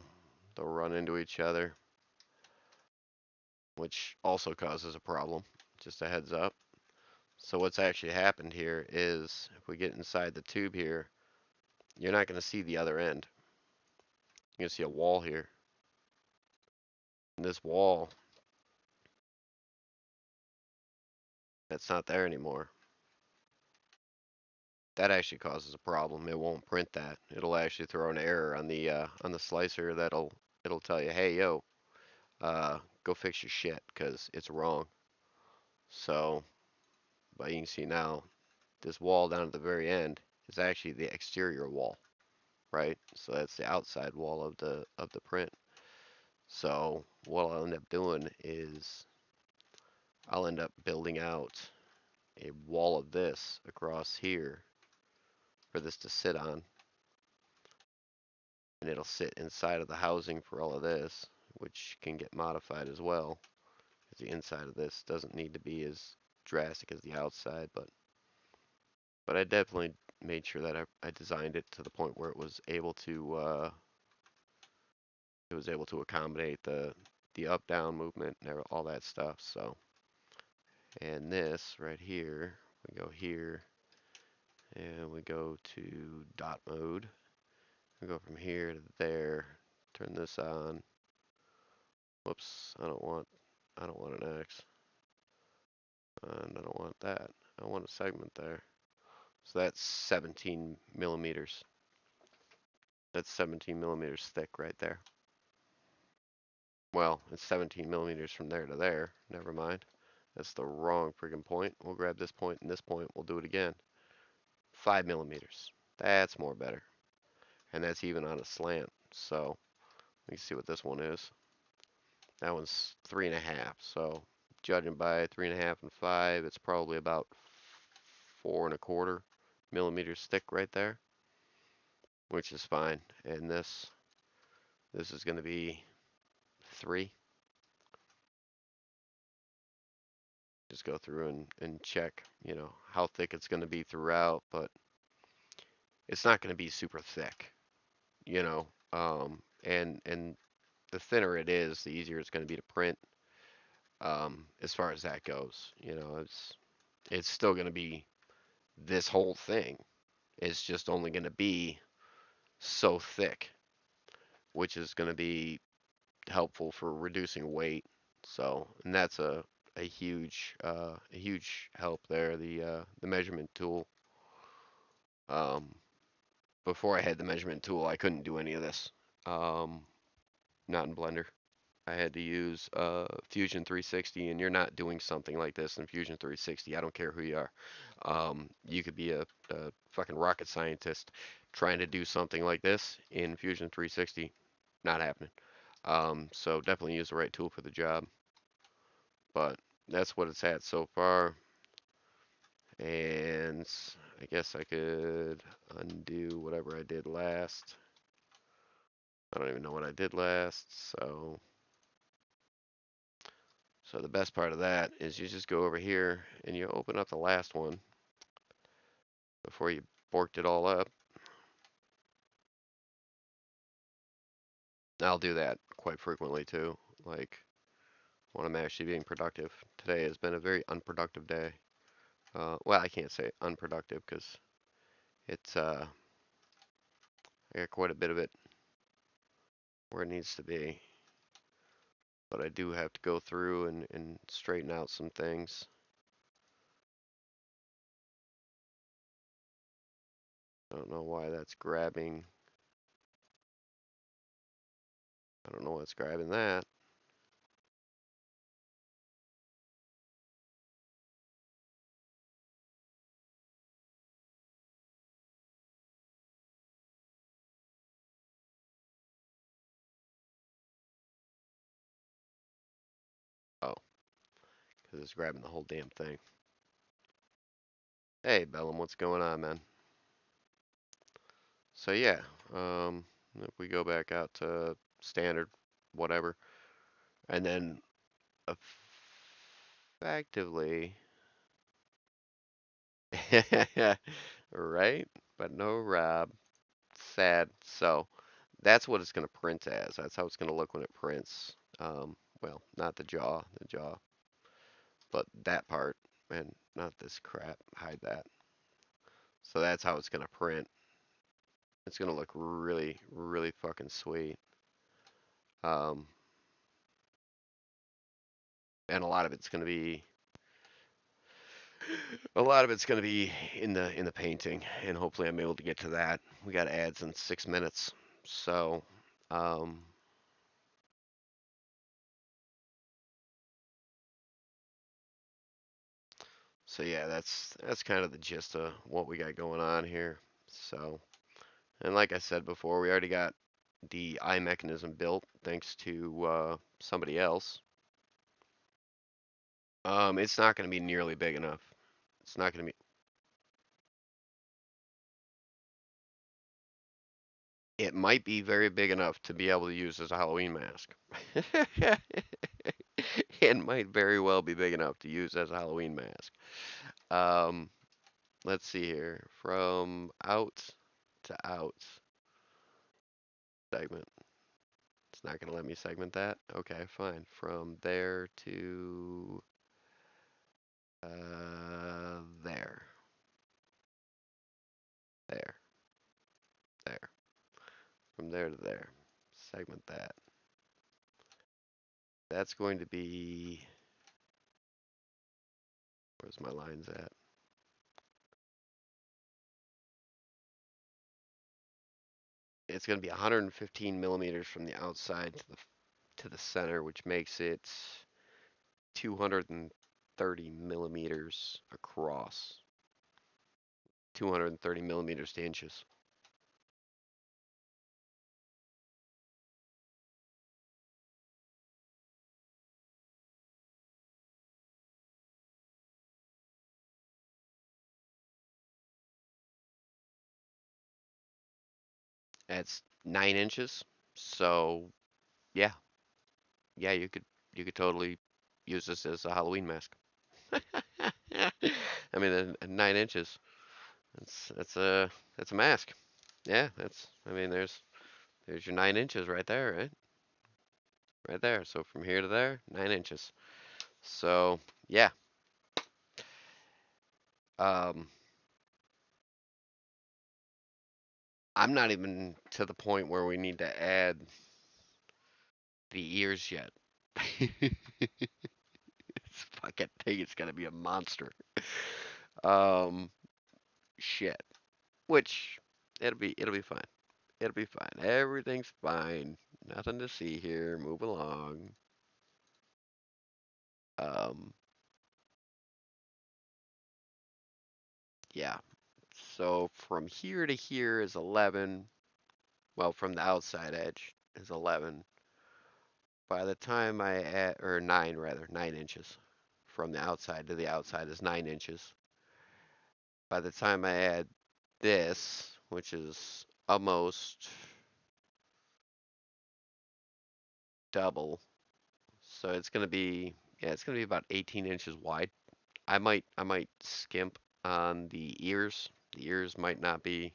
They'll run into each other, which also causes a problem. Just a heads up. So what's actually happened here is if we get inside the tube here, you're not going to see the other end. You're going to see a wall here. And this wall, that's not there anymore. That actually causes a problem. It won't print that. It'll actually throw an error on the slicer it'll tell you, hey yo, go fix your shit because it's wrong. So, but you can see now, this wall down at the very end is actually the exterior wall, right? So that's the outside wall of the print. So what I'll end up doing is I'll end up building out a wall of this across here for this to sit on, and it'll sit inside of the housing for all of this, which can get modified as well. The inside of this doesn't need to be as drastic as the outside, but I definitely made sure that I designed it to the point where it was able to accommodate the up down movement and all that stuff. So, and this right here, we go here and we go to dot mode. We go from here to there, turn this on, Whoops, I don't want an X. And I don't want that. I want a segment there. So that's 17 millimeters. That's 17 millimeters thick right there. Well, it's 17 millimeters from there to there. Never mind. That's the wrong friggin' point. We'll grab this point and this point. We'll do it again. 5 millimeters. That's more better. And that's even on a slant. So, let me see what this one is. That one's 3.5. So, judging by 3.5 and 5, it's probably about 4.25 millimeters thick right there, which is fine. And this is going to be 3. Just go through and check, how thick it's going to be throughout, but it's not going to be super thick, you know. And the thinner it is, the easier it's going to be to print. As far as that goes, it's still going to be this whole thing. It's just only going to be so thick, which is going to be helpful for reducing weight. So, and that's a huge help there. The measurement tool. Um, Before I had the measurement tool, I couldn't do any of this. Um, Not in Blender. I had to use Fusion 360, and you're not doing something like this in Fusion 360. I don't care who you are. You could be a fucking rocket scientist trying to do something like this in Fusion 360. Not happening. So definitely use the right tool for the job. But that's what it's at so far. And I guess I could undo whatever I did last. I don't even know what I did last, so the best part of that is you just go over here and you open up the last one before you borked it all up. I'll do that quite frequently too, like when I'm actually being productive. Today has been a very unproductive day. Well, I can't say unproductive because it's I got quite a bit of it where it needs to be. But I do have to go through and straighten out some things. I don't know why that's grabbing. I don't know what's grabbing that. Oh, because it's grabbing the whole damn thing. Hey, Bellum, what's going on, man? So yeah, if we go back out to standard, whatever, and then effectively, right? But no Rob. Sad. So that's what it's going to print as. That's how it's going to look when it prints. Well, not the jaw, but that part, and not this crap. Hide that. So that's how it's going to print. It's going to look really, really fucking sweet. Um, and a lot of it's going to be in the painting, and hopefully I'm able to get to that. We got ads in 6 minutes, so um, so yeah, that's kind of the gist of what we got going on here. So, and like I said before, we already got the eye mechanism built thanks to somebody else. It's not going to be nearly big enough. It's not going to be. It might be very big enough to be able to use as a Halloween mask. It might very well be big enough to use as a Halloween mask. Um, let's see here. From out to out segment. It's not going to let me segment that. Okay, fine. From there to there. There. There. From there to there. Segment that. That's going to be, where's my lines at? It's going to be 115 millimeters from the outside to the center, which makes it 230 millimeters across. 230 millimeters to inches. That's 9 inches. So yeah, yeah, you could totally use this as a Halloween mask. I mean, 9 inches. That's a mask. Yeah, I mean, there's your 9 inches right there, right? Right there. So from here to there, 9 inches. So yeah, um, I'm not even to the point where we need to add the ears yet. This fucking thing is gonna be a monster. Um, shit. Which it'll be fine. It'll be fine. Everything's fine. Nothing to see here. Move along. Um, yeah. So from here to here is 11. Well, from the outside edge is 11. By the time I add, or 9 rather, 9 inches. From the outside to the outside is 9 inches. By the time I add this, which is almost double, so it's gonna be, yeah, it's gonna be about 18 inches wide. I might skimp on the ears. The ears might not be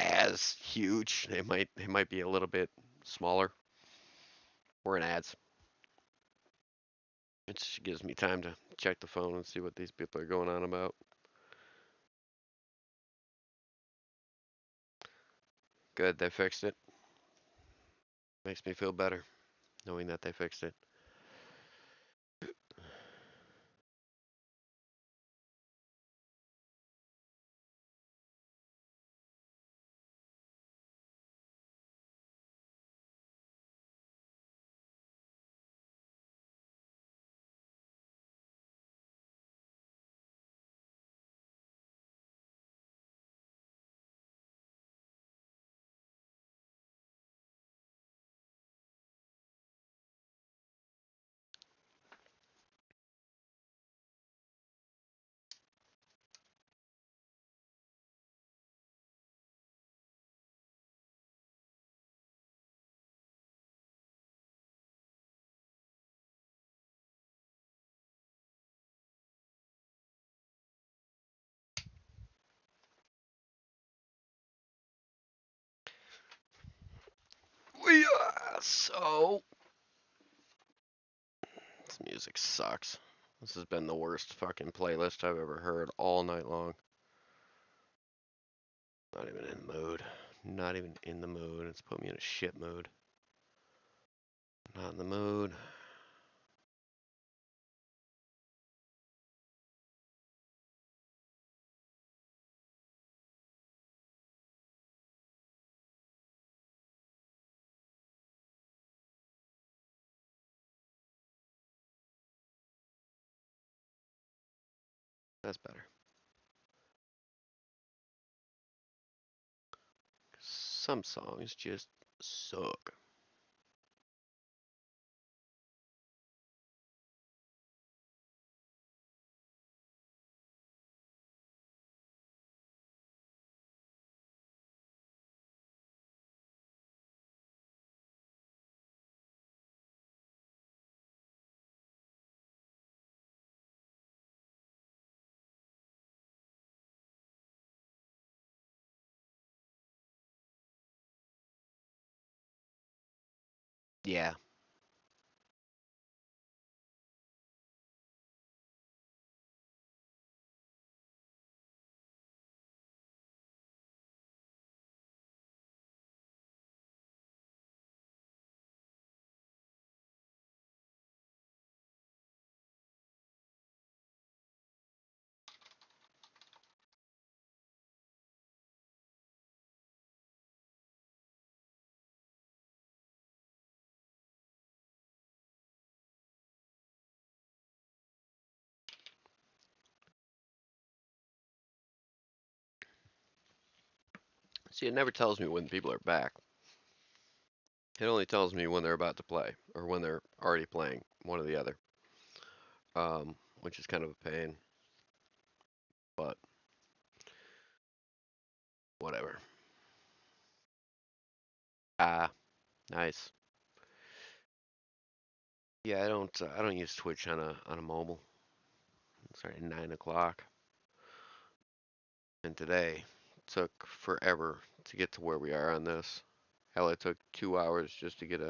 as huge. They might be a little bit smaller. We're in ads. It just gives me time to check the phone and see what these people are going on about. Good, they fixed it. Makes me feel better knowing that they fixed it. So this music sucks. This has been the worst fucking playlist I've ever heard all night long. Not even in the mood. Not even in the mood. It's put me in a shit mood. Not in the mood. That's better. Some songs just suck. Yeah. See, it never tells me when people are back. It only tells me when they're about to play or when they're already playing, one or the other. Which is kind of a pain, but whatever. Ah, nice. Yeah, I don't use Twitch on a mobile. It's already 9 o'clock, and today took forever to get to where we are on this. Hell, it took 2 hours just to get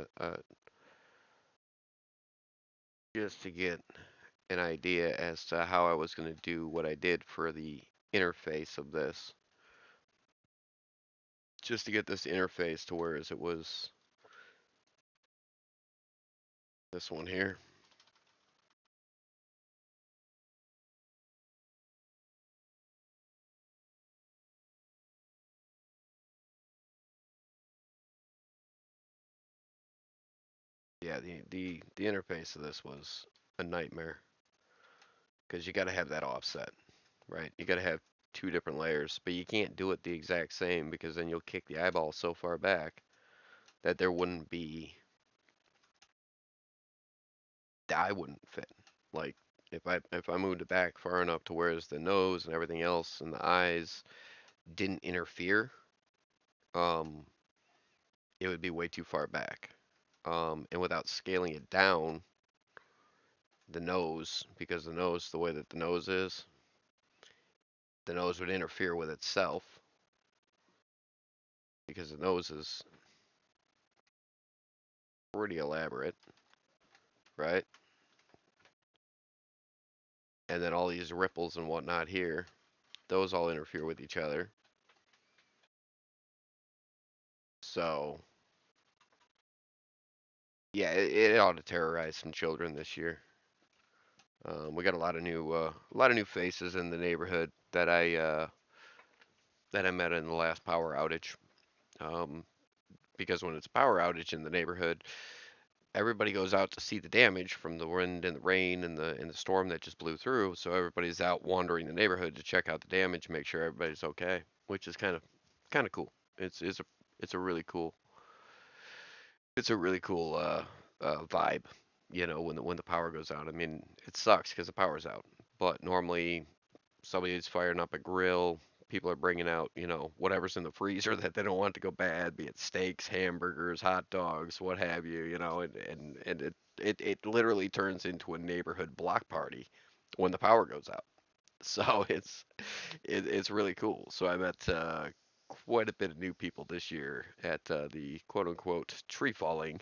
just to get an idea as to how I was going to do what I did for the interface of this. Just to get this interface to whereas it was this one here. Yeah, the interface of this was a nightmare because you got to have that offset, right? You got to have two different layers, but you can't do it the exact same because then you'll kick the eyeball so far back that there wouldn't be the eye wouldn't fit. Like if I moved it back far enough to whereas the nose and everything else and the eyes didn't interfere, um, it would be way too far back. And without scaling it down, the nose, because the nose, the way that the nose is, the nose would interfere with itself because the nose is pretty elaborate, right? And then all these ripples and whatnot here, those all interfere with each other. So, yeah, it ought to terrorize some children this year. We got a lot of new faces in the neighborhood that I met in the last power outage. Um, because when it's a power outage in the neighborhood, everybody goes out to see the damage from the wind and the rain and the storm that just blew through. So everybody's out wandering the neighborhood to check out the damage, make sure everybody's okay, which is kind of cool. It's a really cool it's a really cool vibe, when the power goes out. I mean, it sucks because the power's out, but normally somebody's firing up a grill. People are bringing out, whatever's in the freezer that they don't want to go bad, be it steaks, hamburgers, hot dogs, what have you, and it literally turns into a neighborhood block party when the power goes out. So it's really cool. So I met quite a bit of new people this year at the quote unquote tree falling.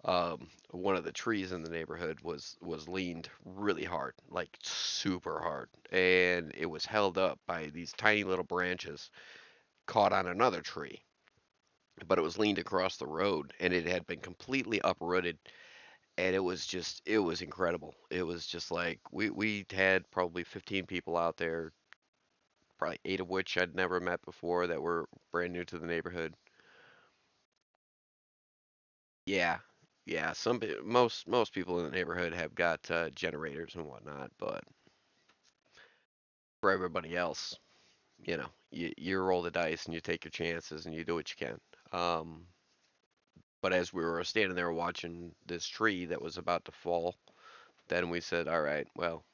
One of the trees in the neighborhood was leaned really hard, like super hard, and it was held up by these tiny little branches caught on another tree. But it was leaned across the road, and it had been completely uprooted, and it was incredible. It was just like we had probably 15 people out there, probably eight of which I'd never met before that were brand new to the neighborhood. Yeah, yeah. Most people in the neighborhood have got generators and whatnot, but for everybody else, you roll the dice and you take your chances and you do what you can. Um, but as we were standing there watching this tree that was about to fall, then we said, "All right, well,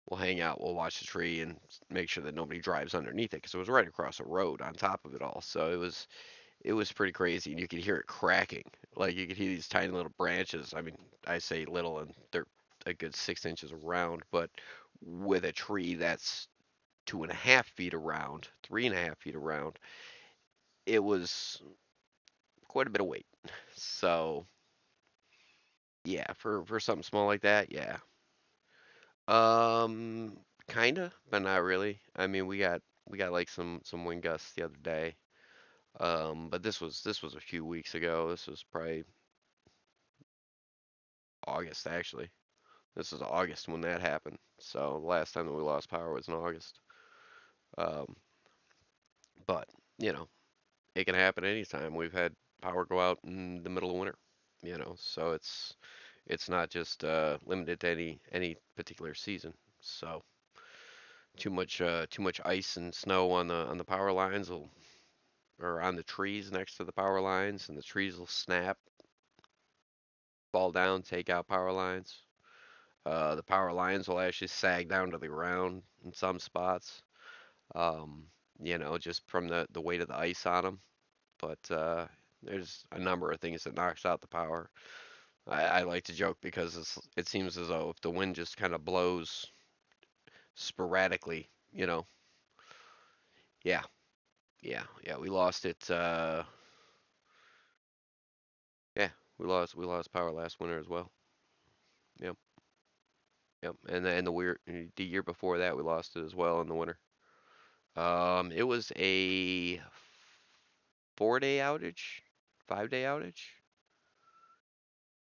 we'll hang out. We'll watch the tree and make sure that nobody drives underneath it because it was right across a road on top of it all. So it was pretty crazy, and you could hear it cracking. Like you could hear these tiny little branches. I mean, I say little, and they're a good 6 inches around, but with a tree that's 2.5 feet around, 3.5 feet around, it was quite a bit of weight. So yeah, for something small like that, yeah. Kinda, but not really. I mean, we got like some wind gusts the other day. But this was a few weeks ago. This was probably August actually. This is August when that happened. So the last time that we lost power was in August. Um, but you know, it can happen anytime. We've had power go out in the middle of winter. So it's not just limited to any particular season. So too much ice and snow on the power lines will or on the trees next to the power lines, and the trees will snap, fall down, take out power lines. The power lines will actually sag down to the ground in some spots, um, just from the weight of the ice on them. But there's a number of things that knocks out the power. I like to joke because it seems as though if the wind just kind of blows sporadically, yeah, yeah, we lost it. Yeah, we lost power last winter as well. Yep, yep, and the year before that we lost it as well in the winter. It was a 4-day outage, 5-day outage,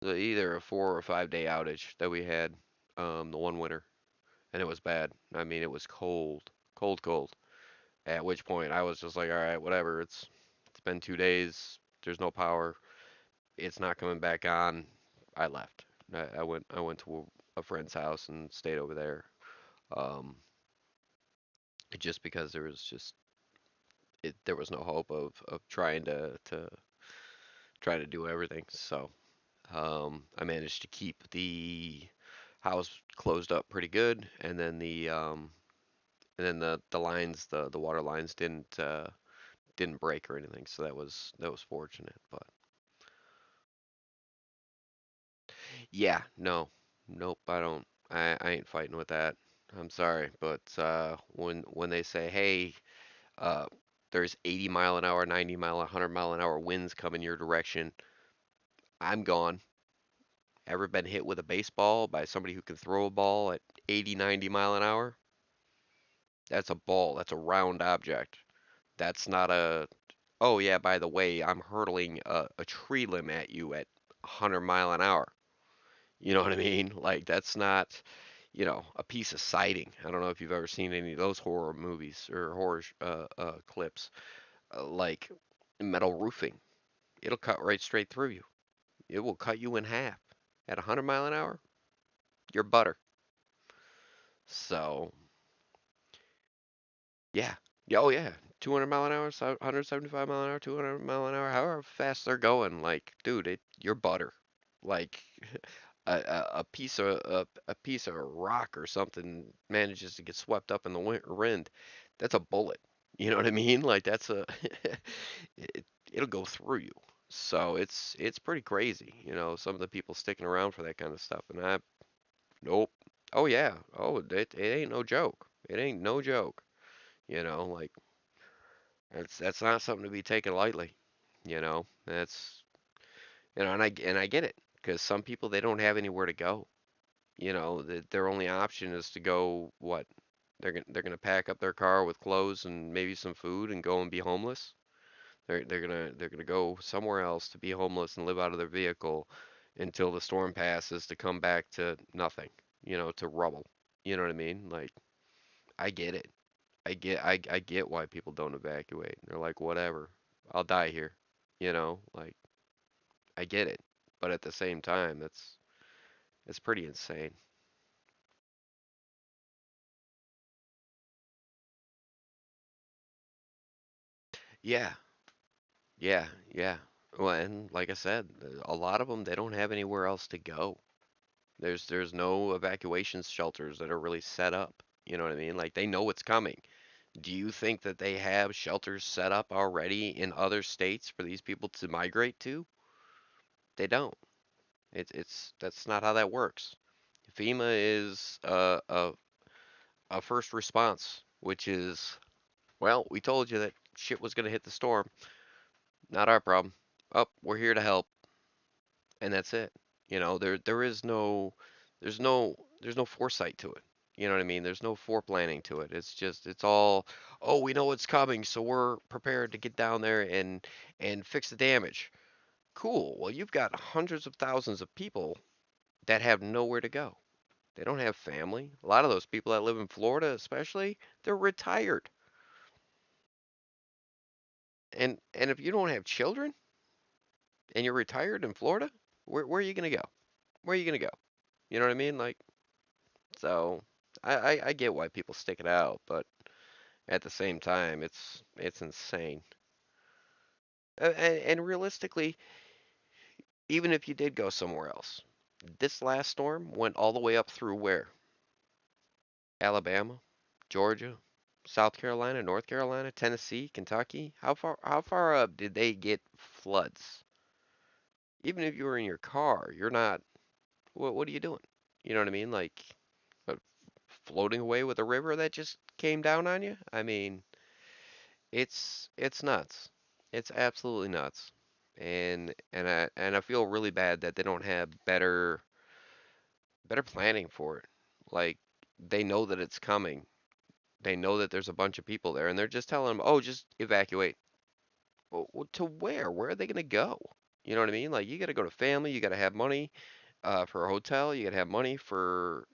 either a 4 or 5-day outage that we had the one winter, and it was bad. I mean, it was cold, cold, cold. At which point I was just like, all right, whatever. It's been 2 days. There's no power. It's not coming back on. I left. I went to a friend's house and stayed over there. Um, just because there was no hope of trying to do everything. So I managed to keep the house closed up pretty good, and then the lines, the water lines didn't break or anything. So that was fortunate. But yeah, no, nope, I don't. I ain't fighting with that. I'm sorry, but when they say, hey, uh, there's 80 mile an hour, 90 mile, 100 mile an hour winds coming your direction, I'm gone. Ever been hit with a baseball by somebody who can throw a ball at 80, 90 mile an hour? That's a ball. That's a round object. That's not a, oh yeah, by the way, I'm hurtling a tree limb at you at 100 mile an hour. You know what I mean? Like that's not, a piece of siding. I don't know if you've ever seen any of those horror movies or horror clips, like metal roofing. It'll cut right straight through you. It will cut you in half at 100 mile an hour. You're butter. So yeah, yeah, oh yeah, 200 mile an hour, 175 mile an hour, 200 mile an hour, however fast they're going. Like, dude, you're butter. Like a piece of rock or something manages to get swept up in the wind. That's a bullet. You know what I mean? Like that's it'll go through you. So it's pretty crazy. Some of the people sticking around for that kind of stuff, and nope. Oh yeah. Oh, it ain't no joke. It ain't no joke. Like that's not something to be taken lightly. That's and I get it because some people they don't have anywhere to go. Their only option is to go what? They're gonna pack up their car with clothes and maybe some food and go and be homeless. They're gonna go somewhere else to be homeless and live out of their vehicle until the storm passes to come back to nothing. To rubble. You know what I mean? Like I get it. I get why people don't evacuate. They're like, whatever, I'll die here. Like I get it, but at the same time, it's pretty insane. Yeah, yeah, yeah. Well, and like I said, a lot of them they don't have anywhere else to go. There's no evacuation shelters that are really set up. You know what I mean? Like they know it's coming. Do you think that they have shelters set up already in other states for these people to migrate to? They don't. It's that's not how that works. FEMA is a first response, which is, well, we told you that shit was gonna hit the storm. Not our problem. Up, we're here to help, and that's it. There is there's no foresight to it. You know what I mean? There's no foreplanning to it. It's all, oh, we know it's coming, so we're prepared to get down there and fix the damage. Cool. Well, you've got hundreds of thousands of people that have nowhere to go. They don't have family. A lot of those people that live in Florida, especially, they're retired. And if you don't have children and you're retired in Florida, where are you gonna go? Where are you gonna go? You know what I mean? Like, so I get why people stick it out, but at the same time, it's insane. And realistically, even if you did go somewhere else, this last storm went all the way up through where? Alabama, Georgia, South Carolina, North Carolina, Tennessee, Kentucky. How far up did they get floods? Even if you were in your car, you're not. What are you doing? You know what I mean? Like uh, floating away with a river that just came down on you? I mean, it's nuts. It's absolutely nuts. And I feel really bad that they don't have better planning for it. Like they know that it's coming. They know that there's a bunch of people there and they're just telling them, "Oh, just evacuate." Well, to where? Where are they going to go? You know what I mean? Like you got to go to family, you got to have money for a hotel, you got to have money for,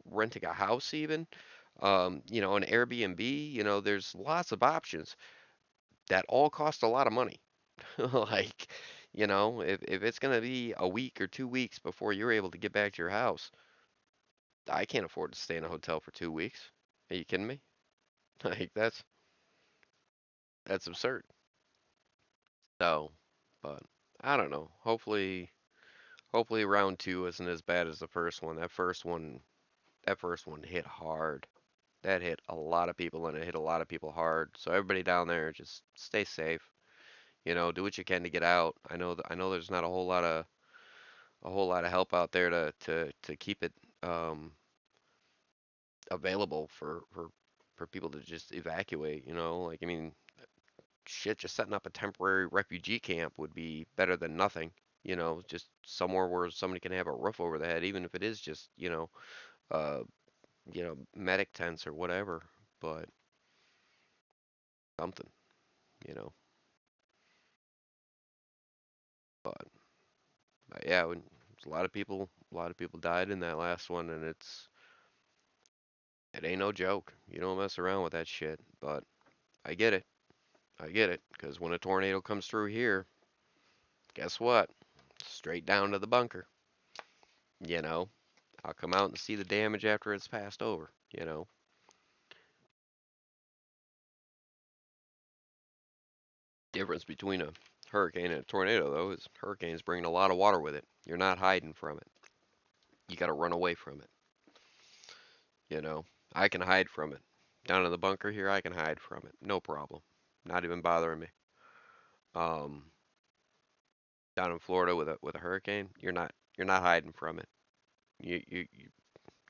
renting a house even. An Airbnb, there's lots of options that all cost a lot of money. Like, if it's gonna be a week or 2 weeks before you're able to get back to your house, I can't afford to stay in a hotel for 2 weeks. Are you kidding me? Like that's absurd. So, but I don't know. Hopefully round two isn't as bad as the first one. That first one hit hard. That hit a lot of people and it hit a lot of people hard. So everybody down there, just stay safe. Do what you can to get out. I know there's not a whole lot of help out there to keep it um, available for people to just evacuate. Like I mean, shit, just setting up a temporary refugee camp would be better than nothing. Just somewhere where somebody can have a roof over the head, even if it is just uh, medic tents or whatever. But something, you know. But, yeah, a lot of people died in that last one, and it ain't no joke. You don't mess around with that shit. But I get it. I get it. Because when a tornado comes through here, guess what? Straight down to the bunker. You know, I'll come out and see the damage after it's passed over. Difference between a hurricane and a tornado, though, is hurricanes bring a lot of water with it. You're not hiding from it. You got to run away from it. You know, I can hide from it. Down in the bunker here, I can hide from it. No problem. Not even bothering me. Um, Down in Florida with a hurricane, you're not hiding from it. You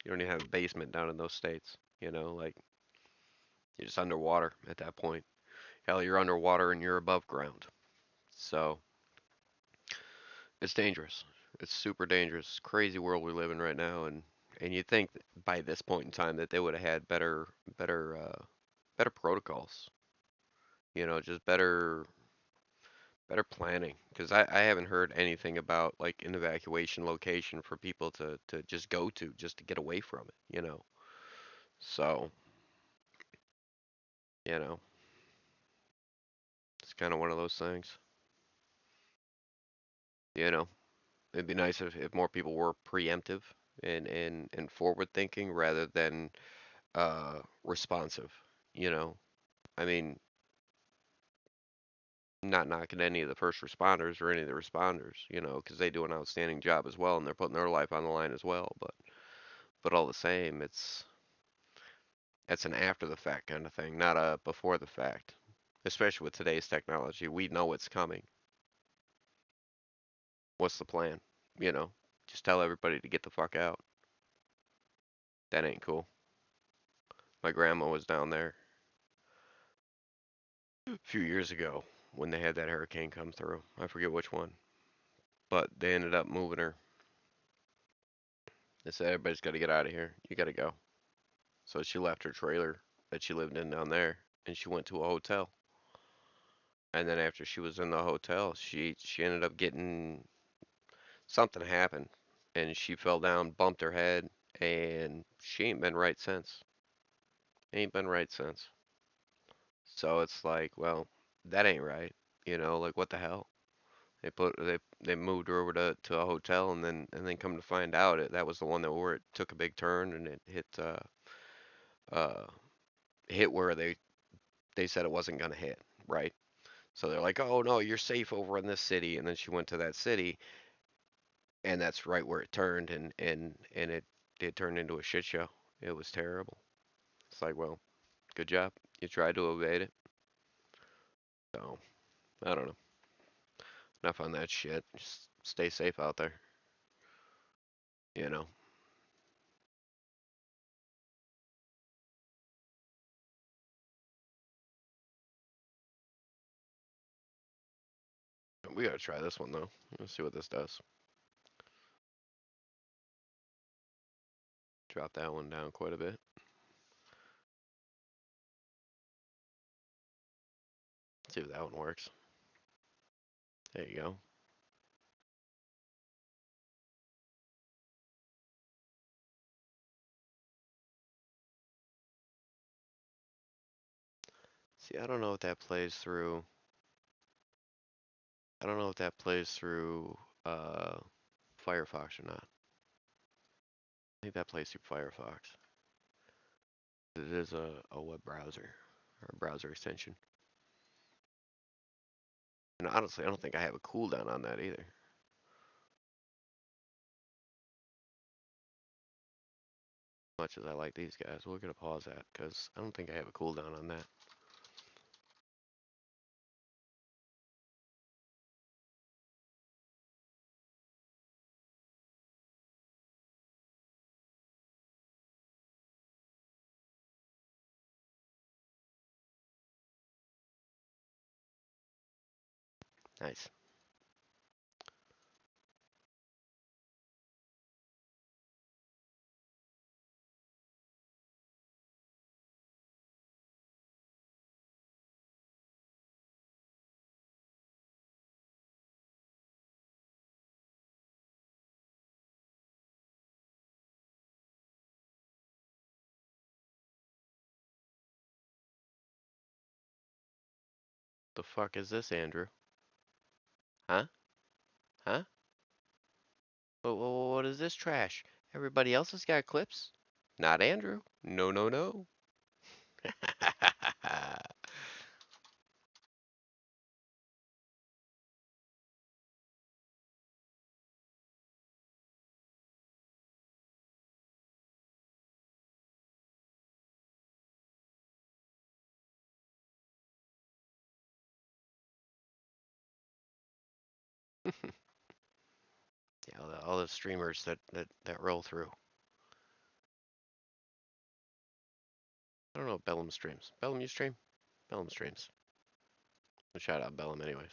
don't even have a basement down in those states. Like you're just underwater at that point. Hell, you're underwater and you're above ground. So it's dangerous. It's super dangerous. Crazy world we live in right now, and you'd think that by this point in time that they would have had better protocols. Just better planning. Because I haven't heard anything about like an evacuation location for people to just go to just to get away from it. So, you know, it's kind of one of those things. You know, it'd be nice if more people were preemptive and forward thinking rather than responsive. You know, I mean, not knocking any of the first responders or any of the responders, because they do an outstanding job as well, and they're putting their life on the line as well. But all the same, it's an after the fact kind of thing, not a before the fact. Especially with today's technology, we know it's coming. What's the plan? You know, just tell everybody to get the fuck out. That ain't cool. My grandma was down there a few years ago when they had that hurricane come through. I forget which one, but they ended up moving her. They said everybody's got to get out of here. You got to go. So she left her trailer that she lived in down there, and she went to a hotel. And then after she was in the hotel, she ended up getting something happened, and she fell down, bumped her head, and she ain't been right since. Ain't been right since. So it's like, well, that ain't right. Like what the hell? They moved her over to a hotel, and then come to find out that was the one that where it took a big turn and it uh hit where they said it wasn't gonna hit, right? So they're like, "Oh no, you're safe over in this city." And then she went to that city, and that's right where it turned, and it turned into a shit show. It was terrible. It's like, well, good job. You tried to evade it. So I don't know. Enough on that shit. Just stay safe out there. You know. We gotta try this one though. Let's see what this does. Drop that one down quite a bit. See if that one works. There you go. See, I don't know if that plays through. I don't know if that plays through uh, Firefox or not. I think that plays through Firefox. It is a web browser or a browser extension. And honestly, I don't think I have a cooldown on that either. As much as I like these guys, we're gonna pause that because I don't think I have a cooldown on that. Nice. The fuck is this, Andrew? Huh? Huh? What is this trash? Everybody else has got clips? Not Andrew. No, no, no. Yeah, all the streamers that roll through. I don't know if Bellum streams. Bellum, you stream? Bellum streams. Shout out Bellum, anyways.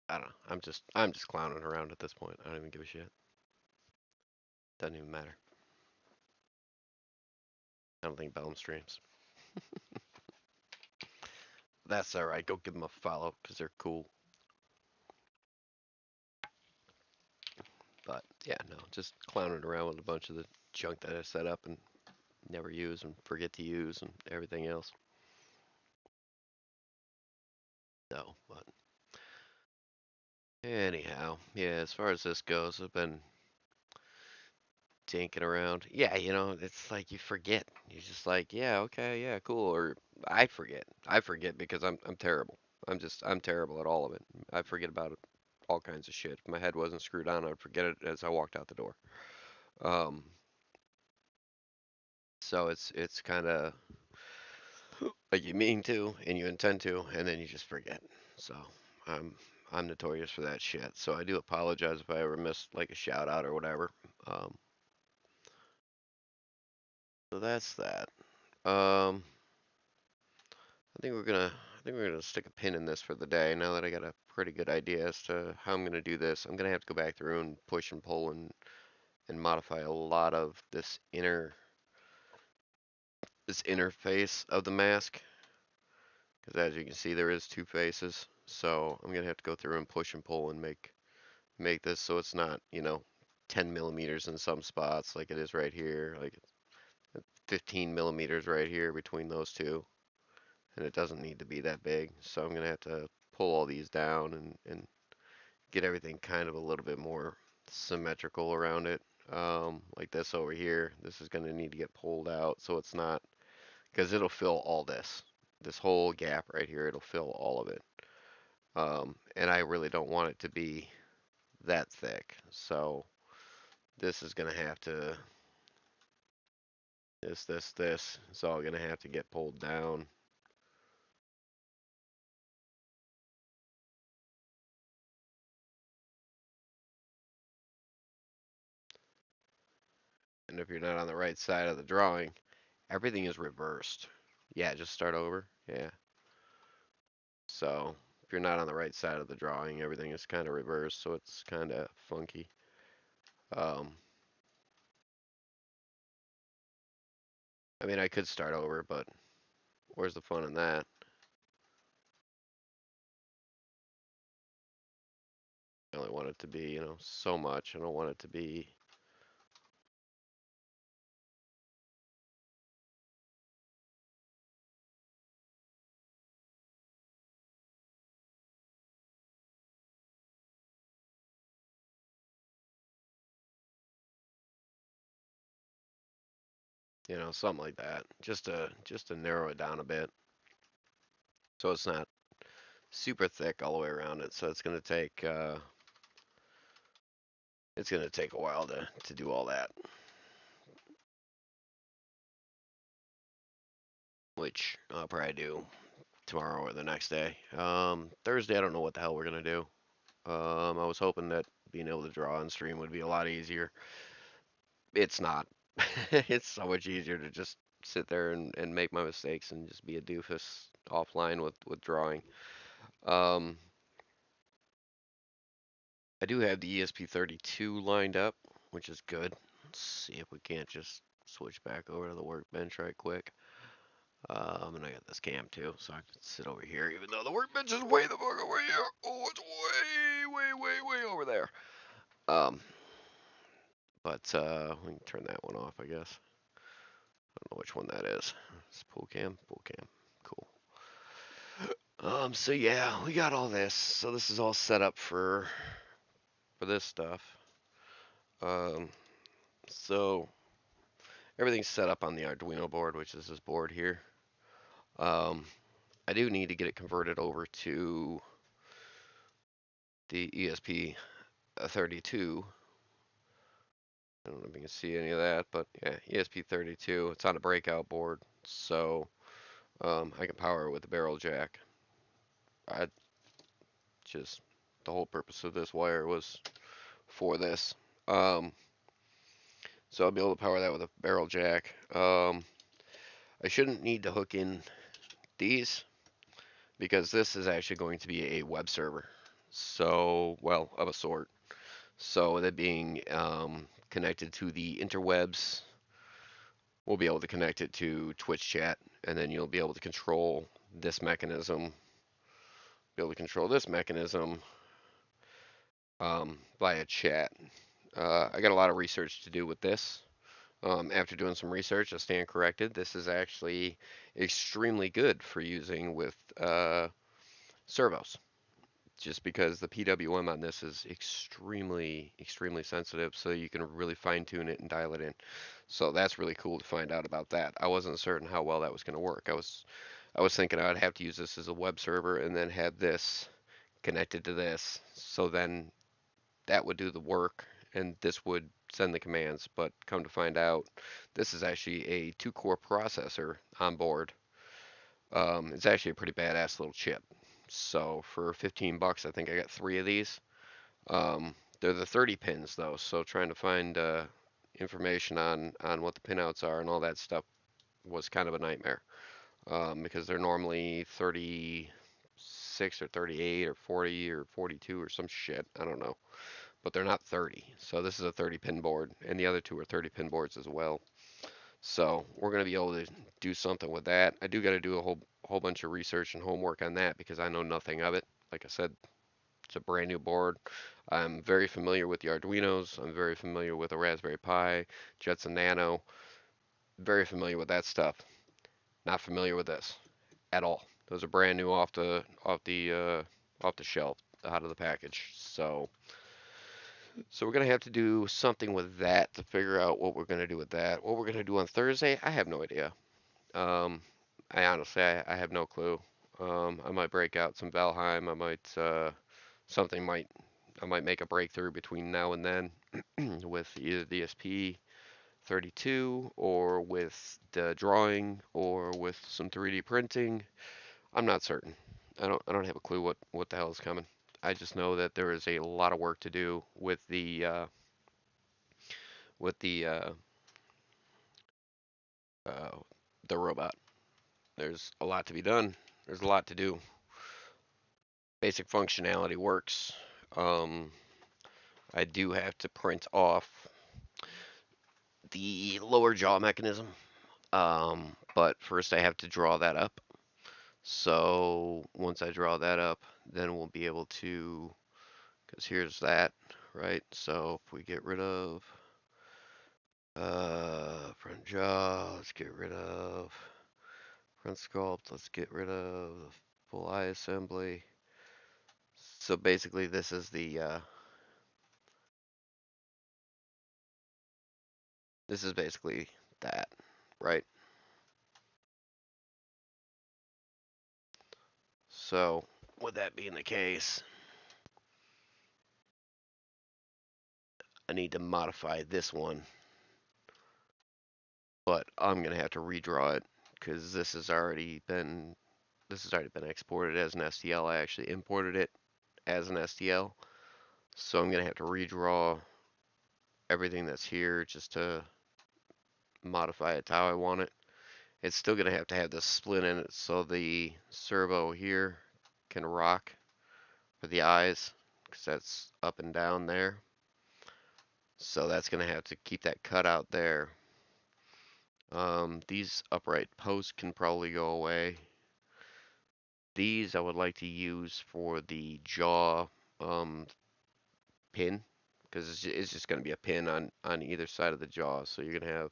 I don't know. I'm just clowning around at this point. I don't even give a shit. Doesn't even matter. I don't think Bellum streams. That's alright. Go give them a follow because they're cool. But yeah, no, just clowning around with a bunch of the junk that I set up and never use and forget to use and everything else. No, but anyhow, yeah, as far as this goes, I've been tinking around. Yeah, it's like you forget. You're just like, yeah, okay, yeah, cool. Or I forget. I forget because I'm terrible. I'm terrible at all of it. I forget about it, all kinds of shit. If my head wasn't screwed on, I'd forget it as I walked out the door. Um, so it's kind of like you mean to and you intend to, and then you just forget. So I'm I'm notorious for that shit. So I do apologize if I ever missed like a shout out or whatever. Um, so that's that. Um, I think we're gonna stick a pin in this for the day. Now that I got a pretty good idea as to how I'm gonna do this, I'm gonna have to go back through and push and pull and modify a lot of this interface of the mask, because as you can see, there is two faces. So I'm gonna have to go through and push and pull and make this so it's not 10 millimeters in some spots like it is right here, like 15 millimeters right here between those two, and it doesn't need to be that big. So I'm gonna have to pull all these down and get everything kind of a little bit more symmetrical around it. Like this over here, this is going to need to get pulled out so it's not, because it'll fill all this whole gap right here, it'll fill all of it. And I really don't want it to be that thick. So this is going to have to, this is all going to have to get pulled down. And if you're not on the right side of the drawing, everything is reversed. Yeah, just start over. Yeah. So if you're not on the right side of the drawing, everything is kind of reversed, so it's kind of funky. Um, I mean, I could start over, but where's the fun in that? I only want it to be, so much. I don't want it to be, something like that. Just to narrow it down a bit, so it's not super thick all the way around it. So it's gonna take a while to do all that, which I'll probably do tomorrow or the next day. Thursday, I don't know what the hell we're gonna do. I was hoping that being able to draw on stream would be a lot easier. It's not. It's so much easier to just sit there and make my mistakes and just be a doofus offline with drawing. Um, I do have the ESP32 lined up, which is good. Let's see if we can't just switch back over to the workbench right quick. And I got this cam too, so I can sit over here, even though the workbench is way the fuck over here. Oh, it's way over there. Um, but we can turn that one off, I guess. I don't know which one that is. It's pool cam, cool. So yeah, we got all this. So this is all set up for this stuff. Um, so everything's set up on the Arduino board, which is this board here. I do need to get it converted over to the ESP32. I don't know if you can see any of that, but yeah, ESP32. It's on a breakout board, so I can power it with the barrel jack. I just the whole purpose of this wire was for this. Um, so I'll be able to power that with a barrel jack. I shouldn't need to hook in these because this is actually going to be a web server. So, well, of a sort. So with it being connected to the interwebs, we'll be able to connect it to Twitch chat, and then you'll be able to control this mechanism. Be able to control this mechanism via chat. I got a lot of research to do with this. After doing some research, I stand corrected. This is actually extremely good for using with servos, just because the PWM on this is extremely sensitive, so you can really fine tune it and dial it in. So that's really cool to find out about that. I wasn't certain how well that was going to work. I was thinking I'd have to use this as a web server and then have this connected to this, so then that would do the work and this would send the commands. But come to find out, this is actually a 2-core processor on board. It's actually a pretty badass little chip. So for 15 bucks, I think I got 3 of these. They're the 30 pins though, so trying to find information on what the pinouts are and all that stuff was kind of a nightmare, because they're normally 36 or 38 or 40 or 42 or some shit. I don't know, but they're not 30. So this is a 30 pin board, and the other two are 30 pin boards as well. So we're going to be able to do something with that. I do got to do a whole bunch of research and homework on that because I know nothing of it. Like I said, it's a brand new board. I'm very familiar with the Arduinos. I'm very familiar with the Raspberry Pi, Jetson Nano. Very familiar with that stuff. Not familiar with this at all. Those are brand new off the shelf. out of the package. So we're gonna have to do something with that to figure out what we're gonna do with that. What we're gonna do on Thursday, I have no idea. Um, I honestly, I have no clue. I might break out some Valheim. Something might, I might make a breakthrough between now and then with either the SP 32 or with the drawing or with some 3D printing. I'm not certain. I don't have a clue what the hell is coming. I just know that there is a lot of work to do with uh, the robot. There's a lot to be done. There's a lot to do. Basic functionality works. Um, I do have to print off the lower jaw mechanism. But first I have to draw that up. So once I draw that up, then we'll be able to, because here's that, right? So if we get rid of front jaw, let's get rid of front sculpt, let's get rid of the full eye assembly. So basically this is this is basically that, right? So with that being the case, I need to modify this one, but I'm gonna have to redraw it because this has already been exported as an STL. I actually imported it as an STL, so I'm gonna have to redraw everything that's here just to modify it to how I want it. It's still gonna have to have this split in it so the servo here can rock for the eyes because that's up and down there. So that's gonna have to keep that cut out there. These upright posts can probably go away. These I would like to use for the jaw pin because it's just going to be a pin on either side of the jaw. So you're going to have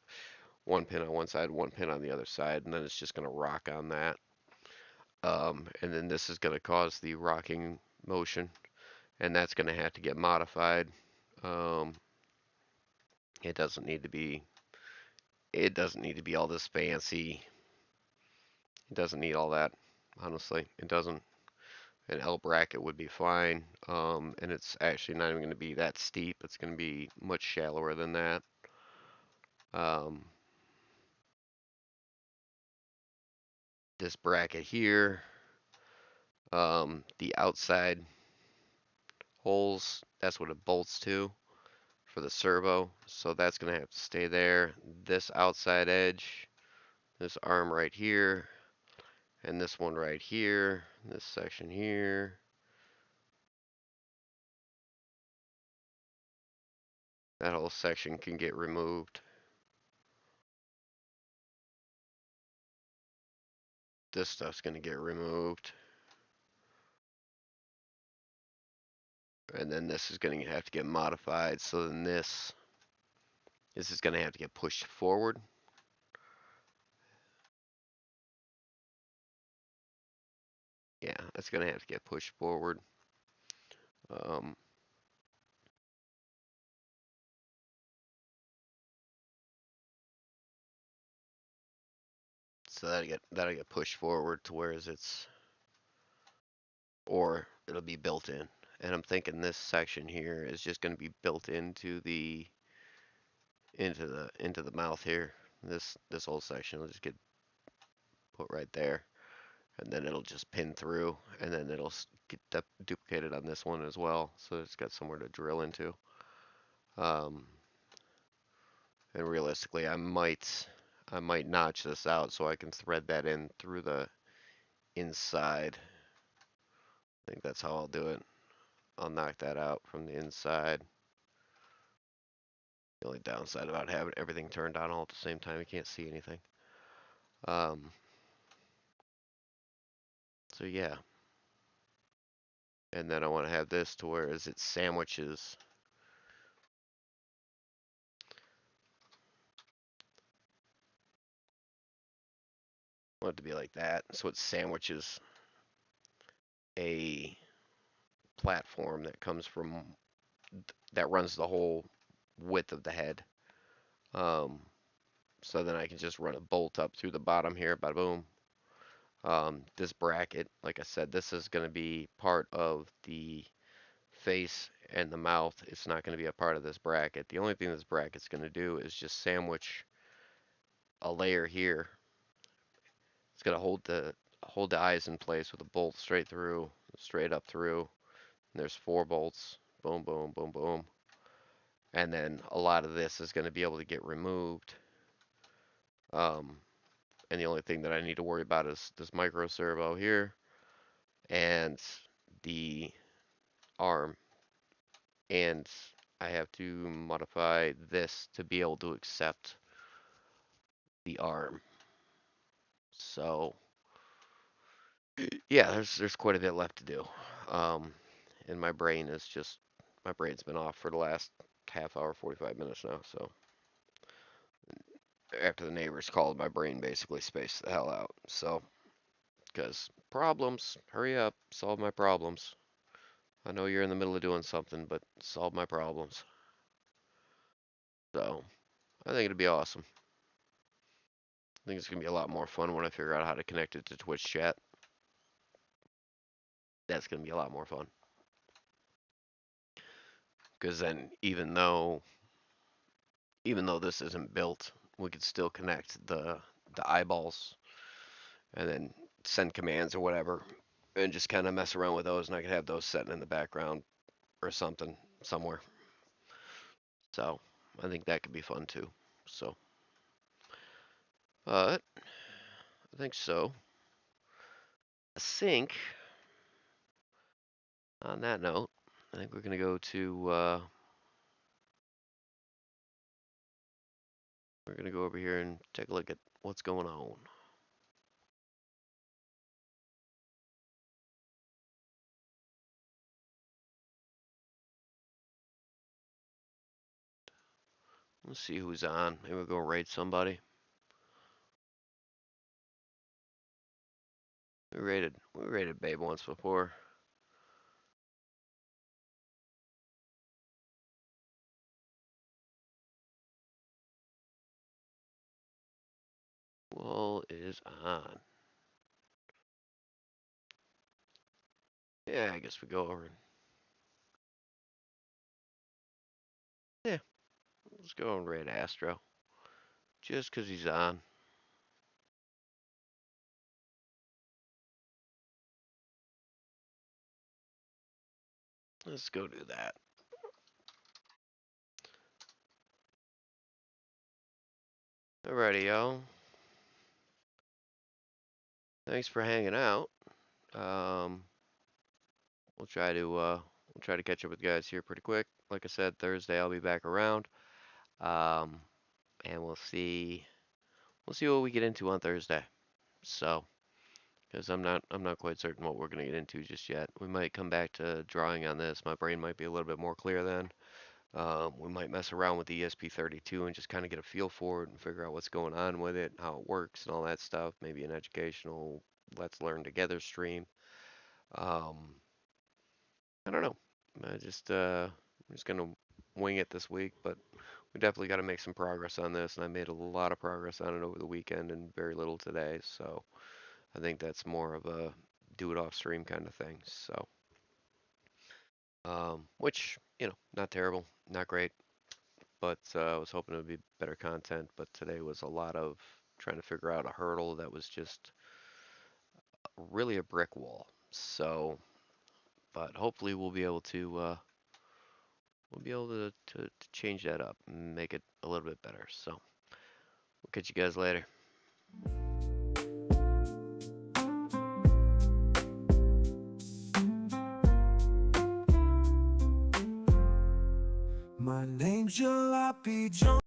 one pin on one side, one pin on the other side, and then it's just going to rock on that. And then this is going to cause the rocking motion, and that's going to have to get modified. Um, it doesn't need to be. It doesn't need to be all this fancy. It doesn't need all that. Honestly, it doesn't. An L bracket would be fine. And it's actually not even going to be that steep. It's going to be much shallower than that. Um, this bracket here, the outside holes, that's what it bolts to for the servo. So that's going to have to stay there. This outside edge, this arm right here, and this one right here, this section here. That whole section can get removed. This stuff's going to get removed. And then this is going to have to get modified. So then this is going to have to get pushed forward. Yeah, that's going to have to get pushed forward. Um, so that'll get pushed forward to whereas it's, or it'll be built in. And I'm thinking this section here is just going to be built into the mouth here. This whole section will just get put right there, and then it'll just pin through, and then it'll get duplicated on this one as well. So it's got somewhere to drill into. Um, and realistically, I might notch this out so I can thread that in through the inside. I think that's how I'll do it. I'll knock that out from the inside. The only downside about having everything turned on all at the same time, you can't see anything. Um, so yeah. And then I want to have this to where as it sandwiches. I want it to be like that. So it sandwiches a platform that comes from that runs the whole width of the head. Um, so then I can just run a bolt up through the bottom here, bada boom. This bracket, like I said, this is going to be part of the face and the mouth. It's not going to be a part of this bracket. The only thing this bracket's going to do is just sandwich a layer here. It's going to hold the eyes in place with a bolt straight through, straight up through. And there's 4 bolts. Boom, boom, boom, boom. And then a lot of this is going to be able to get removed. And the only thing that I need to worry about is this micro servo here and the arm. And I have to modify this to be able to accept the arm. So yeah, there's quite a bit left to do. And my brain's been off for the last half hour, 45 minutes now. So after the neighbors called, my brain basically spaced the hell out. So, because problems, hurry up, solve my problems. I know you're in the middle of doing something, but solve my problems. So, I think it'll be awesome. I think it's going to be a lot more fun when I figure out how to connect it to Twitch chat. That's going to be a lot more fun. Because then, even though this isn't built, we could still connect the eyeballs and then send commands or whatever and just kind of mess around with those, and I could have those setting in the background or something somewhere. So I think that could be fun too. So I think so. I think on that note, I think we're gonna go to we're gonna go over here and take a look at what's going on. Let's see who's on. Maybe we'll go raid somebody. We raided Babe once before. Wall is on. Yeah, I guess we go over and yeah, let's go and raid Astro. Just 'cause he's on. Let's go do that. Alrighty, y'all. Thanks for hanging out. We'll try to catch up with you guys here pretty quick. Like I said, Thursday I'll be back around. And we'll see what we get into on Thursday. So, because I'm not quite certain what we're gonna get into just yet. We might come back to drawing on this. My brain might be a little bit more clear then. We might mess around with the ESP32 and just kind of get a feel for it and figure out what's going on with it, how it works, and all that stuff. Maybe an educational Let's Learn Together stream. I don't know. I'm just gonna wing it this week, but we definitely got to make some progress on this, and I made a lot of progress on it over the weekend and very little today. So I think that's more of a do it off stream kind of thing. So, which not terrible, not great, but I was hoping it would be better content. But today was a lot of trying to figure out a hurdle that was just really a brick wall. So, but hopefully we'll be able to change that up and make it a little bit better. So we'll catch you guys later. My name's Jalopy Jones.